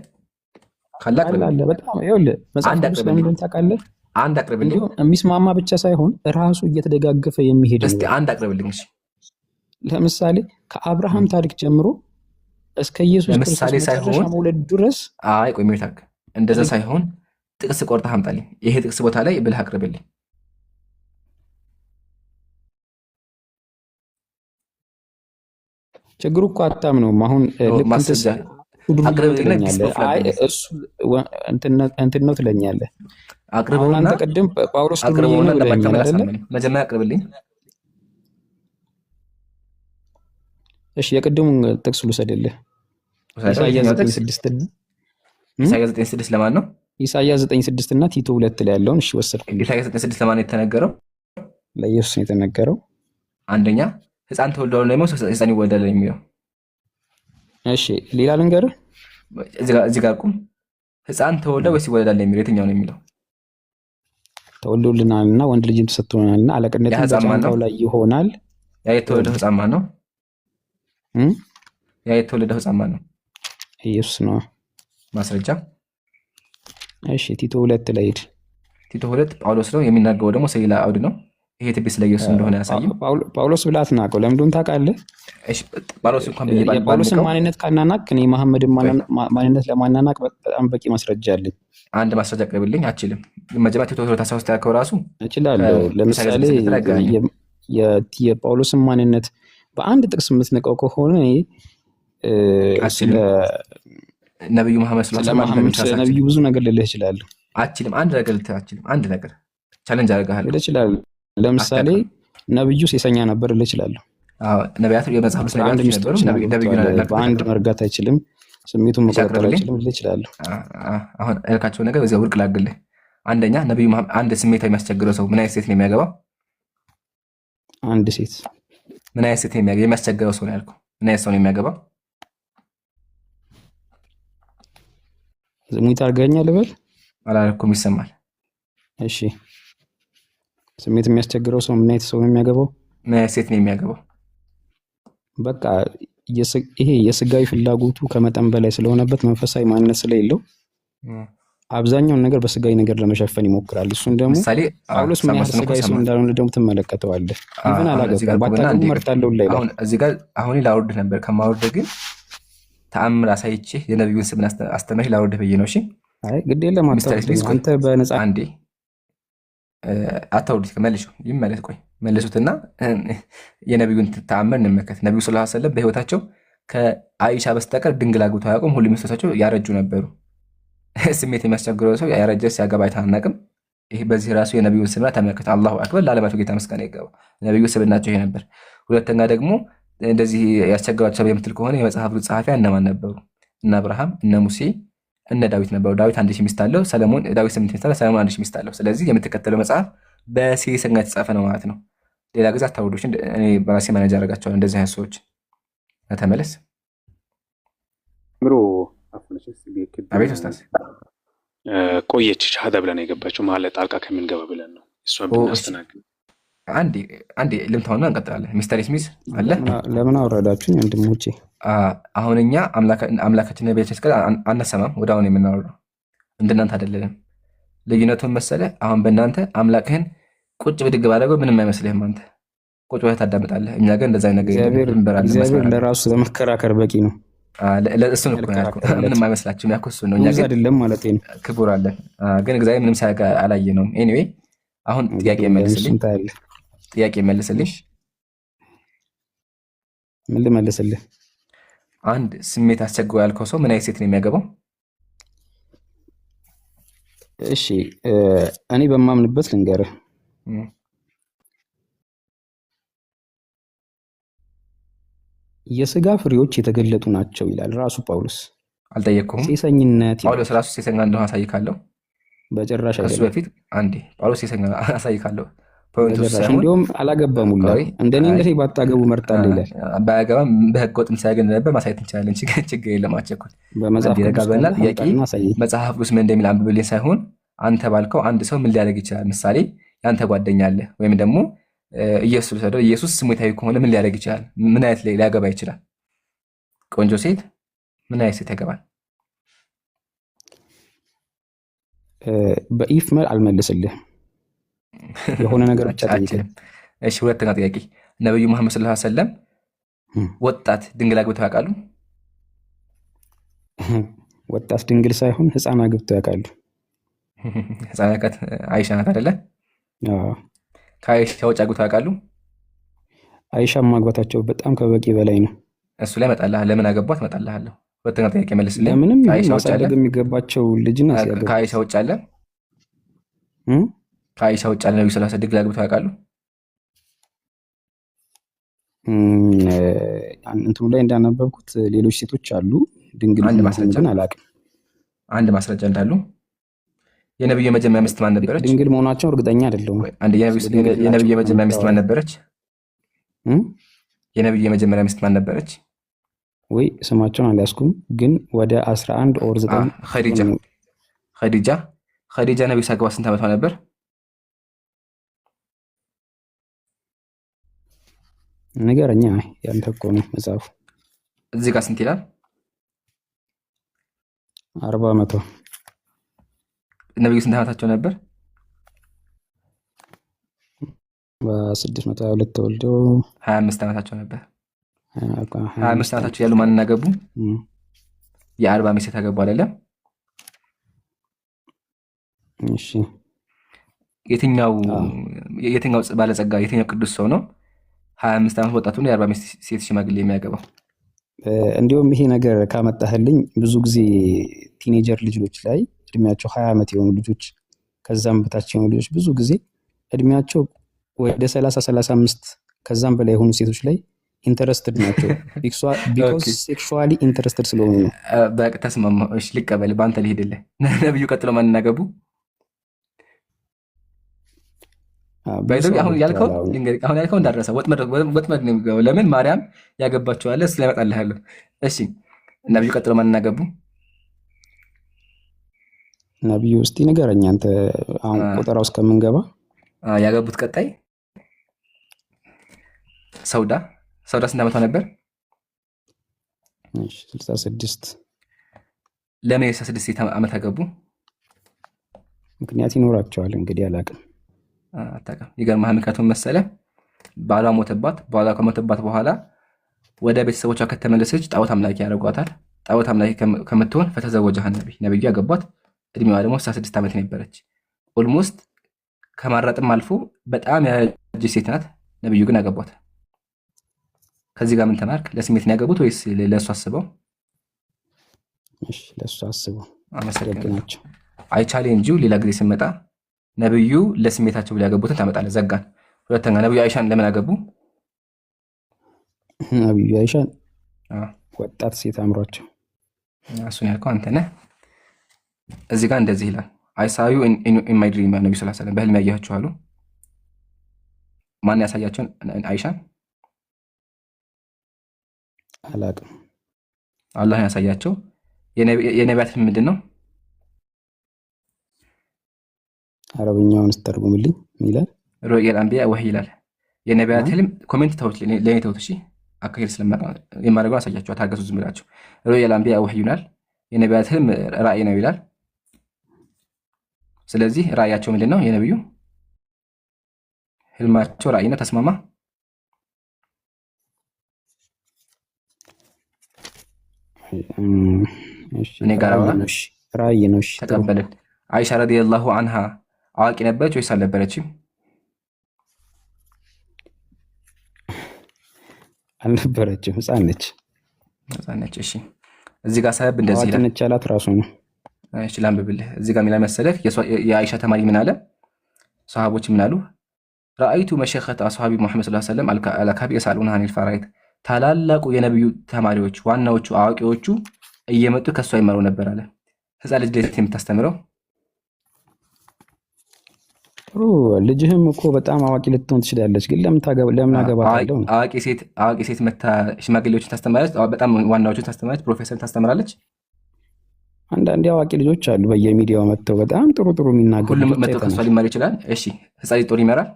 A: ካለ
J: አቅርብልኝ። በጣም ይኸውልህ መጽሐፍ ቅዱስ ለምን ታውቃለህ?
A: አንድ አቅርብልኝ።
J: የሚስማማ ብቻ ሳይሆን ራሱ እየተደጋገፈ የሚሄድ ነው።
A: እስቲ አንድ አቅርብልኝ። እሺ
J: ለምሳሌ ከአብርሃም ታሪክ ጀምሮ እስከ ኢየሱስ ክርስቶስ ሳይሆን መውለድ ድረስ
A: ቆይ ሚታክ እንደዛ ሳይሆን ጥቅስ ቆርጠህ አምጣልኝ። ይሄ ጥቅስ ቦታ ላይ ብለህ አቅርብልኝ።
J: ችግሩ እኮ አታምነውም። አሁን
A: ማስረጃ
J: እንትን ነው ትለኛለህ።
A: አቅርበውና
J: አንተ ቅድም ጳውሎስ
A: መጀመሪያ አቅርብልኝ።
J: እሺ የቅድሙን ጥቅስ ልውሰድልህ። ኢሳይያስ
A: 9:6 ለማን ነው?
J: ኢሳይያስ 9:6 እና ቲቶ 2 ላይ ያለውን እሺ ወሰድኩኝ።
A: ኢሳይያስ 9:6 ለማን ነው የተነገረው?
J: ለኢየሱስ ነው የተነገረው።
A: አንደኛ ሕፃን ተወልዷል ነው ሕፃን ይወለዳል የሚለው። እሺ
J: ሌላ ልንገርህ።
A: እዚህ ጋር ቁም። ሕፃን ተወልዷል ወይስ ይወለዳል የሚለው የትኛው ነው የሚለው?
J: ተወልዶልናልና ወንድ ልጅም ተሰጥቶናልና አለቅነትም በጫንቃው ላይ ይሆናል።
A: ያ የተወለደው ሕፃን ማን ነው? ያ የተወለደው ሕፃን ማን ነው?
J: ኢየሱስ ነው።
A: ማስረጃ?
J: እሺ ቲቶ 2 ላይ ሄድ።
A: ቲቶ 2 ጳውሎስ ነው የሚናገረው ደግሞ ስለ አውድ ነው። ይሄ ትንቢት ስለ ኢየሱስ እንደሆነ ያሳየው
J: ጳውሎስ ብላት ናቀው። ለምን እንደሆነ ታውቃለህ?
A: እሺ ጳውሎስ እንኳን
J: የጳውሎስን ማንነት ካናናቅ እኔ መሐመድን ማንነት ለማናናቅ በጣም በቂ ማስረጃ አለኝ።
A: አንድ ማስረጃ አቅርብልኝ። አችልም መጀመሪያ ቲቶ 13 ያልከው ራሱ
J: እችላለሁ። ለምሳሌ የጳውሎስን ማንነት በአንድ ጥቅስ የምትነቀው ከሆነ ስለ
A: ነብዩ መሐመድ
J: ስለ ነብዩ ብዙ ነገር ልልህ እችላለሁ።
A: አችልም አንድ ነገር ልትል አችልም። አንድ ነገር ቻሌንጅ አደርግሃለሁ
J: ልልህ እችላለሁ። ለምሳሌ ነብዩ ሴሰኛ ነበር ልልህ እችላለሁ።
A: ነቢያት የመጽሐፍ ቅዱስ ነቢያት
J: በአንድ መርጋት አይችልም፣ ስሜቱን መቆጣጠር አይችልም ልልህ እችላለሁ።
A: አሁን ያልካቸው ነገር በዚያ ውድቅ ላድርግልህ። አንደኛ ነብዩ መሐመድ አንድ ስሜት የሚያስቸግረው ሰው ምን አይነት ሴት ነው የሚያገባው?
J: አንድ ሴት
A: ምን አይነት ሴት የሚያስቸግረው ሰው ነው ያልኩህ? ምን አይነት ሰው ነው የሚያገባው?
J: ዝሙት አድርገኸኛል ልበል?
A: አላልኩም፣ ይሰማል።
J: እሺ ስሜት የሚያስቸግረው ሰው ምን አይነት ሰው ነው የሚያገባው?
A: ምን አይነት ሴት ነው የሚያገባው?
J: በቃ ይሄ የስጋዊ ፍላጎቱ ከመጠን በላይ ስለሆነበት መንፈሳዊ ማንነት ስለሌለው አብዛኛውን ነገር በስጋዊ ነገር ለመሸፈን ይሞክራል። እሱን ደግሞ ጳውሎስ ምን ያህል ስጋዊ ሰው እንዳልሆነ ደግሞ ትመለከተዋለህ። ይህን አላገባም ባታውቁ መርጣለሁ ላይ
A: አሁን ላውርድህ ነበር። ከማውርድህ ግን ተአምር አሳይቼ የነቢዩን ስም አስተምሬ ላውርድህ ብዬ ነው። እሺ
J: ግድ የለም አንተ በነፃ
A: አንዴ አታውርድ። መልሼው ይመለስ። ቆይ መልሱትና የነቢዩን ተአምር እንመልከት። ነቢዩ ሰለላሁ ዐለይሂ ወሰለም በህይወታቸው ከአይሻ በስተቀር ድንግል አግብተው አያውቁም። ሁሉም ሚስቶቻቸው ያረጁ ነበሩ። ስሜት የሚያስቸግረው ሰው ያረጀ ሲያገባ አይታናቅም። ይህ በዚህ ራሱ የነቢዩን ስብዕና ተመልከት። አላሁ አክበር፣ ለዓለማቱ ጌታ ምስጋና ይገባው። ነቢዩ ስብዕናቸው ይሄ ነበር። ሁለተኛ ደግሞ እንደዚህ ያስቸግራቸው የምትል ከሆነ የመጽሐፍ ቅዱስ ጸሐፊያን እነማን ነበሩ? እነ አብርሃም፣ እነ ሙሴ፣ እነ ዳዊት ነበሩ። ዳዊት 1000 ሚስት አለው። ሰለሞን ዳዊት 8 ሚስት አለው። ሰለሞን 1000 ሚስት አለው። ስለዚህ የምትከተለው መጽሐፍ በሴሰኛ የተጻፈ ነው ማለት ነው። ሌላ ጊዜ አታውዶች እኔ በራሴ ማኔጅ አደርጋቸዋለሁ እንደዚህ አይነት ሰዎች። ተመለስ። አቤት ኡስታዝ።
C: ቆየች ሻሃዳ ብለን የገባችው መሀል ላይ ጣልቃ ከምንገባ ብለን ነው። እሷ ብናስተናግድ አንዴ ልምታውና እንቀጥላለን። ሚስተር ስሚዝ አለ።
J: ለምን አወረዳችሁኝ ወንድሞቼ?
A: አሁን እኛ አምላካችን ነቢያችን ስቀል አናሰማም። ወደ አሁን የምናወራው እንደናንተ አይደለንም። ልዩነቱን መሰለ። አሁን በእናንተ አምላክህን ቁጭ ብድግ ባደረገው ምንም አይመስልህም። አንተ ቁጭ ብለህ ታዳምጣለህ። እኛ ግን እንደዛ ነገር
J: እግዚአብሔር ለራሱ ለመከራከር በቂ ነው።
A: እሱን እኮ ያልኩት ምንም አይመስላችሁም ያልኩት እሱን ነው። እኛ ግን
J: አይደለም ማለት ነው።
A: ክቡር አለን ግን እግዚአብሔር ምንም ሳያውቅ አላየነውም። ኤኒዌይ አሁን ጥያቄ መልስልኝ።
J: ምን ልመልስልህ?
A: አንድ ስሜት አስቸግሮ ያልከው ሰው ምን አይነት ሴት ነው የሚያገባው?
J: እሺ እኔ በማምንበት ልንገርህ። የስጋ ፍሬዎች የተገለጡ ናቸው ይላል ራሱ ጳውሎስ።
A: አልጠየቅኩም።
J: ሴሰኝነት
A: ጳውሎስ ራሱ ሴሰኛ እንደሆነ አሳይካለሁ።
J: በጭራሽ
A: ከሱ በፊት አንዴ ጳውሎስ ሴሰኛ አሳይካለሁ።
J: እንዲሁም አላገባም ሁላ እንደኔ ባታገቡ መርጣለሁ ይላል።
A: ባያገባም በህገ ወጥም ሲያገኝ ነበር። ማሳየት እንችላለን። ችግር የለም። አትቸኩል።
J: በመጽሐፍ
A: መጽሐፍ ቅዱስ ምን እንደሚል አንብብልኝ ሳይሆን አንተ ባልከው አንድ ሰው ምን ሊያደርግ ይችላል? ምሳሌ ያንተ ጓደኛ አለ ወይም ደግሞ ኢየሱስ ሰደው ኢየሱስ ስሜታዊ ከሆነ ምን ሊያደርግ ይችላል? ምን አይነት ሊያገባ ይችላል? ቆንጆ ሴት ምን አይነት ሴት ያገባል?
J: በኢፍ መል አልመልስልህ የሆነ ነገር ብቻ ጠይቀኝ።
A: እሺ ሁለተኛ ጥያቄ፣ ነብዩ መሐመድ ሰለላሁ ዐለይሂ ወሰለም ወጣት ድንግል አግብተው ያውቃሉ?
J: ወጣት ድንግል ሳይሆን ህፃን አግብተው ያውቃሉ።
A: ህፃናት አይሻ ናት አይደለ? ከአይሻ ውጭ አግብተው ያውቃሉ?
J: አይሻ ማግባታቸው በጣም ከበቂ በላይ ነው።
A: እሱ ላይ እመጣልሃለሁ። ለምን አገቧት እመጣልሃለሁ። ሁለተኛ ጥያቄ መልስልኝ።
J: ለምንም ማሳደግ የሚገባቸው ልጅ ነው ያገባው።
A: ከአይሻ ውጭ አለ? ከአይሻ ውጭ አለ ነብዩ ሰለላሁ ዐለይሂ ወሰለም ድንግል አግብተው ያውቃሉ?
J: እንትኑ ላይ እንዳነበብኩት ሌሎች ሴቶች አሉ ድንግል ግን አላውቅም።
A: አንድ ማስረጃ እንዳሉ የነብዩ የመጀመሪያ ሚስት ማን ነበረች?
J: ድንግል መሆናቸው እርግጠኛ አይደለሁም።
A: አንድ የነብዩ የመጀመሪያ ሚስት ማን ነበረች? የነብዩ የመጀመሪያ ሚስት ማን ነበረች?
J: ወይ ስማቸውን አልያዝኩም፣ ግን ወደ 11 ኦር 9
A: ኸዲጃ ነብዩ ሳገባ ስንት ዓመቷ ነበር?
J: ንገረኛ። ያንተ እኮ ነው መጽሐፉ።
A: እዚህ ጋር ስንት ይላል?
J: 40 ዓመቷ።
A: ነብዩ ስንት ዓመታቸው ነበር?
J: በ622 ተወልደው
A: 25 ዓመታቸው ነበር። 25 ዓመታቸው ያሉ ማንን አገቡ? የ40 ሚስት ያገቡ አይደለም?
J: እሺ
A: የትኛው ባለጸጋ የትኛው ቅዱስ ሰው ነው 25 ዓመት ወጣቱን የ40 ሚስት ሴት ሽማግሌ የሚያገባው?
J: እንዲሁም ይሄ ነገር ካመጣህልኝ ብዙ ጊዜ ቲኔጀር ልጆች ላይ እድሜያቸው 20 ዓመት የሆኑ ልጆች ከዛም በታች የሆኑ ልጆች ብዙ ጊዜ እድሜያቸው ወደ 30-35 ከዛም በላይ የሆኑ ሴቶች ላይ ኢንተረስትድ ናቸው። ቢኮዝ ሴክሹዋሊ ኢንተረስትድ ስለሆኑ ነው።
A: በቃ ተስማማ። እሺ ልቀበል። በአንተ ልሄድልህ። ነብዩ ቀጥሎ ማንን አገቡ? አሁን ያልከው እንዳደረሰ ወጥመድ ነው የሚገባው። ለምን ማርያም ያገባቸዋለ ስለመጣልሃለሁ። እሺ ነብዩ ቀጥሎ ማንን አገቡ?
J: ነብዩ እስቲ ንገረኝ አንተ። አሁን ቆጠራ ውስጥ ከምንገባ
A: ያገቡት ቀጣይ ሰውዳ ስንት ዓመቷ ነበር?
J: 66።
A: ለምን የ66 ዓመት አገቡ?
J: ምክንያት ይኖራቸዋል እንግዲህ አላውቅም።
A: አታውቅም? ይገርምሃል። ምክንያቱም መሰለህ ባሏ ሞተባት። ባሏ ከሞተባት በኋላ ወደ ቤተሰቦቿ ከተመለሰች ጣዖት አምላኪ ያደርጓታል። ጣዖት አምላኪ ከምትሆን ፈተዘወጀሃ ነብዩ ያገቧት። እድሜዋ ደግሞ 66 ዓመት ነበረች። ኦልሞስት ከማራጥም አልፎ በጣም ያረጀች ሴት ናት። ነብዩ ግን አገቧት። ከዚህ ጋር ምን ተማርክ? ለስሜት ነው ያገቡት ወይስ ለእሱ አስበው?
J: እሺ ለእሱ አስበው።
A: አመሰግናለሁ። አይቻሌ እንጂ ሌላ ጊዜ ስንመጣ ነብዩ ለስሜታቸው ብለው ያገቡትን ታመጣለህ። ዘጋን። ሁለተኛ ነብዩ አይሻን ለምን አገቡ?
J: ነብዩ አይሻን ወጣት ሴት አምሯቸው።
A: እሱን ያልከው አንተ ነህ። እዚህ ጋር እንደዚህ ይላል አይሳዩ ኢን ማይ ድሪም ነብዩ ሰለላሁ ዐለይሂ ወሰለም በህልም ያያቸው አሉ። ማን ያሳያቸውን? አይሻን
J: አላቅም።
A: አላህ ያሳያቸው። የነቢያት ህልም ምንድን ነው?
J: አረብኛውን ስተርጉምልኝ ይላል።
A: ሩእየል አንቢያ ወህይ ይላል። የነቢያት ህልም ኮሜንት ተውት፣ ለኔ ተውት። እሺ አካሄድ የማደርገው አሳያቸው፣ ታገሱ፣ ዝም ብላችሁ። ሩእየል አንቢያ ወህይ ይላል። የነቢያት ህልም ራእይ ነው ይላል። ስለዚህ ራእያቸው ምንድን ነው? የነብዩ ህልማቸው ራእይ ነው። ተስማማ? እኔ ጋር
J: ራእይ ነው።
A: ተቀበልን። አይሻ ረዲየላሁ አንሃ አዋቂ ነበረች ወይስ አልነበረችም?
J: አልነበረችም፣ ህፃን ነች።
A: እሺ እዚህ ጋር ሰበብ እንደዚህ ይላል።
J: ነች ያላት ራሱ ነው።
A: እሺ ላንብብልህ። እዚህ ጋር የሚለው መሰለህ የአይሻ ተማሪ ምን አለ? ሰሃቦች ምን አሉ? ረአይቱ መሸኸተ አስሃቢ ሙሐመድ ሰለላሁ ዐለይሂ ወሰለም አልካቢ የሳሉና አኒል ፈራኢድ። ታላላቁ የነብዩ ተማሪዎች ዋናዎቹ አዋቂዎቹ እየመጡ ከሷ ይማሩ ነበር አለ። ህፃን ልጅ እንዴት የምታስተምረው?
J: ጥሩ ልጅህም እኮ በጣም አዋቂ ልትሆን ትችላለች፣ ግን ለምን አገባታለሁ?
A: አዋቂ ሴት መታ ሽማግሌዎችን ታስተምራለች። በጣም ዋናዎቹን ታስተምራለች። ፕሮፌሰር ታስተምራለች።
J: አንዳንዴ አዋቂ ልጆች አሉ በየሚዲያው መጥተው በጣም ጥሩ ጥሩ የሚናገሩ።
A: ሁሉም መጥተው ከሷ ሊማር ይችላል። እሺ ህፃን ልጅ ጦር ይመራል?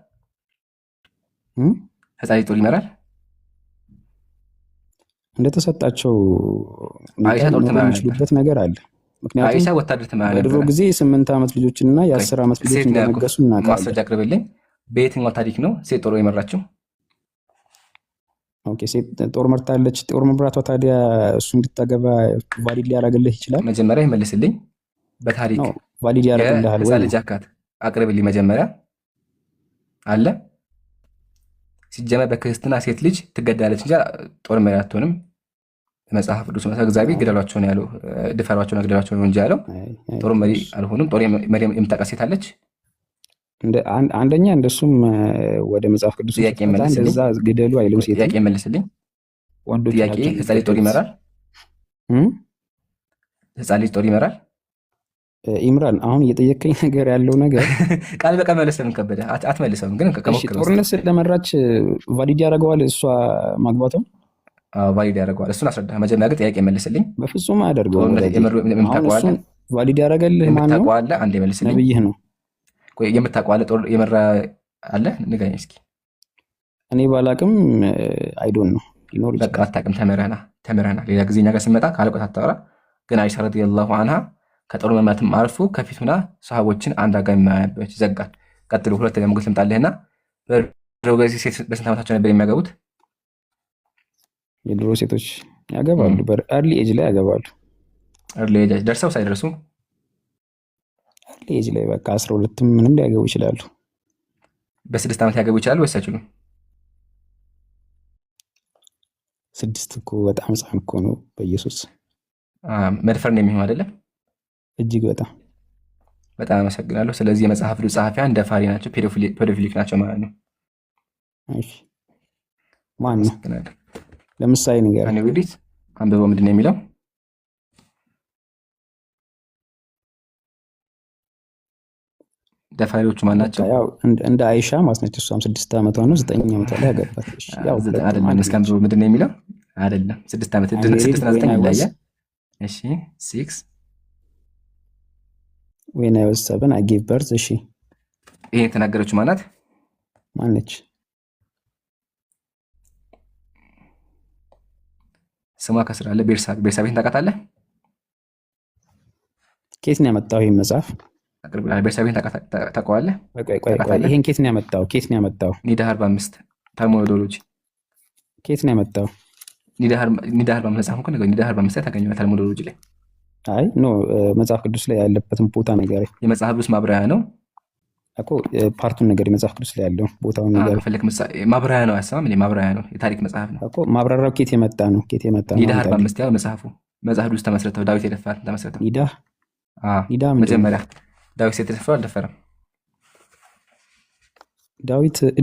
A: ህፃን ልጅ ጦር ይመራል?
J: እንደተሰጣቸው
A: አይሻ ጦር
J: የሚችሉበት ነገር አለ።
A: አይሻ ወታደር ትመራ ነበር።
J: በድሮ ጊዜ 8 ዓመት ልጆችና የ10 ዓመት ልጆች እንደነገሱ እናውቃለን።
A: ማስረጃ አቅርብልኝ። በየትኛው ታሪክ ነው ሴት ጦር የመራችው?
J: ኦኬ ሴት ጦር መርታለች። ጦር መምራቷ ታዲያ እሱ እንድታገባ ቫሊድ ሊያደርግልህ ይችላል?
A: መጀመሪያ ይመልስልኝ። በታሪክ
J: ቫሊድ ያደርግልሃል ወይ?
A: ልጅ አካት አቅርብልኝ መጀመሪያ አለ። ሲጀመር በክርስትና ሴት ልጅ ትገዳለች እንጂ ጦር መሪ አትሆንም። መጽሐፍ ቅዱስ መሰረት እግዚአብሔር ግደሏቸው ነው ያለው፣ ድፈሯቸው ነው ግደሏቸው ነው እንጂ ያለው ጦር መሪ አልሆኑም። ጦር መሪ የምታውቃት ሴት አለች?
J: አንደኛ እንደሱም ወደ መጽሐፍ ቅዱስ እንደዛ ግደሉ አይልም። ሴት
A: ጥያቄ መልስልኝ።
J: ወንዶች
A: ጥያቄ ህፃን ልጅ ጦር ይመራል? ህፃን ልጅ ጦር ይመራል?
J: ኢምራን አሁን እየጠየቀኝ ነገር ያለው ነገር
A: ቃል በቃል መለስ ለምን ከበደ? አትመልሰውም ግን
J: ጦርነት ስለመራች ቫሊድ ያደርገዋል እሷ ማግባቷ?
A: ቫሊድ ያደርገዋል። እሱን አስረዳ። መጀመሪያ ግን ጥያቄ መልስልኝ።
J: በፍጹም አያደርገውም። ቫሊድ ያደረገልህ ማነው?
A: አንዴ መልስልኝ።
J: ነብይህ ነው።
A: የምታውቀው ጦር የመራ አለ? ንገረኝ እስኪ።
J: እኔ ባላቅም አይዶን ነው ሊኖር ይችላል።
A: በቃ አታውቅም። ተምረህና ሌላ ጊዜ እኛ ጋር ስንመጣ ካለቆት አታወራ። ግን አይሻ ረዲየላሁ አንሃ ከጦር መምራትም አልፎ ከፊቱና ሰሃቦችን አንድ አጋሚ ማያበች ይዘጋል። ቀጥሎ ሁለተኛ ሞገስ ልምጣልህና በድሮ ጊዜ ሴት በስንት ዓመታቸው ነበር የሚያገቡት?
J: የድሮ ሴቶች ያገባሉ፣ በአርሊ ኤጅ ላይ ያገባሉ።
A: አርሊ ኤጅ ደርሰው ሳይደርሱ
J: አርሊ ኤጅ ላይ በቃ 12 ምንም ሊያገቡ ይችላሉ።
A: በ6 ዓመት ያገቡ ይችላሉ ወይስ አይችሉም?
J: 6 እኮ በጣም ህፃን እኮ ነው። በኢየሱስ
A: መድፈር ነው የሚሆን አይደለም?
J: እጅግ
A: በጣም አመሰግናለሁ። ስለዚህ የመጽሐፍ ቅዱስ ጸሐፊያን ደፋሪ ናቸው፣ ፔዶፊሊክ ናቸው ማለት ነው።
J: እሺ ማን ነው? ለምሳሌ ነገር
A: እኔ ወዲት አንብበው ምንድን ነው የሚለው? ደፋሪዎቹ ማን ናቸው?
J: ያው እንደ አይሻ ማስነች። እሷም 6 ዓመቷ ነው፣ 9 ዓመቷ ላይ ያገባት። እሺ ያው
A: አይደለም። እስኪ አንብበው ምንድን ነው የሚለው? አይደለም 6 ዓመት 6 እና 9 ይለያል። እሺ 6
J: when I was 7 I gave birth። እሺ
A: ይሄን የተናገረችው ማናት?
J: ማነች?
A: ስሟ ከስር አለ። ቤርሳቤህን ታውቃታለህ?
J: ኬት ነው ያመጣው ይሄን መጽሐፍ?
A: አቅርብልሃል። ቤርሳቤህን ታውቀዋለህ?
J: ቆይ ይሄን ኬት ነው ያመጣው?
A: ኒዳህ 45 ተርሚኖሎጂ።
J: ኬት ነው ያመጣው?
A: ኒዳህ 45 መጽሐፍ እንኳን ነው። ኒዳህ 45 ላይ ታገኘዋለህ ተርሚኖሎጂ ላይ።
J: አይ ኖ መጽሐፍ ቅዱስ ላይ ያለበትን ቦታ ነገር
A: የመጽሐፍ ቅዱስ ማብራሪያ ነው።
J: እኮ ፓርቱን ነገር የመጽሐፍ ቅዱስ ላይ ያለው ቦታውን ነገር
A: ከፈለክ ማብራሪያ ነው ያሰማም እንዴ? ማብራሪያ ነው፣ የታሪክ መጽሐፍ ነው
J: እኮ። ማብራሪያው ኬት የመጣ ነው?
A: ኒዳህ 45 ያው መጽሐፍ ቅዱስ ተመስርተው ዳዊት የደፈራት ተመስርተው
J: ኒዳህ
A: መጀመሪያ ዳዊት የተደፈረው አልደፈረም።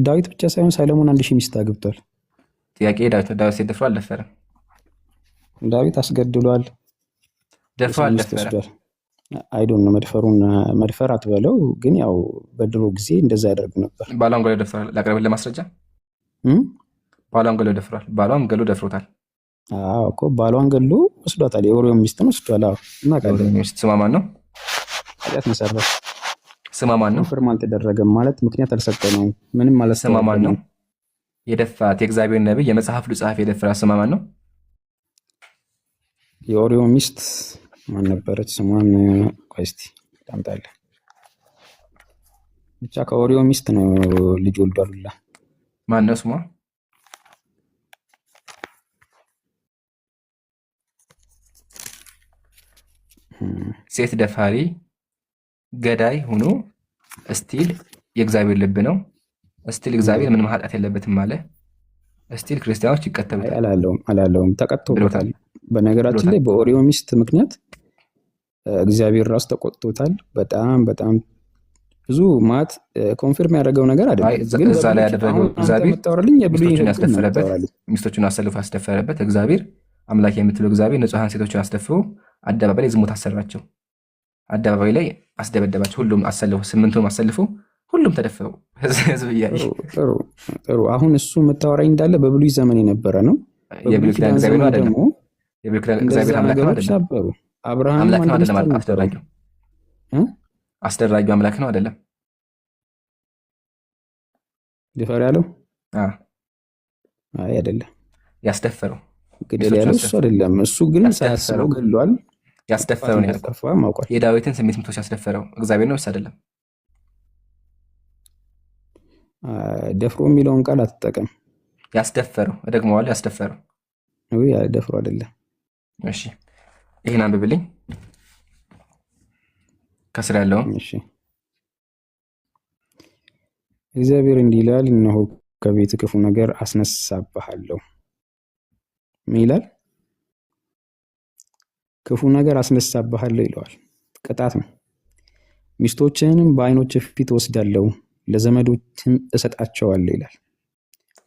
J: ዳዊት ብቻ ሳይሆን ሰለሞን 1000 ሚስት አግብቷል።
A: ጥያቄ ዳዊት የተደፈረው አልደፈረም?
J: ዳዊት አስገድሏል፣
A: ደፍሮ አልደፈረም።
J: አይዶን ነው መድፈር አትበለው፣ ግን ያው በድሮ ጊዜ እንደዛ ያደርጉ ነበር።
A: ባሏን ገሎ ደፍሯል። ላቅርብልህ ለማስረጃ ባሏን ገሎ ደፍሯል። ባሏን ገሎ ደፍሮታል።
J: አዎ እኮ ባሏን ገሎ ወስዷታል። የኦሪዮ ሚስትን ወስዷል። አዎ እናውቃለን።
A: ስማ ማን ነው?
J: ኃጢአት መሰረት
A: ስማ ማን ነው?
J: ፍርም አልተደረገም ማለት ምክንያት አልሰጠነውም። ምንም ማለት
A: ስማ ማን ነው? የደፋት የእግዚአብሔር ነብይ የመጽሐፍ ቅዱስ ጸሐፊ የደፈራት ስማ ማን ነው?
J: የኦሪዮ ሚስት ማን ነበረች? ስሟን ቆይ እስኪ ታምጣለህ። ብቻ ከኦሪዮ ሚስት ነው ልጅ ወልዷል።
A: ማን ነው ስሟ? ሴት ደፋሪ ገዳይ ሆኖ እስቲል የእግዚአብሔር ልብ ነው። እስቲል እግዚአብሔር ምንም ኃጢአት የለበትም አለ። እስቲል ክርስቲያኖች ይቀተሉታል።
J: አላለውም፣ ተቀጥቶበታል። በነገራችን ላይ በኦሪዮ ሚስት ምክንያት እግዚአብሔር ራሱ ተቆጥቶታል። በጣም በጣም ብዙ ማለት ኮንፊርም ያደረገው ነገር አይደለም።
A: ግን እዛ ላይ ያደረገው እግዚአብሔር ሚስቶቹን አሰልፎ ያስደፈረበት እግዚአብሔር አምላክ የምትለው እግዚአብሔር ንጹሐን ሴቶችን አስደፍሮ አደባባይ ላይ ዝሙት አሰራቸው። አደባባይ ላይ አስደበደባቸው። ሁሉም አሰልፎ 8ቱም አሰልፎ ሁሉም ተደፈሩ። ህዝብ እያየ
J: ጥሩ። አሁን እሱ የምታወራኝ እንዳለ በብሉይ ዘመን የነበረ ነው።
A: የብሉይ ኪዳን እግዚአብሔር ነው አይደለም? የብሉይ ኪዳን እግዚአብሔር አምላክ ነው አይደለም?
J: አብርሃም
A: አምላክ ነው አይደለም? አስደራጊው አምላክ ነው አይደለም?
J: ደፈር ያለው አይ አይደለም።
A: ያስደፈረው
J: ግደል ያለው እሱ አይደለም። እሱ ግን ሳያስበው ገድሏል።
A: ያስደፈረው ነው ያልከው። የዳዊትን 800 ያስደፈረው እግዚአብሔር ነው አይደለም?
J: ደፍሮ የሚለውን ቃል አትጠቀም።
A: ያስደፈረው እደግመዋለሁ። ያስደፈረው
J: ወይ ደፍሮ አይደለም።
A: እሺ ይሄን አንብብልኝ ከስር ያለው።
J: እሺ እግዚአብሔር እንዲህ ይላል፣ እነሆ ከቤት ክፉ ነገር አስነሳብሃለሁ። ምን ይላል? ክፉ ነገር አስነሳብሃለሁ ይለዋል። ቅጣት ነው። ሚስቶችህንም በዓይኖች ፊት ወስዳለሁ፣ ለዘመዶችም እሰጣቸዋለሁ ይላል።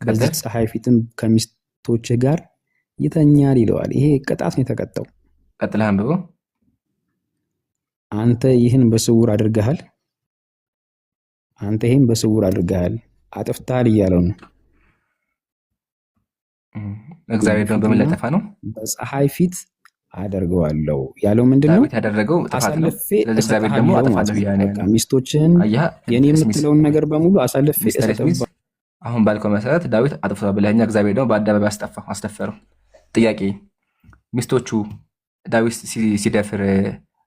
J: በዚህ ፀሐይ ፊትም ከሚስቶችህ ጋር ይተኛል ይለዋል። ይሄ ቅጣት ነው የተቀጣው።
A: ቀጥለህ አንብበው።
J: አንተ ይህን በስውር አድርገሃል፣ አንተ ይህን በስውር አድርገሃል፣ አጥፍተሃል እያለው ነው።
A: እግዚአብሔር ደግሞ በምን ለጠፋ ነው?
J: በፀሐይ ፊት አደርገዋለሁ ያለው ምንድነው?
A: ዳዊት ያደረገው ጥፋት ነው። ለእግዚአብሔር ደግሞ አጥፋለሁ ያለው
J: ሚስቶችህን የኔ የምትለውን ነገር በሙሉ አሳልፌ እሰጥሃለሁ።
A: አሁን ባልከው መሰረት ዳዊት አጥፍቷል ብለኸኛ፣ እግዚአብሔር ደግሞ በአደባባይ አስደፈረው። ጥያቄ ሚስቶቹ ዳዊት ሲደፍር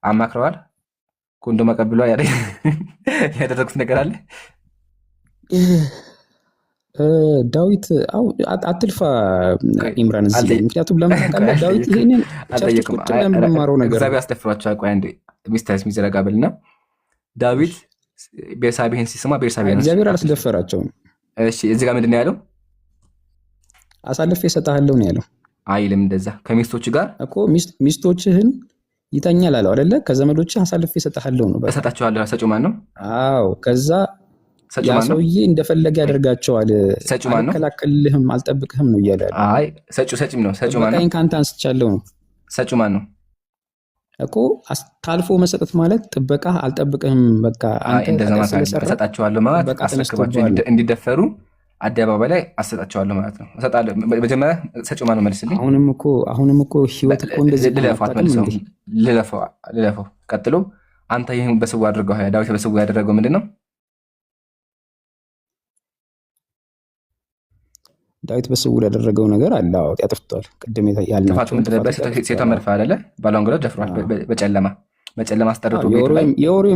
A: አማክረዋል? ኮንዶም አቀብሏል? ያደረጉት ነገር አለ?
J: ዳዊት አትልፋ ኢምራን እዚህ ላይ ምክንያቱም ለምን ታውቃለህ? ዳዊት ይሄንን ጨርጭ ቁጭ ለምንማረው ነገር
A: እግዚአብሔር አስደፍሯቸዋል። ቆይ አንዴ ሚስታስ ሚዘረጋ በልና ዳዊት ቤርሳቤህን ሲስማ ቤርሳቤህን
J: እግዚአብሔር አላስደፈራቸውም።
A: እሺ እዚህ ጋር ምንድን ነው ያለው?
J: አሳልፌ እሰጥሃለሁ ነው ያለው።
A: አይልም እንደዛ። ከሚስቶች ጋር
J: እኮ ሚስቶችህን ይተኛል አለው አይደለ? ከዘመዶችህ አሳልፌ እሰጥሃለሁ ነው።
A: እሰጣቸዋለሁ። ሰጪው ማን ነው?
J: አዎ ከዛ ያ ሰውዬ እንደፈለገ ያደርጋቸዋል። አልከላከልህም፣ አልጠብቅህም ነው እያለ ያለው።
A: አይ ሰጪም ነው። ሰጪው ማን ነው?
J: ከአንተ አንስቻለሁ ነው።
A: ሰጪው ማን ነው
J: እኮ? ታልፎ መሰጠት ማለት ጥበቃ አልጠብቅህም፣ በቃ አንተ
A: እንደዛ ማለት እሰጣቸዋለሁ ማለት አስረክባቸው እንዲደፈሩ አደባባይ ላይ አሰጣቸዋለሁ ማለት ነው። እሰጣለሁ። መጀመሪያ ሰጪው ማን ነው መልስልኝ።
J: አሁንም እኮ ህይወት እኮ እንደዚህ
A: ልለፈው። ቀጥሎ አንተ ይህን በስውር አድርገው። ዳዊት በስውር ያደረገው ምንድን ነው?
J: ዳዊት በስውር ያደረገው ነገር አለ። አዎ ያጥፍቷል። ቅድም ያልናቸው
A: ሴቷ መድፋ አይደለ? ባሏን ገሎ ደፍሯል። በጨለማ አስጠርቶ
J: የኦሪዮ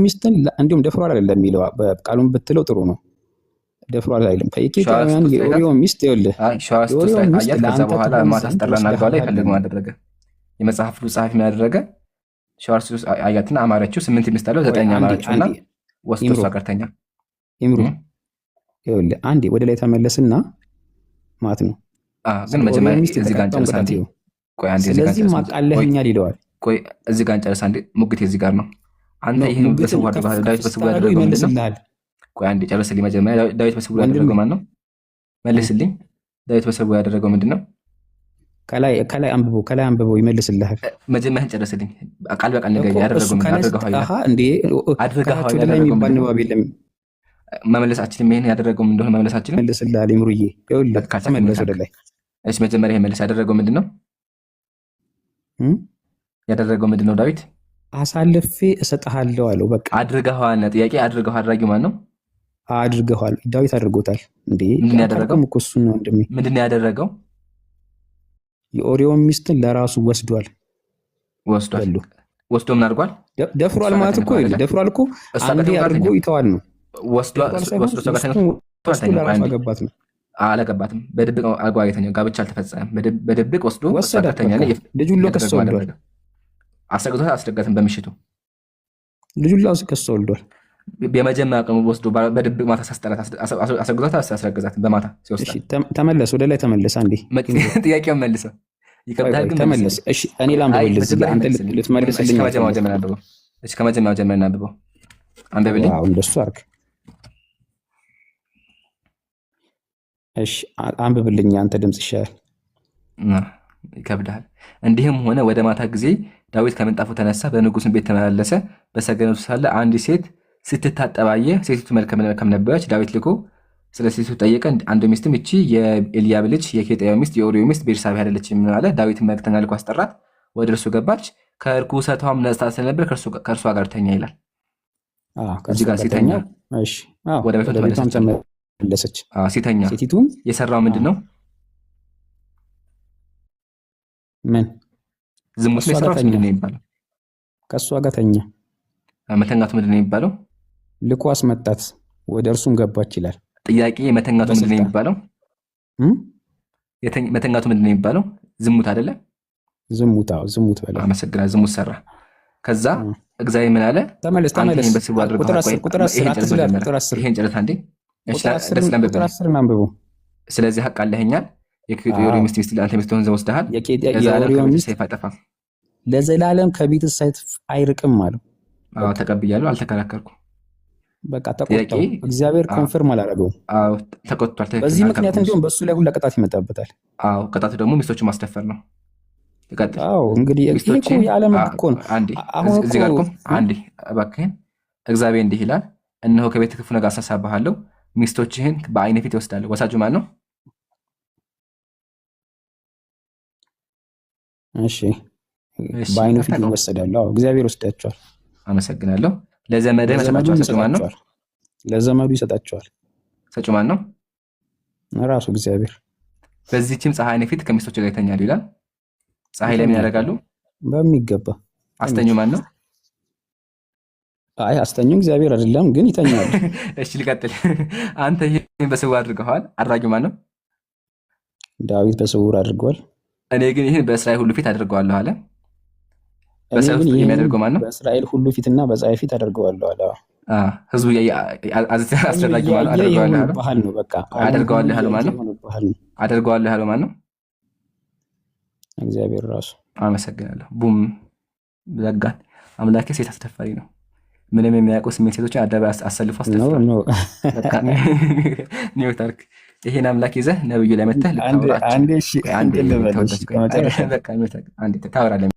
J: ሚስትን እንዲሁም ደፍሯል አይደለም የሚለው ቃሉን ብትለው ጥሩ ነው። ደፍሯል አይልም። ከኢኬታውያን የኦሪዮ ሚስት ይኸውልህ፣
A: ከዛ በኋላ ማታ አስጠራና አልጋው ላይ ፈልግ አደረገ። የመጽሐፍ ጸሐፊ ምን ያደረገ? ሸዋርስ አያትና አማረችው። 8 ሚስት አለው፣ 9 አማረችውና ወስዶ እሷ ጋር ተኛ።
J: ኢምሩ ይኸውልህ አንዴ ወደ ላይ ተመለስና ማለት ነው።
A: ግን መጀመሪያ እዚህ ጋር እንጨርስ አንዴ። ቆይ አንዴ እዚህ ጋር
J: ስለዚህ ማቃለህኛል ይለዋል።
A: ቆይ እዚህ ጋር እንጨርስ አንዴ። ሙግቴ እዚህ ጋር ነው። አንተ ይሄን በስውር አድርገህ ዳዊት በስውር ያደረገው ምንድን ነው? ቆይ አንዴ ጨርስልኝ። መጀመሪያ ዳዊት በስውር ያደረገው ማን ነው? መልስልኝ። ዳዊት በስውር ያደረገው ምንድን ነው? ከላይ አንብበው ይመልስልሃል። መጀመሪያ ጨርስልኝ። ቃል በቃል ንገረኝ። ያደረገው ምን
J: አድርገው የሚባል ንባብ የለም።
A: መመለሳችንም ይሄን ያደረገው እንደሆነ መመለሳችንም
J: መልስልሃል። ይምሩዬ ይኸውልህ ተመለስ ወደ ላይ።
A: እሺ መጀመሪያ ይሄን መልስ። ያደረገው ምንድን ነው? ያደረገው ምንድን ነው? ዳዊት
J: አሳልፌ እሰጥሃለሁ አለው። በቃ
A: አድርገዋል። ጥያቄ አድርገዋል። አድራጊው ማን ነው?
J: አድርገዋል። ዳዊት አድርጎታል። እንዴ
A: ምንድን ያደረገው?
J: እሱን ነው ወንድሜ።
A: ምንድን ያደረገው?
J: የኦሪዮን ሚስትን ለራሱ ወስዷል።
A: ወስዶ ምን አድርጓል?
J: ደፍሯል ማለት እኮ ደፍሯል እኮ አንዴ አድርጎ ይተዋል ነው።
A: ወስዶ
J: አገባት ነው።
A: አላገባትም። በድብቅ አልጓ የተኛው ጋብቻ አልተፈጸመም። በድብቅ ወስዶ
J: ወሰዳተኛ ልጁን ለከሶ ወልዷል።
A: አስረግዞት አስረጋትም። በምሽቱ
J: ልጁን ለከሶ ወልዷል።
A: የመጀመሪያ ቀኑ ወስዶ በድብቅ ማታ ሳስጠራት አስረግዞት አስረገዛት በማታ ሲወስድ።
J: ተመለስ፣ ወደ ላይ ተመለስ። አንዴ
A: ጥያቄውን መልሰው ይከብዳል ግን
J: ተመለስ። እሺ እኔ ላንብብልህ እዚህ ጋር አንተ ልትመልስልኝ።
A: ከመጀመሪያው ጀምረን አንብበው። እሺ ከመጀመሪያው ጀምረን አንብበው። አንብብልኝ።
J: አዎ እንደሱ አድርግ። እሺ አንብብልኝ። አንተ ድምጽ ይሻላል።
A: ይከብዳል። እንዲህም ሆነ ወደ ማታ ጊዜ ዳዊት ከምንጣፉ ተነሳ፣ በንጉሥም ቤት ተመላለሰ። በሰገነቱ ሳለ አንዲት ሴት ስትታጠብ አየ። ሴቲቱ መልካም ነበረች። ዳዊት ልኮ ስለ ሴቲቱ ጠየቀ። አንዱ ሚስትም እቺ የኤልያብ ልጅ የኬጥያው ሚስት የኦሪዮ ሚስት ቤርሳቤ አይደለችም አለ። ዳዊት መልክተኛ ልኮ አስጠራት፣ ወደ እርሱ ገባች። ከርኩሰቷም ነጽታ ስለነበር ከእርሷ ጋር ተኛ ይላል። እዚህ ጋር ሲተኛ ወደ ቤቷ ተመለሰች። ሲተኛ
J: ሴቲቱም
A: የሰራው ምንድን ነው?
J: ምን
A: ዝሙት ነው የሰራው? ምንድን ነው የሚባለው?
J: ከእሷ ጋር ተኛ።
A: መተኛቱ ምንድን ነው የሚባለው?
J: ልኮ አስመጣት፣ ወደ እርሱም ገባች ይላል።
A: ጥያቄ መተኛቱ ምንድን ነው የሚባለው? መተኛቱ ምንድን ነው የሚባለው? ዝሙት አይደለ? ዝሙት በለው።
J: አመሰግናለሁ።
A: ዝሙት ሰራ። ከዛ እግዚአብሔር ምን አለ?
J: ተመለስ። ቁጥር 10
A: ይሄን ጨረታ እንዴ? ስለዚህ ሀቅ አለኸኛል። የኦሪዮ ሚስት አንተ ሚስት ሆን ወስደሃል።
J: የኦሪዮ ሚስት
A: ሰይፍ አይጠፋም፣
J: ለዘላለም ከቤት ሰይፍ አይርቅም አለው።
A: ተቀብያለሁ፣ አልተከራከርኩም።
J: በቃ ተቆጣው። እግዚአብሔር ኮንፈርም አላደረገውም።
A: ተቆጥቷል።
J: በዚህ ምክንያት እንዲሁም በእሱ ላይ ሁላ ቅጣት ይመጣበታል።
A: ቅጣቱ ደግሞ ሚስቶችን ማስደፈር ነው።
J: እንግዲህ ይሄ እኮ የዓለም እኮ ነው።
A: አሁን እዚህ ጋር አንዴ እባክህን፣ እግዚአብሔር እንዲህ ይላል፣ እነሆ ከቤት ክፉ ነገር አሳሳብሃለሁ፣ ሚስቶችህን በዓይኔ ፊት ይወስዳለሁ። ወሳጁ ማን ነው?
J: እሺ በዓይኑ ፊት ይወሰዳሉ። እግዚአብሔር ወስዳቸዋል።
A: አመሰግናለሁ። ለዘመድህ መሰጣቸዋል። ሰጪው ማን ነው?
J: ለዘመዱ ይሰጣቸዋል።
A: ሰጪው ማን ነው?
J: ራሱ እግዚአብሔር።
A: በዚህችም ፀሐይ ፊት ከሚስቶች ጋር ይተኛሉ ይላል። ፀሐይ ላይ ምን ያደርጋሉ?
J: በሚገባ።
A: አስተኙ ማን ነው?
J: አስተኙ እግዚአብሔር አይደለም፣ ግን ይተኛሉ።
A: እሺ ልቀጥል። አንተ ይህን በስውር አድርገዋል። አድራጊው ማን ነው?
J: ዳዊት በስውር አድርገዋል።
A: እኔ ግን ይህን በእስራኤል ሁሉ ፊት አድርገዋለሁ አለ። በሰውስጥ የሚያደርገው ማን ነው?
J: በእስራኤል ሁሉ ፊትና በፀሐይ ፊት አድርገዋለሁ አለ።
A: ህዝቡ አስደራጊ ማለት አድርገዋለሁ አለ።
J: ባህል ነው። በቃ
A: አድርገዋለሁ ያለው ማን ነው? አድርገዋለሁ ያለው ማን ነው?
J: እግዚአብሔር ራሱ።
A: አመሰግናለሁ። ቡም ዘጋን። አምላኬ ሴት አስደፋሪ ነው። ምንም የሚያውቁ 8 ሴቶችን አደባባይ አሰልፎ አስደፍሯል። ኒውታርክ ይሄን አምላክ ይዘህ ነብዩ ላይ መተህ ታወራለህ።